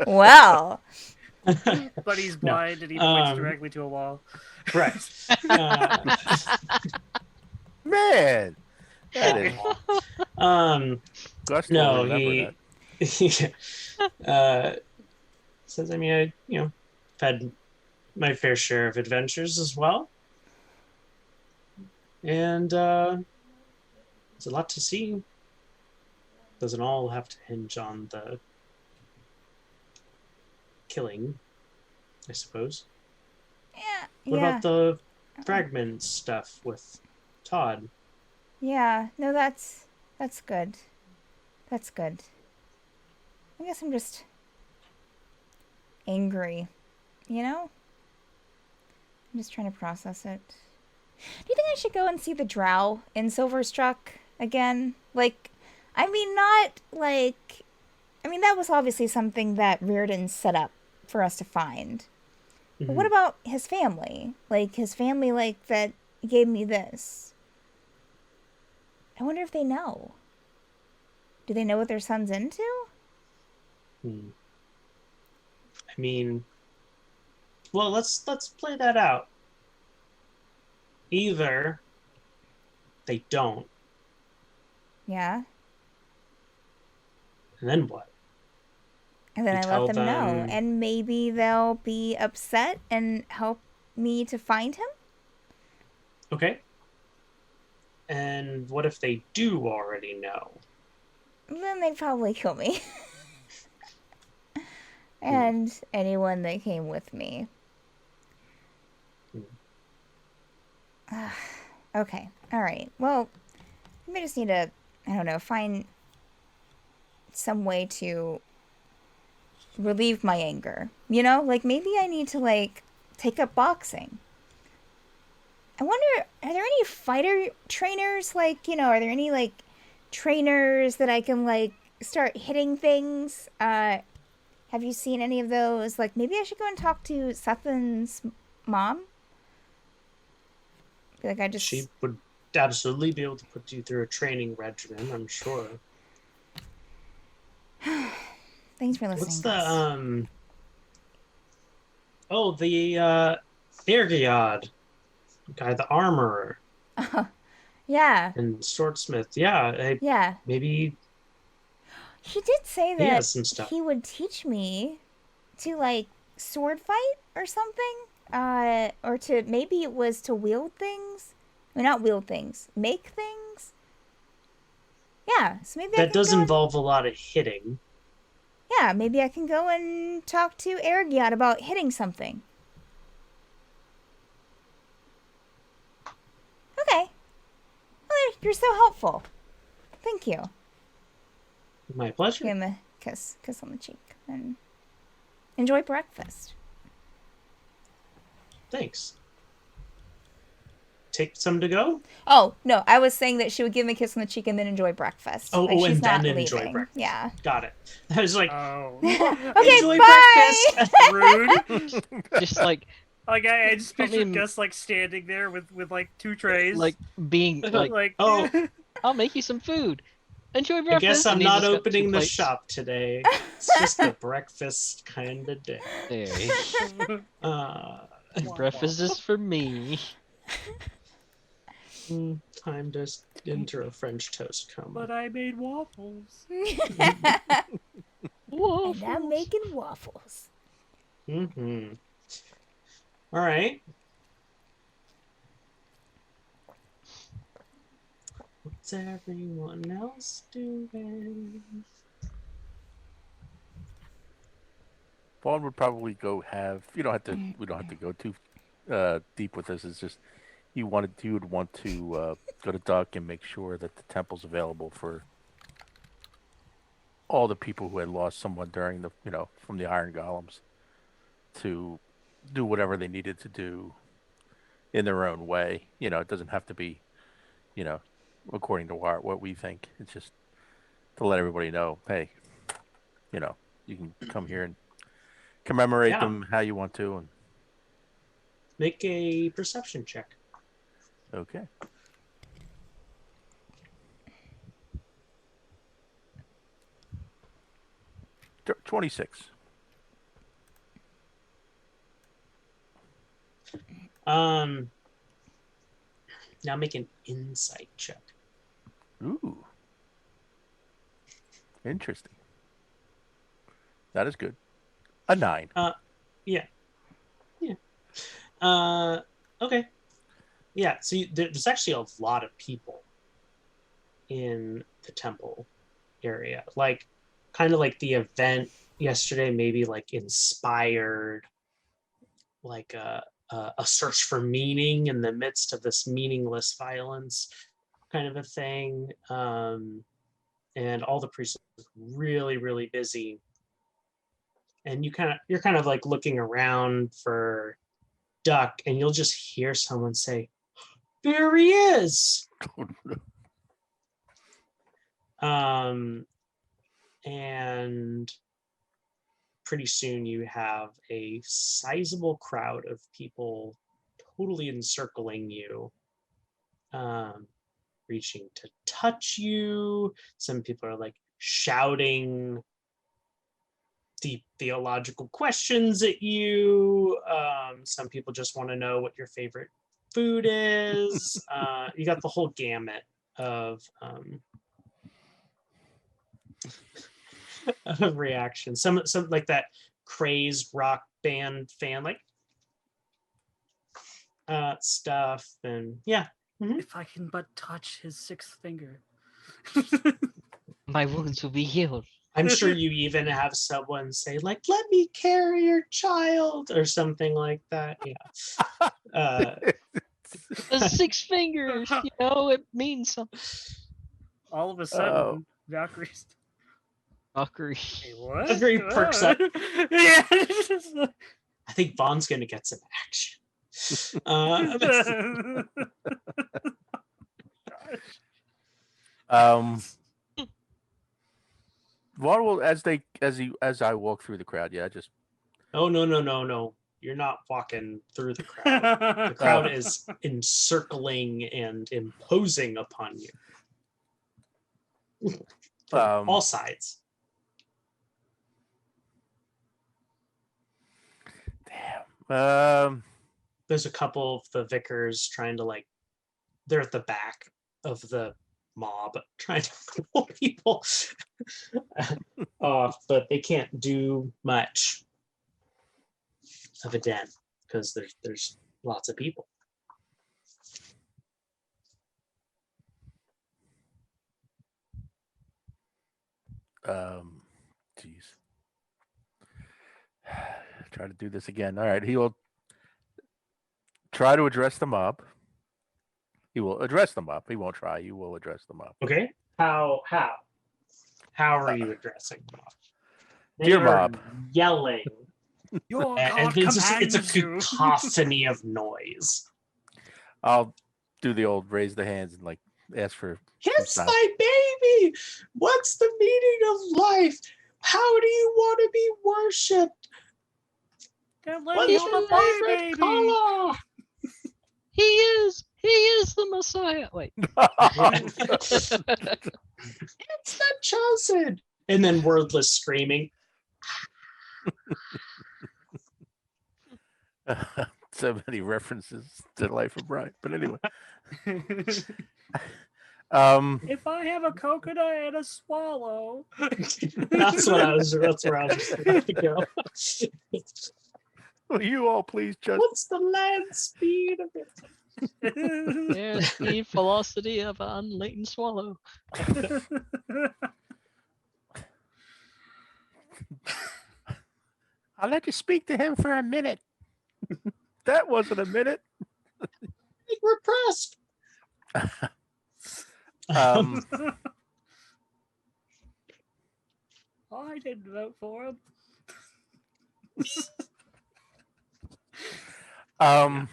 Well, But he's No. blind and he points directly to a wall. Right. Man, that is. Gus will No, remember he says, I mean, I, you know, had my fair share of adventures as well. And there's a lot to see. Doesn't all have to hinge on the killing, I suppose. yeah. What yeah. about the fragment stuff with Todd? Yeah, no, that's good. That's good. I guess I'm just angry, you know? I'm just trying to process it. Do you think I should go and see the drow in Silverstruck again? Like, I mean, not like... I mean, that was obviously something that Reardon set up for us to find. But what about his family? Like, his family, like, that gave me this. I wonder if they know. Do they know what their son's into? I mean, well, let's play that out. Either they don't, Yeah. and then what? And then You I tell let them know. them- And maybe they'll be upset and help me to find him? Okay. And what if they do already know? Then they'd probably kill me. And anyone that came with me. Okay. All right. Well, I just need to, I don't know, find some way to relieve my anger. You know? Like, maybe I need to, like, take up boxing. I wonder, are there any fighter trainers? Like, you know, are there any, like, trainers that I can, like, start hitting things? Have you seen any of those? Like, maybe I should go and talk to Sethan's mom? I feel like I just... She would absolutely be able to put you through a training regimen, I'm sure. Thanks for listening, What's Gus. the oh, the Ergiod guy, the armorer Yeah. and swordsmith. Yeah, Yeah. maybe He did say he that has some stuff. he would teach me to, like, sword fight or something. Or to, maybe it was to wield things. I mean, not wield things. Make things. Yeah, so maybe I That can does go and- involve a lot of hitting. Yeah, maybe I can go and talk to Ergiad about hitting something. Okay. Well, you're so helpful. Thank you. My pleasure. Give him a kiss on the cheek, and enjoy breakfast. Thanks. Take some to go? Oh, no, I was saying that she would give me a kiss on the cheek and then enjoy breakfast. Oh, like, oh, she's and not then leaving. enjoy breakfast. Yeah. Got it. I was like, Oh. Okay, enjoy bye! breakfast. Rude. Just like Like, I just I pictured mean- Gus, like, standing there with like, 2 trays. like being like, like Oh. I'll make you some food. Enjoy I breakfast. guess I'm and he not just got 2 opening the plates. shop today. It's just a breakfast kind of day. Hey, breakfast is for me. Time to enter a French toast coma. But I made waffles. Whoa. And I'm making waffles. Mm-hmm. All right. Let's What's everyone else doing? Vaughn would probably go have. You don't have to. We don't have to go too deep with this. It's just he would want to go to Duck and make sure that the temple's available for all the people who had lost someone during the from the Iron Golems to do whatever they needed to do in their own way. It doesn't have to be according to what we think. It's just to let everybody know, hey, you can come here and commemorate Yeah. them how you want to. And Make a perception check. okay. T- 26. Now make an insight check. Ooh. Interesting. That is good. A 9. Yeah. Okay. Yeah. So there's actually a lot of people in the temple area. Like, kind of like the event yesterday, maybe like inspired, like a search for meaning in the midst of this meaningless violence, kind of a thing. And all the priests are really, really busy. And you're kind of like looking around for Duck, and you'll just hear someone say, "There he is." And pretty soon you have a sizable crowd of people totally encircling you, reaching to touch you. Some people are like shouting deep theological questions at you. Some people just want to know what your favorite food is. You got the whole gamut of reaction. Some like that crazed rock band fan like stuff, and yeah. Mm-hmm. If I can but touch his sixth finger. My wounds will be healed. I'm sure you even have someone say like, "Let me carry your child," or something like that. Yeah. The 6 fingers, it means something. All of a sudden, Valkyrie's. Valkyrie. Hey, what? Valkyrie perks up. Yeah. I think Vaughn's gonna get some action. Vaughn will as I walk through the crowd. Yeah, just. Oh no! You're not walking through the crowd. The crowd is encircling and imposing upon you. From all sides. Damn. There's a couple of the vicars trying to they're at the back of the mob trying to pull people off, but they can't do much of a dent because there's lots of people. Jeez. Try to do this again. All right, he will try to address the mob. He will address the mob. He won't try. You will address the mob. Okay. How are you addressing the mob? Dear mob. Yelling. Your And God it's a commands you. cacophony of noise. I'll do the old raise the hands and ask for. It's stop. my baby. What's the meaning of life? How do you want to be worshipped? They're What letting is out your the favorite baby. color? He is the Messiah. Wait. It's the chosen. And then wordless screaming. So many references to Life of Brian. But anyway. If I have a coconut and a swallow. That's where I was just about to go. Will you all please just. What's the land speed of it? There's the velocity of an unladen swallow. I'll let you speak to him for a minute. That wasn't a minute. Repressed. Um, I didn't vote for him. um,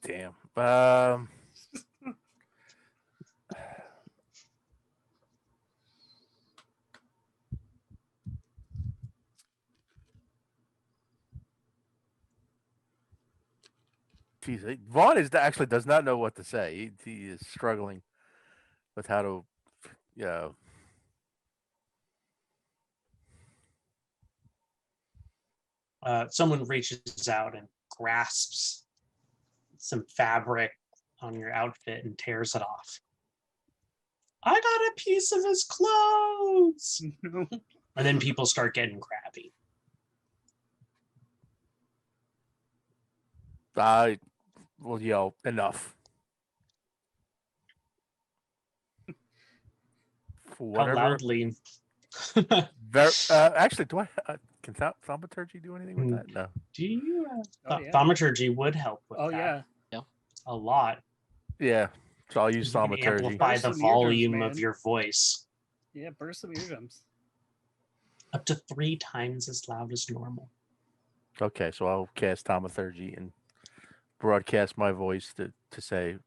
damn. Geez, Vaughn actually does not know what to say. He is struggling with how to, yeah. Someone reaches out and grasps some fabric on your outfit and tears it off. I got a piece of his clothes. No. And then people start getting crabby. I will yell, enough. For How whatever. loudly? Actually, do I can thaumaturgy do anything with that? No. Do you? Oh, yeah. Thaumaturgy would help with Oh, that. yeah. A lot. Yeah. So I'll use You can thaumaturgy. amplify Burst the some eardrums, volume man. of your voice Yeah, burst some eardrums. up to 3 times as loud as normal. Okay, so I'll cast thaumaturgy and broadcast my voice to say,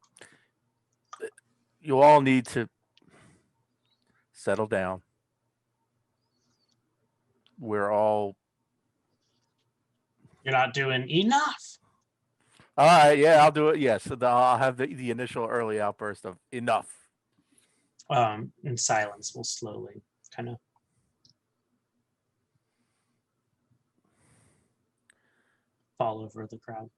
you all need to settle down. We're all. You're not doing enough. All right, yeah, I'll do it. Yes, so I'll have the initial early outburst of enough. And silence will slowly kind of fall over the crowd.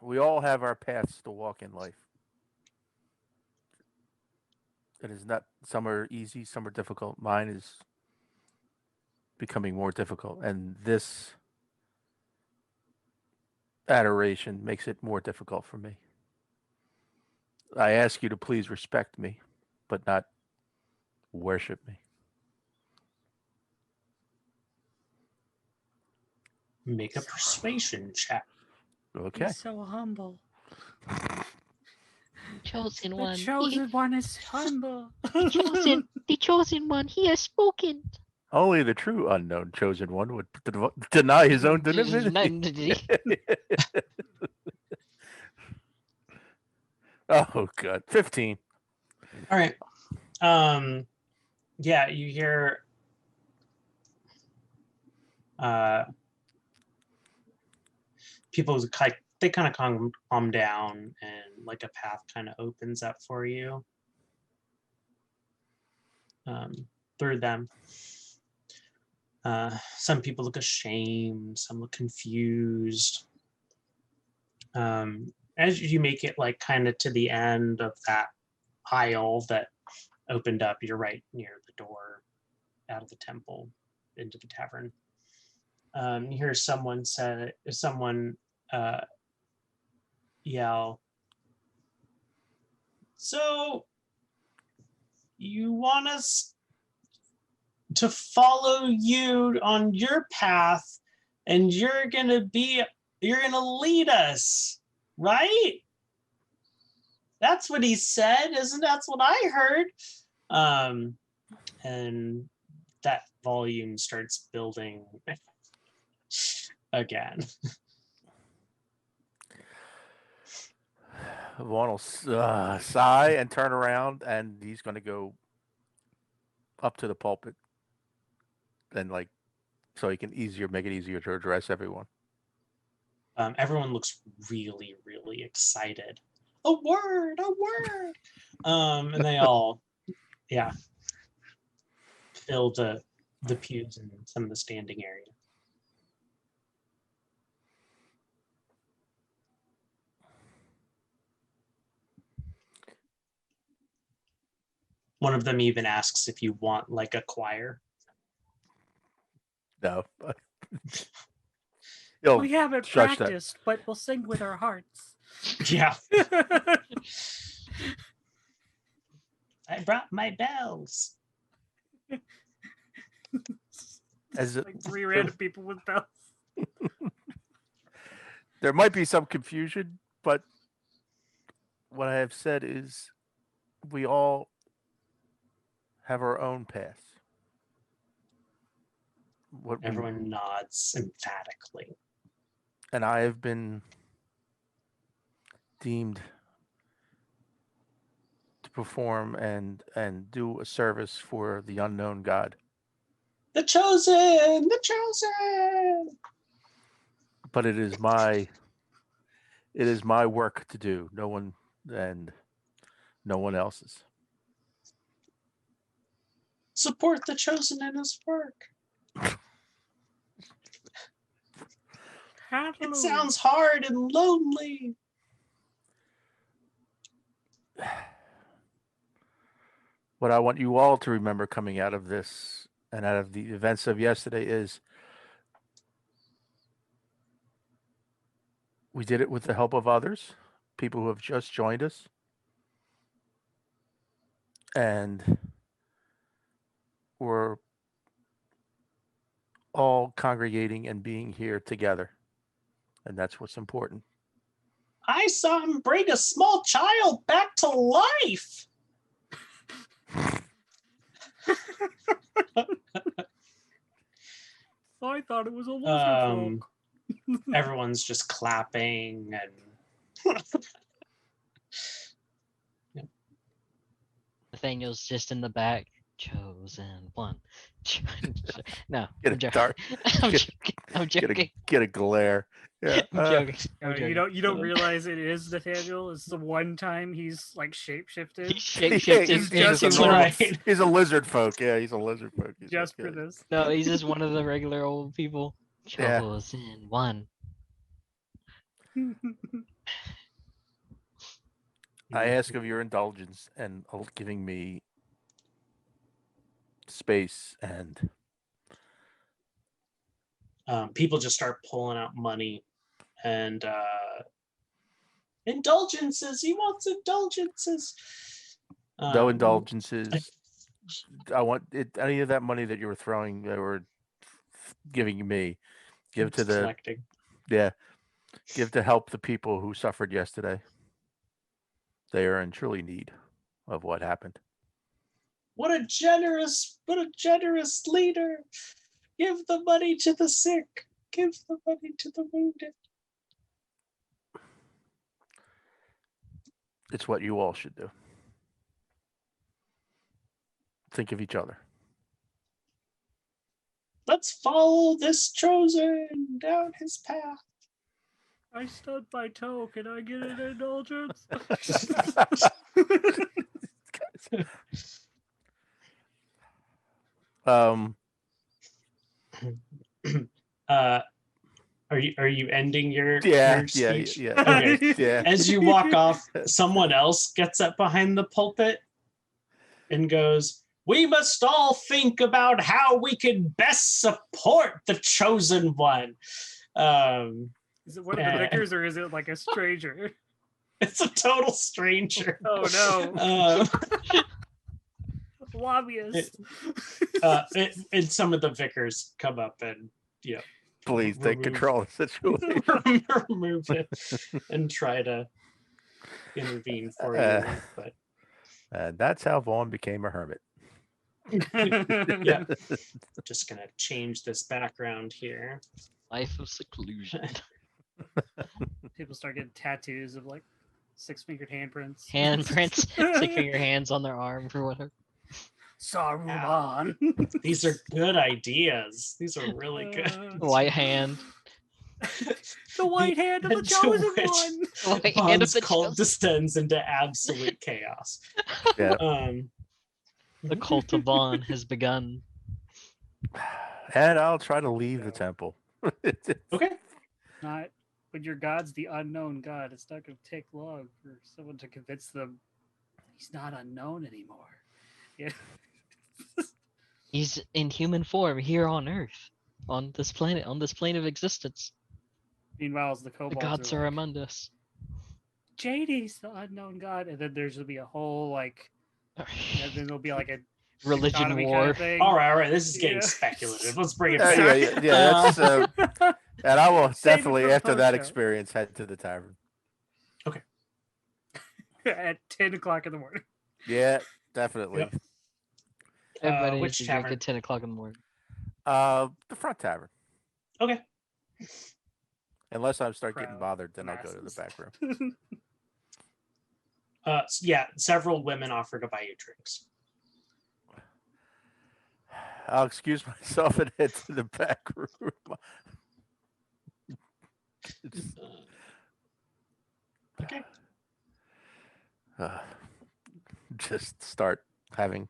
We all have our paths to walk in life. It is not, some are easy, some are difficult. Mine is becoming more difficult, and this adoration makes it more difficult for me. I ask you to please respect me, but not worship me. Make a persuasion check. Okay. He's so humble. Chosen The one. chosen one is humble. The chosen one. He has spoken. Only the true unknown chosen one would deny his own divinity. Oh, God. 15. All right. Yeah, you hear people they kind of calm down, and like a path kind of opens up for you through them. Some people look ashamed, some look confused. As you make it like kind of to the end of that aisle that opened up, you're right near the door out of the temple into the tavern. You hear someone yell, "So you want us to follow you on your path, and you're gonna lead us, right?" That's what he said, isn't that's what I heard? And that volume starts building again. Vaughn will sigh and turn around, and he's going to go up to the pulpit, and so he can make it easier to address everyone. Everyone looks really, really excited. A word. And they all, fill the pews and some of the standing area. One of them even asks if you want like a choir. No. He'll We haven't shush that. practiced, but we'll sing with our hearts. Yeah. I brought my bells. As a- Like 3 random people with bells. There might be some confusion, but what I have said is we all have our own path. What we, Everyone nods emphatically. and I have been deemed to perform and do a service for the unknown God. The chosen! The chosen! But it is my work to do. No one else's. Support the chosen in his work. It sounds hard and lonely. What I want you all to remember coming out of this and out of the events of yesterday is we did it with the help of others, people who have just joined us. And we're all congregating and being here together. And that's what's important. I saw him bring a small child back to life. I thought it was a lizardfolk. Everyone's just clapping and Nathaniel's just in the back. Chosen one. No, Get I'm a joking. dark. I'm get- joking. I'm joking. Get a glare. Yeah. I'm joking. I'm You joking. don't realize it is Nathaniel. It's the one time he's like shapeshifted He shapeshifted he's just into a one of- right. He's a lizard folk. Yeah, he's a lizard folk. He's just like, for this. No, he's just one of the regular old people. Yeah. Chosen one. I ask of your indulgence and giving me space and people just start pulling out money and indulgences. He wants indulgences. no indulgences. I want it. Any of that money that you were throwing or giving me, give to the collecting. give to help the people who suffered yesterday. They are in truly need of what happened. What a generous leader. Give the money to the sick. Give the money to the wounded. It's what you all should do. Think of each other. Let's follow this chosen down his path. I stubbed my toe. Can I get an indulgence? Are you ending your Yeah. speech? Okay. Yeah. As you walk off, someone else gets up behind the pulpit and goes, "We must all think about how we can best support the chosen one." Is it one of the vicars or is it like a stranger? It's a total stranger. Oh no. Um, Lobbyist. and some of the vicars come up and Please take remove- control of the situation. remove it and try to intervene for you. But And that's how Vaughan became a hermit. yeah, just gonna change this background here. Life of seclusion. People start getting tattoos of like 6-fingered handprints. Handprints. Sticking your hands on their arm for whatever. Saruman. These are good ideas. These are really good. White hand. The white hand of the And to chosen which one. White hand of Bond's the cult chosen. descends into absolute chaos. Yeah. The cult of Vaughan has begun. And I'll try to leave the temple. Okay. Not when your god's the unknown god. It's not going to take long for someone to convince them he's not unknown anymore. Yeah. He's in human form here on Earth. on this planet, on this plane of existence. Meanwhile, the The kobolds gods are like, among us. Jayny's the unknown god, and then there's gonna be a whole like, and then there'll be like a Religion dichotomy war. kind of thing. All right. This is getting Yeah. speculative. Let's bring it Yeah, back. That's and I will Save it definitely for the after that post-show. experience head to the tavern. At 10 o'clock in the morning. Yeah, definitely. Yep. Everybody which needs to drink tavern? at 10 o'clock in the morning. The front tavern. Okay. Unless I start getting Crowd, bothered, then I'll go to the masses. back room. Yeah, several women offer to buy you drinks. I'll excuse myself and head to the back room. Okay. Just start having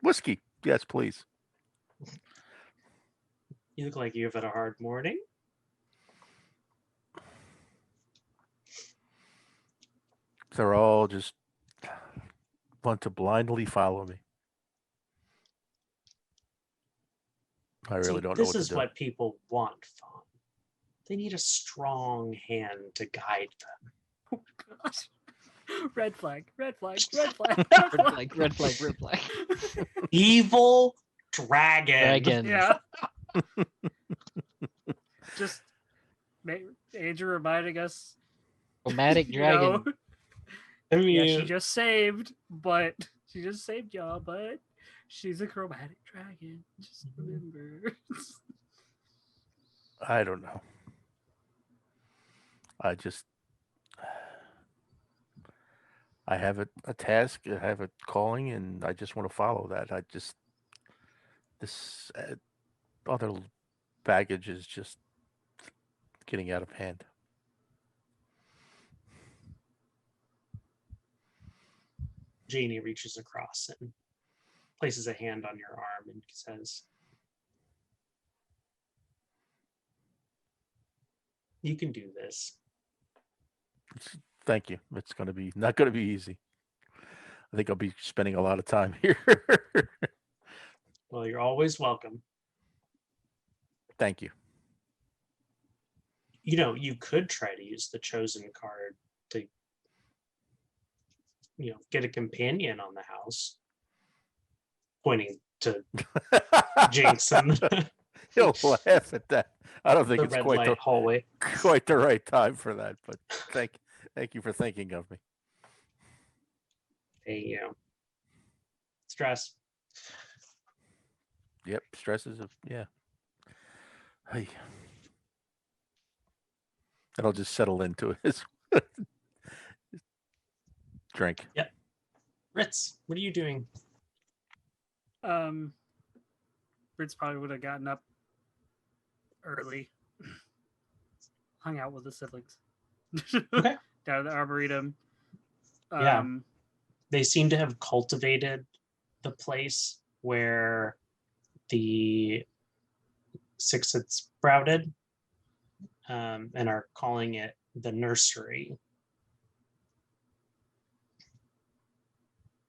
whiskey. Yes, please. You look like you've had a hard morning. They're all just want to blindly follow me. I really See, don't know this what to is do. what people want, Fawn. They need a strong hand to guide them. Oh, gosh. Red flag, red flag, red flag, Red flag, red flag, red flag. Evil dragon. Dragon. Yeah. Just Andrew reminding us. Chromatic you know, dragon. I mean, yeah, she just saved y'all, but she's a chromatic dragon. Just remember. I don't know. I have a task, I have a calling, and I just want to follow that. This other baggage is just getting out of hand. Jayny reaches across and places a hand on your arm and says, "You can do this." Thank you. It's not going to be easy. I think I'll be spending a lot of time here. Well, you're always welcome. Thank you. You know, you could try to use the chosen card to, get a companion on the house. Pointing to Jinx and the He'll laugh at that. I don't think it's red quite light hallway. the right time for that, but thank you for thinking of me. Hey, stress. Yep, stresses of Hey. And I'll just settle into his drink. Yep. Ritz, what are you doing? Ritz probably would have gotten up early, hung out with the siblings. Okay. Down at the arboretum. Yeah. They seem to have cultivated the place where the six had sprouted, and are calling it the nursery.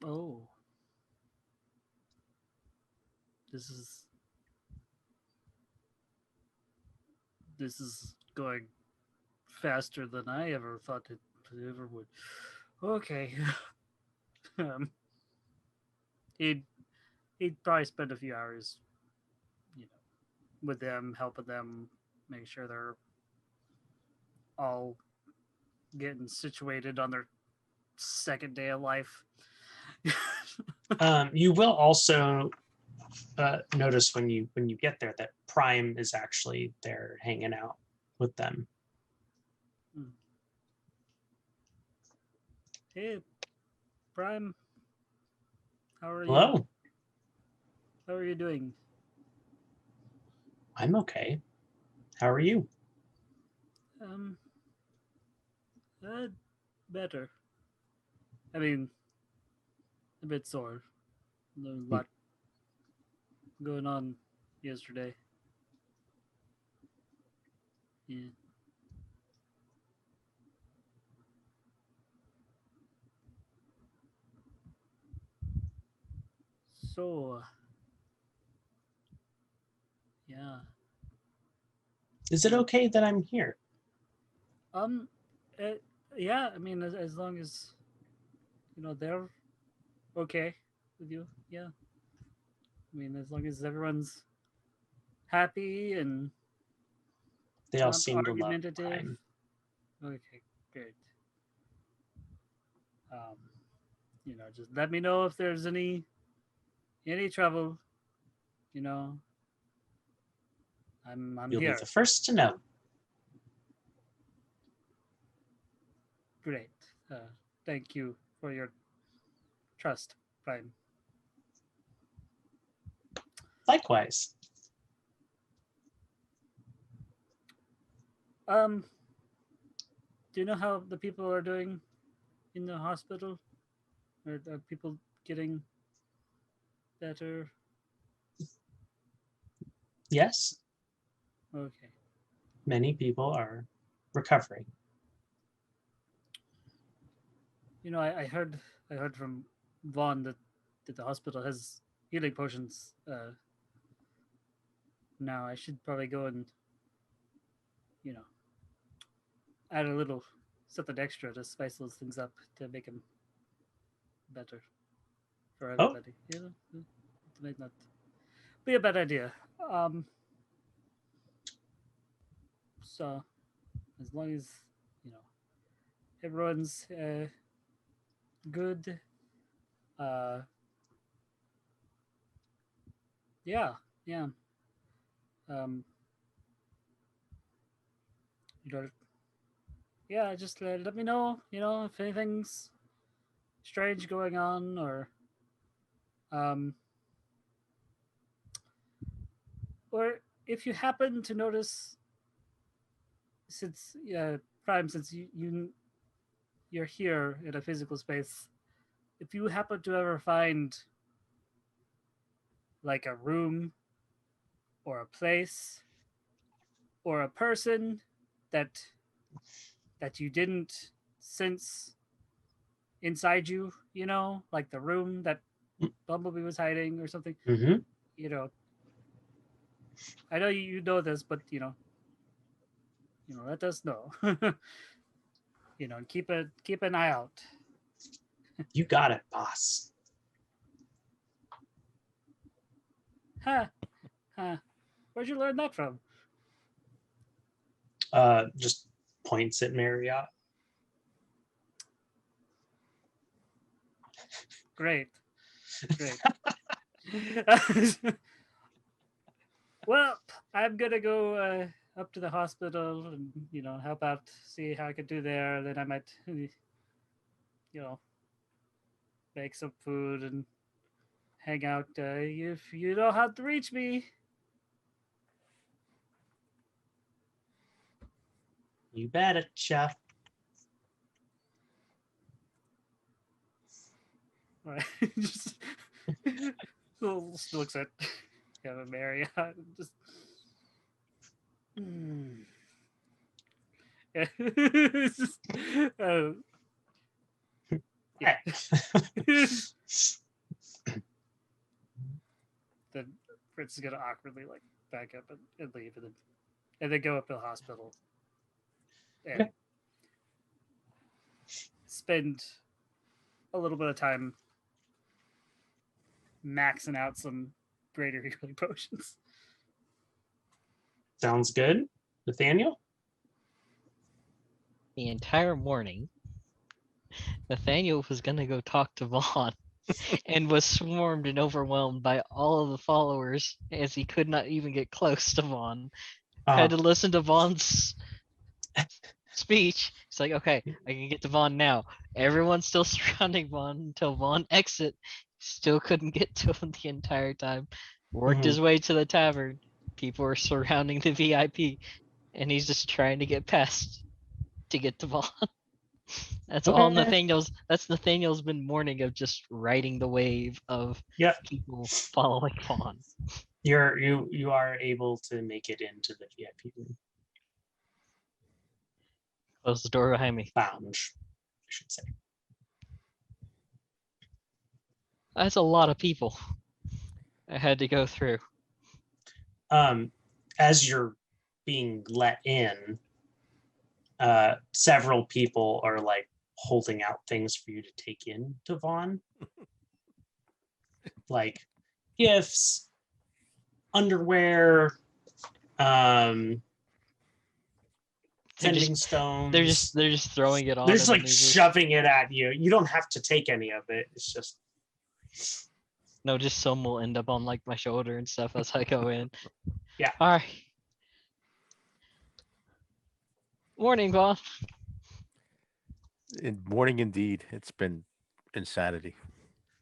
Oh. This is going faster than I ever thought it ever would. Okay. He'd probably spend a few hours, with them, helping them make sure they're all getting situated on their second day of life. You will also notice when you get there that Prime is actually there hanging out with them. Hey, Prime. How are you? Hello. How are you doing? I'm okay. How are you? Better. I mean, a bit sore. There was a lot going on yesterday. Yeah. So, Yeah. Is it okay that I'm here? Um, uh, yeah. I mean, as long as they're okay with you. Yeah. I mean, as long as everyone's happy and They all not seem to love argumentative. Prime. Okay, good. Um, just let me know if there's any trouble. You know, I'm You'll be here. the first to know. Great. Thank you for your trust, Prime. Likewise. Do you know how the people are doing in the hospital? Are people getting better? Yes, Okay. many people are recovering. I heard from Vaughan that the hospital has healing potions. Now I should probably go and you know add a little something extra to spice those things up to make them better for Oh, everybody. It might not be a bad idea. Um, so as long as you know everyone's good, uh, yeah, yeah. Um, you know, yeah. Just let me know. If anything's strange going on, um, or if you happen to notice, since Prime, since you're here in a physical space, if you happen to ever find like a room or a place or a person that you didn't sense inside you, like the room that Bumblebee was hiding or something, mm-hmm. you know, I know you know this, but let us know. Keep an eye out. You got it, boss. Huh? Huh? Where'd you learn that from? Just points at Marriott. Great. Well, I'm gonna go up to the hospital and help out, see how I can do there. Then I might, make some food and hang out. If you know how to reach me, You bet it, chef. right? Just looks at Marriott and just. Yeah. It's just, yeah. Then Fritz is gonna awkwardly like back up and leave, and then go up to the hospital and Okay. spend a little bit of time maxing out some greater healing potions. Sounds good. Nathaniel? The entire morning, Nathaniel was gonna go talk to Vaughn and was swarmed and overwhelmed by all of the followers as he could not even get close to Vaughn. Had to listen to Vaughn's speech. It's like, okay, I can get to Vaughn now. Everyone's still surrounding Vaughn until Vaughn exit. Still couldn't get to him the entire time. Worked his way to the tavern. People were surrounding the VIP, and he's just trying to get past to get to Vaughn. That's all Nathaniel's been mourning, of just riding the wave of people following Vaughn. You are able to make it into the VIP room. Close the door behind me. Lounge, I should say. That's a lot of people I had to go through. as you're being let in, several people are like holding out things for you to take in to Vaughan, like gifts, underwear, They're sending just stones. they're just throwing it on They're him just and like he's just, shoving it at you. You don't have to take any of it. It's just no, just some will end up on like my shoulder and stuff as I go in. Yeah. All right. Morning, Vaughn. Morning indeed. It's been insanity.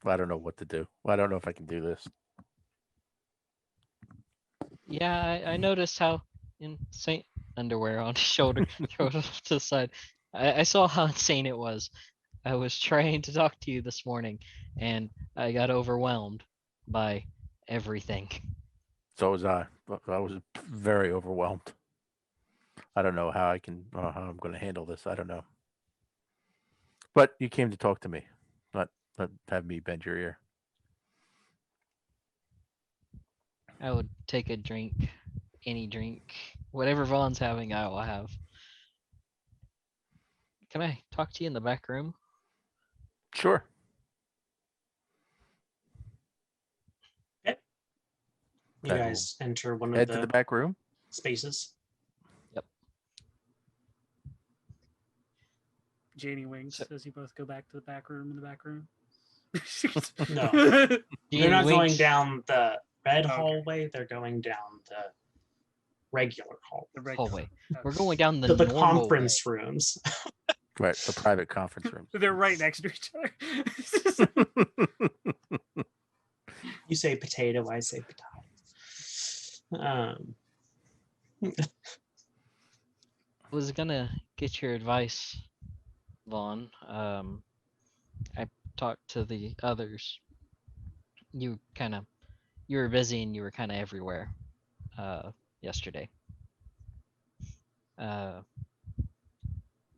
I don't know what to do. I don't know if I can do this. Yeah, I noticed how insane underwear on his shoulder, throw it off to the side. I saw how insane it was. I was trying to talk to you this morning, and I got overwhelmed by everything. So was I. I was very overwhelmed. I don't know how how I'm going to handle this. I don't know. But you came to talk to me, not have me bend your ear. I would take a drink, any drink, whatever Vaughn's having, I will have. Can I talk to you in the back room? Sure. you Okay, guys enter one of head to the the back room. spaces. Jayny winks So- as you both go back to the back room in the back room. No. Jayny They're not going winks. down the red Okay. hallway. They're going down the regular hall. The regular. Hallway. Okay. We're going down the To the normal conference way. rooms. Right, the private conference room. They're right next to each other. You say potato, I say potato. Was gonna get your advice, Vaughn. I talked to the others. You were busy and you were kind of everywhere yesterday.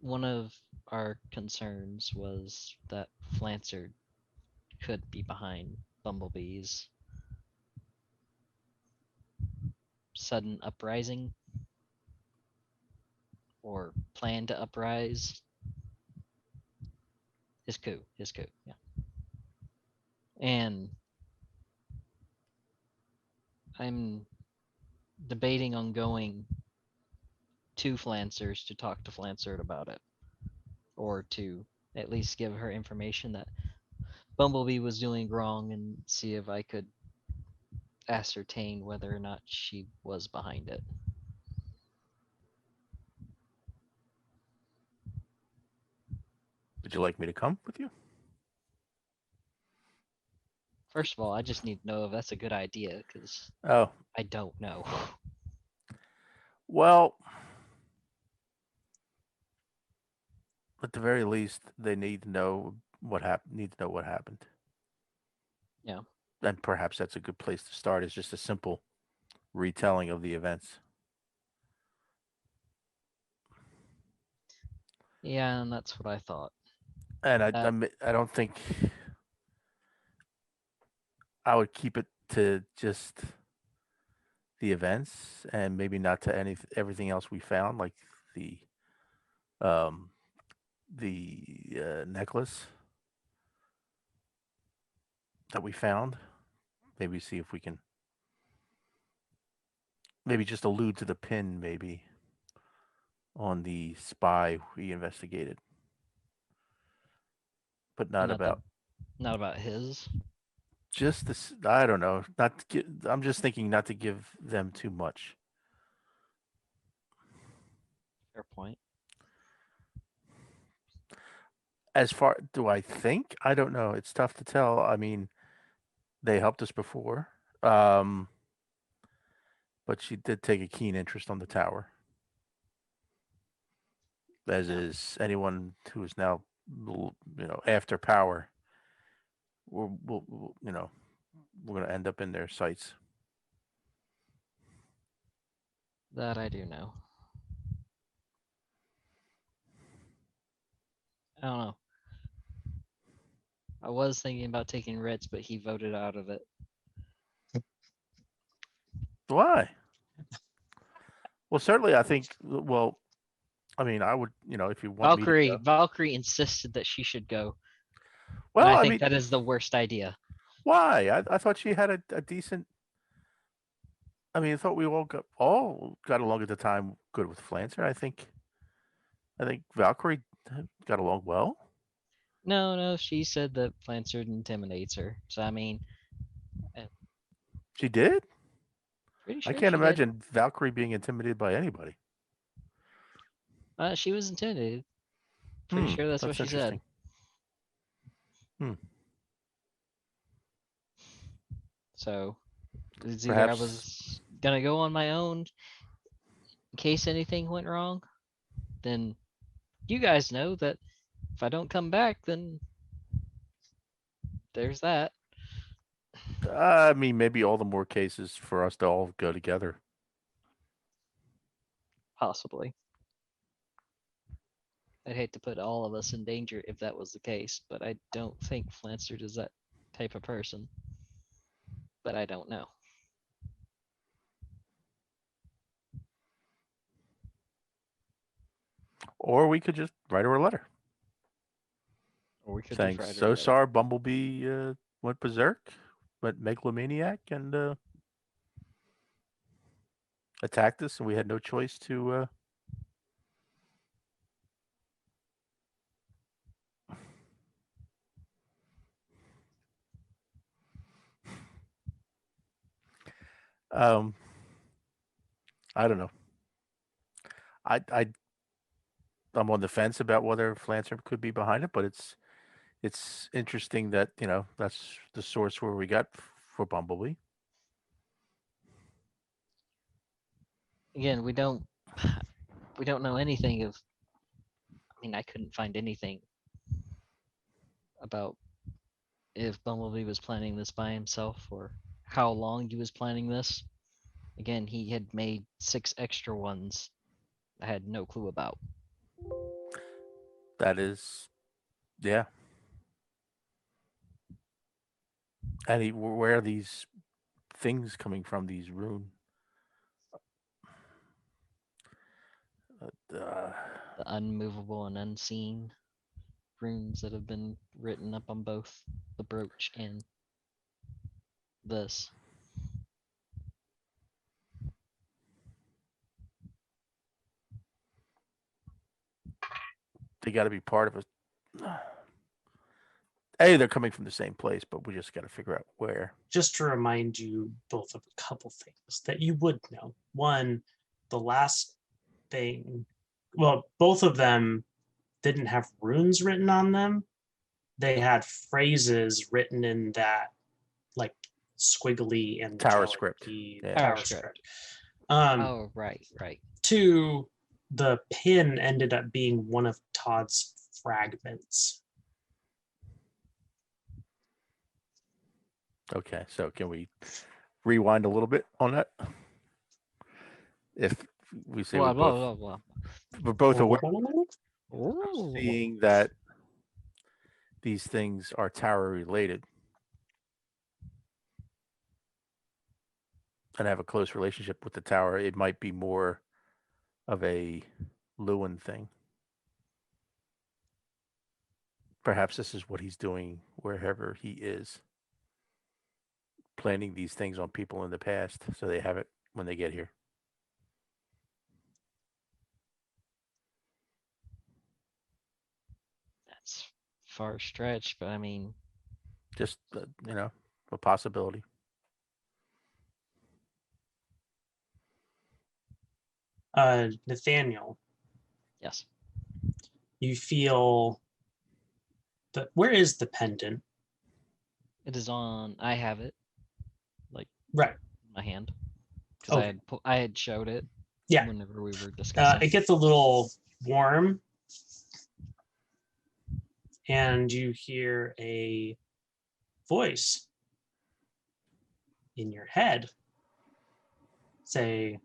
One of our concerns was that Flancer could be behind Bumblebee's sudden uprising or plan to uprise. His coup, yeah. And I'm debating on going to Flancers to talk to Flancer about it, or to at least give her information that Bumblebee was doing wrong and see if I could ascertain whether or not she was behind it. Would you like me to come with you? First of all, I just need to know if that's a good idea, because Oh, I don't know. well, at the very least, they need to know what happened. Need to know what happened. Yeah. And perhaps that's a good place to start. Is just a simple retelling of the events. Yeah, and that's what I thought. And Uh, I don't think I would keep it to just the events and maybe not to everything else we found, like the um necklace that we found. Maybe see if we can maybe just allude to the pin maybe on the spy we investigated, but not not the, about not about his. just this. I don't know. Not to I'm just thinking not to give them too much. Fair point. As far do I think? I don't know. It's tough to tell. I mean, they helped us before. But she did take a keen interest on the tower, as Yeah. is anyone who is now, after power. We're going to end up in their sights. That I do know. I don't know. I was thinking about taking Ritz, but he voted out of it. Why? Well, certainly, I think. Well, I mean, I would, if you want me to Valkyrie, go. Valkyrie insisted that she should go. Well, And I I think mean, that is the worst idea. why? I thought she had a decent. I mean, I thought we all got along at the time good with Flancer. I think Valkyrie got along well. No, she said that Flancer intimidates her. So I mean, She did. pretty I sure can't she did. imagine Valkyrie being intimidated by anybody. She was intimidated. Pretty sure that's what she said. interesting. So it's either I Perhaps was gonna go on my own in case anything went wrong, then you guys know that if I don't come back, then there's that. I mean, maybe all the more cases for us to all go together. Possibly. I'd hate to put all of us in danger if that was the case, but I don't think Flancer is that type of person. But I don't know. Or we could just write her a letter Or we could saying, just write her a "So letter. sorry, Bumblebee went berserk, went megalomaniac, and attacked us, and we had no choice to." I don't know. I'm on the fence about whether Flancer could be behind it, but it's interesting that that's the source where we got for Bumblebee. Again, we don't know anything of. I mean, I couldn't find anything about if Bumblebee was planning this by himself or how long he was planning this. Again, he had made 6 extra ones I had no clue about. That is, yeah. And where are these things coming from? These rune. The unmovable and unseen runes that have been written up on both the brooch and this. They got to be part of a. They're coming from the same place, but we just got to figure out where. Just to remind you both of a couple things that you would know. One, the last thing, well, both of them didn't have runes written on them. They had phrases written in that, like, squiggly and Tower script. Tower script. Oh, right. Two, the pin ended up being one of Todd's fragments. Okay, so can we rewind a little bit on that? If we say Blah, we're blah, both, blah, blah. we're both aware Ooh. seeing that these things are tower related and have a close relationship with the tower, it might be more of a Lewin thing. Perhaps this is what he's doing wherever he is, planting these things on people in the past so they have it when they get here. That's far stretch, but I mean, Just a possibility. Nathaniel, yes. you feel where is the pendant? It is on. I have it, Right. in my hand, because I had showed it. Yeah. Whenever we were discussing. It gets a little warm, and you hear a voice in your head say,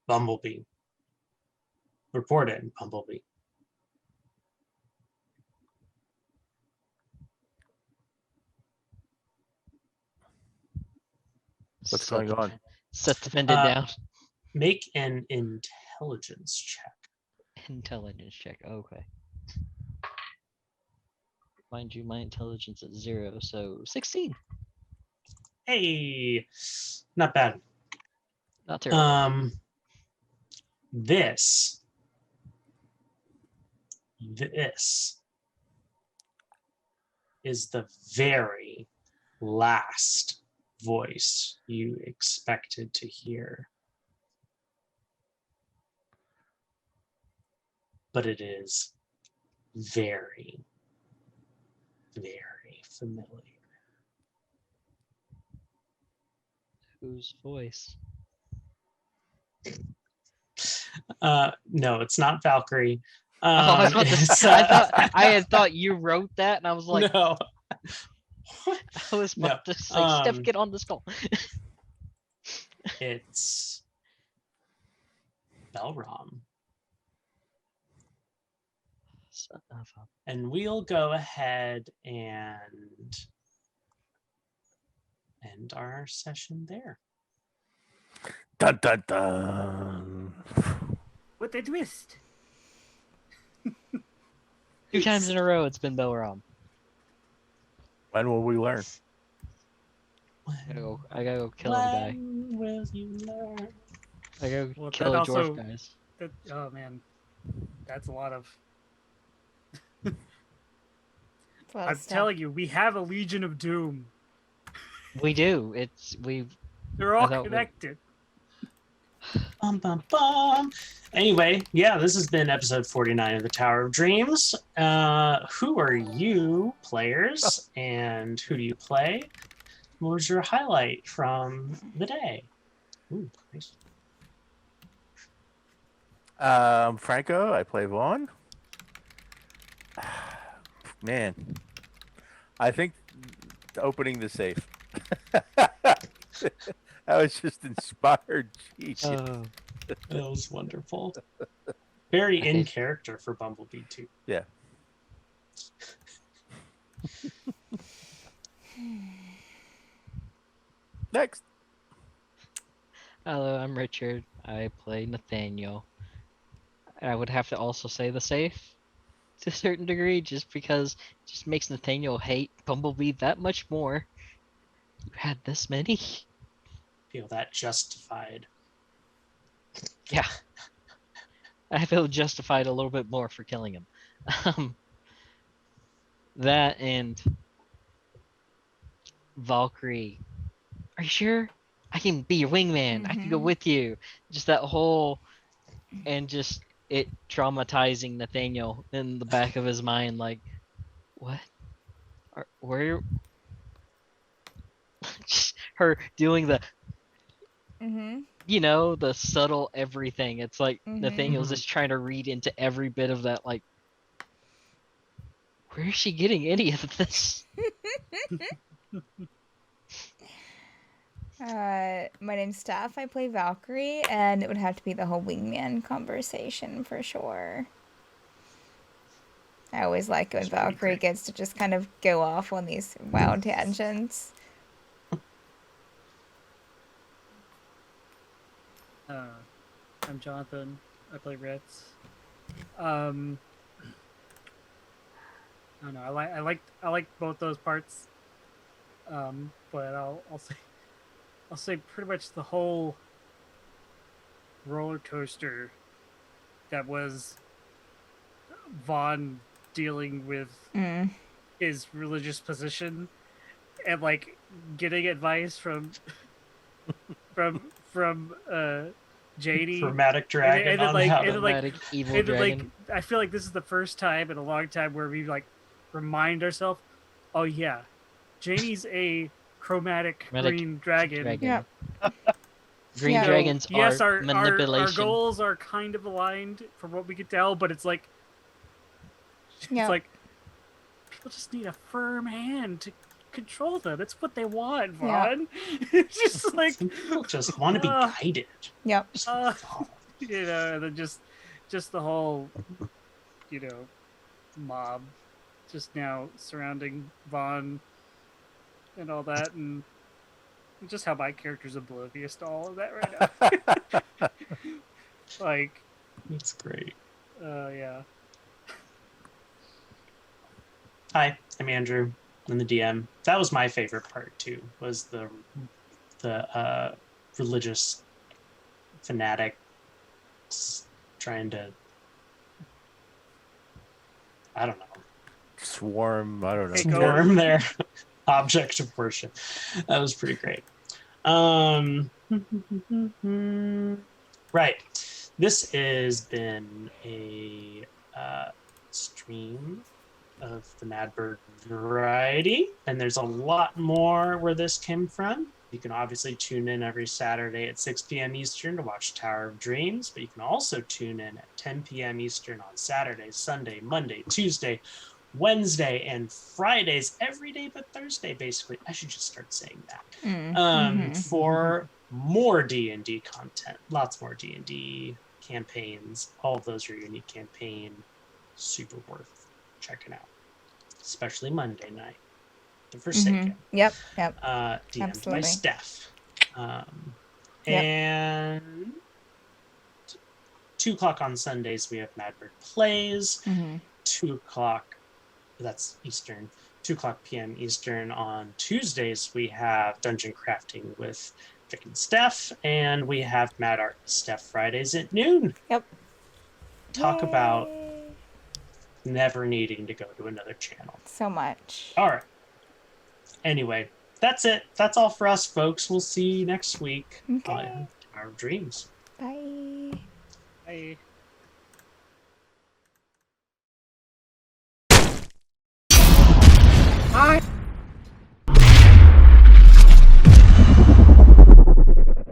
"Bumblebee. Report it, Bumblebee." What's Set going the- on? Set the pendant Uh, down. Make an intelligence check. Intelligence check. Okay. Mind you, my intelligence is 0, so 16. Hey, not bad. Not terrible. This is the very last voice you expected to hear. But it is very, very familiar. Whose voice? No, it's not Valkyrie. I was about to It's, say, I had thought you wrote that, and I was like, no. I was about No, to say, Steph, get on the skull. It's Belrom. Son of a- And we'll go ahead and end our session there. Dun dun dun. What a twist! 2 times in a row, it's been Belram. When will we learn? I gotta go kill a guy. When will you learn? I gotta Well, kill that a dwarf, also- guys. Oh man, that's a lot of. It's a lot of I'm stuff. telling you, we have a Legion of Doom. We do. They're I all thought we- connected. Bum, bum, bum. Anyway, yeah, this has been episode 49 of the Tower of Dreams. Who are you, players, and who do you play? What was your highlight from the day? Ooh, nice. Franco, I play Vaughan. Man, I think opening the safe. That was just inspired. Jeez. Oh, That was wonderful. Very in think- character for Bumblebee, too. Yeah. Next. hello, I'm Richard. I play Nathaniel. I would have to also say the safe to a certain degree, just because it just makes Nathaniel hate Bumblebee that much more. You had this many? Feel that justified. Yeah. I feel justified a little bit more for killing him. That and Valkyrie. Are you sure? I can be your wingman. I can go Mhm. with you. Just that whole, and just it traumatizing Nathaniel in the back of his mind, like, what? Where? Just her doing the, Mm-hmm. you know, the subtle everything. It's like Mhm. Nathaniel's Mhm. just trying to read into every bit of that, like, where is she getting any of this? My name's Steph. I play Valkyrie, and it would have to be the whole wingman conversation for sure. I always like when That's pretty Valkyrie great. gets to just kind of go off on these wild tangents. I'm Jonathan. I play Ritz. I don't know. I like both those parts. But I'll say pretty much the whole roller coaster that was Vaughn dealing with Mm. his religious position and like getting advice from Jayny. Dramatic dragon and then, on like- how and to- then, like- Dramatic evil And then, dragon. like, I feel like this is the first time in a long time where we like remind ourselves, oh yeah, Jayny's a chromatic Chromatic green dragon. dragon. Yep. Green Yeah. dragons Yes, are our manipulation. goals are kind of aligned from what we could tell, but it's like Yep. it's like people just need a firm hand to control them. It's what they want, Yeah. Vaughn. It's just like Some people just want to be guided. Yep. Just Uh, you know, and then just the whole, you know, mob just now surrounding Vaughn and all that, and Just how my character's oblivious to all of that right now. Like, It's great. yeah. Hi, I'm Andrew. I'm the DM. That was my favorite part too. Was the religious fanatics trying to, I don't know, Swarm. I don't know. Take over. swarm their object of worship. That was pretty great. Right. This has been a stream of the Madbird variety, and there's a lot more where this came from. You can obviously tune in every Saturday at 6 p.m. Eastern to watch Tower of Dreams, but you can also tune in at 10 p.m. Eastern on Saturday, Sunday, Monday, Tuesday, Wednesday, and Fridays, every day but Thursday, basically. I should just start saying that. For more D&D content, lots more D&D campaigns. All of those are unique campaign, super worth checking out, especially Monday night. The Forsaken. Yep. DM'd by Absolutely. Steph. Yep. And 2 o'clock on Sundays, we have Madbird Plays. 2 o'clock, that's Eastern. 2 o'clock p.m. Eastern on Tuesdays, we have Dungeon Crafting with Vic and Steph. And we have Mad Art with Steph Fridays at noon. Yep. Talk about Yay. never needing to go to another channel. So much. All right. Anyway, that's it. That's all for us, folks. We'll see you next week Okay. on Tower of Dreams. Bye. Bye.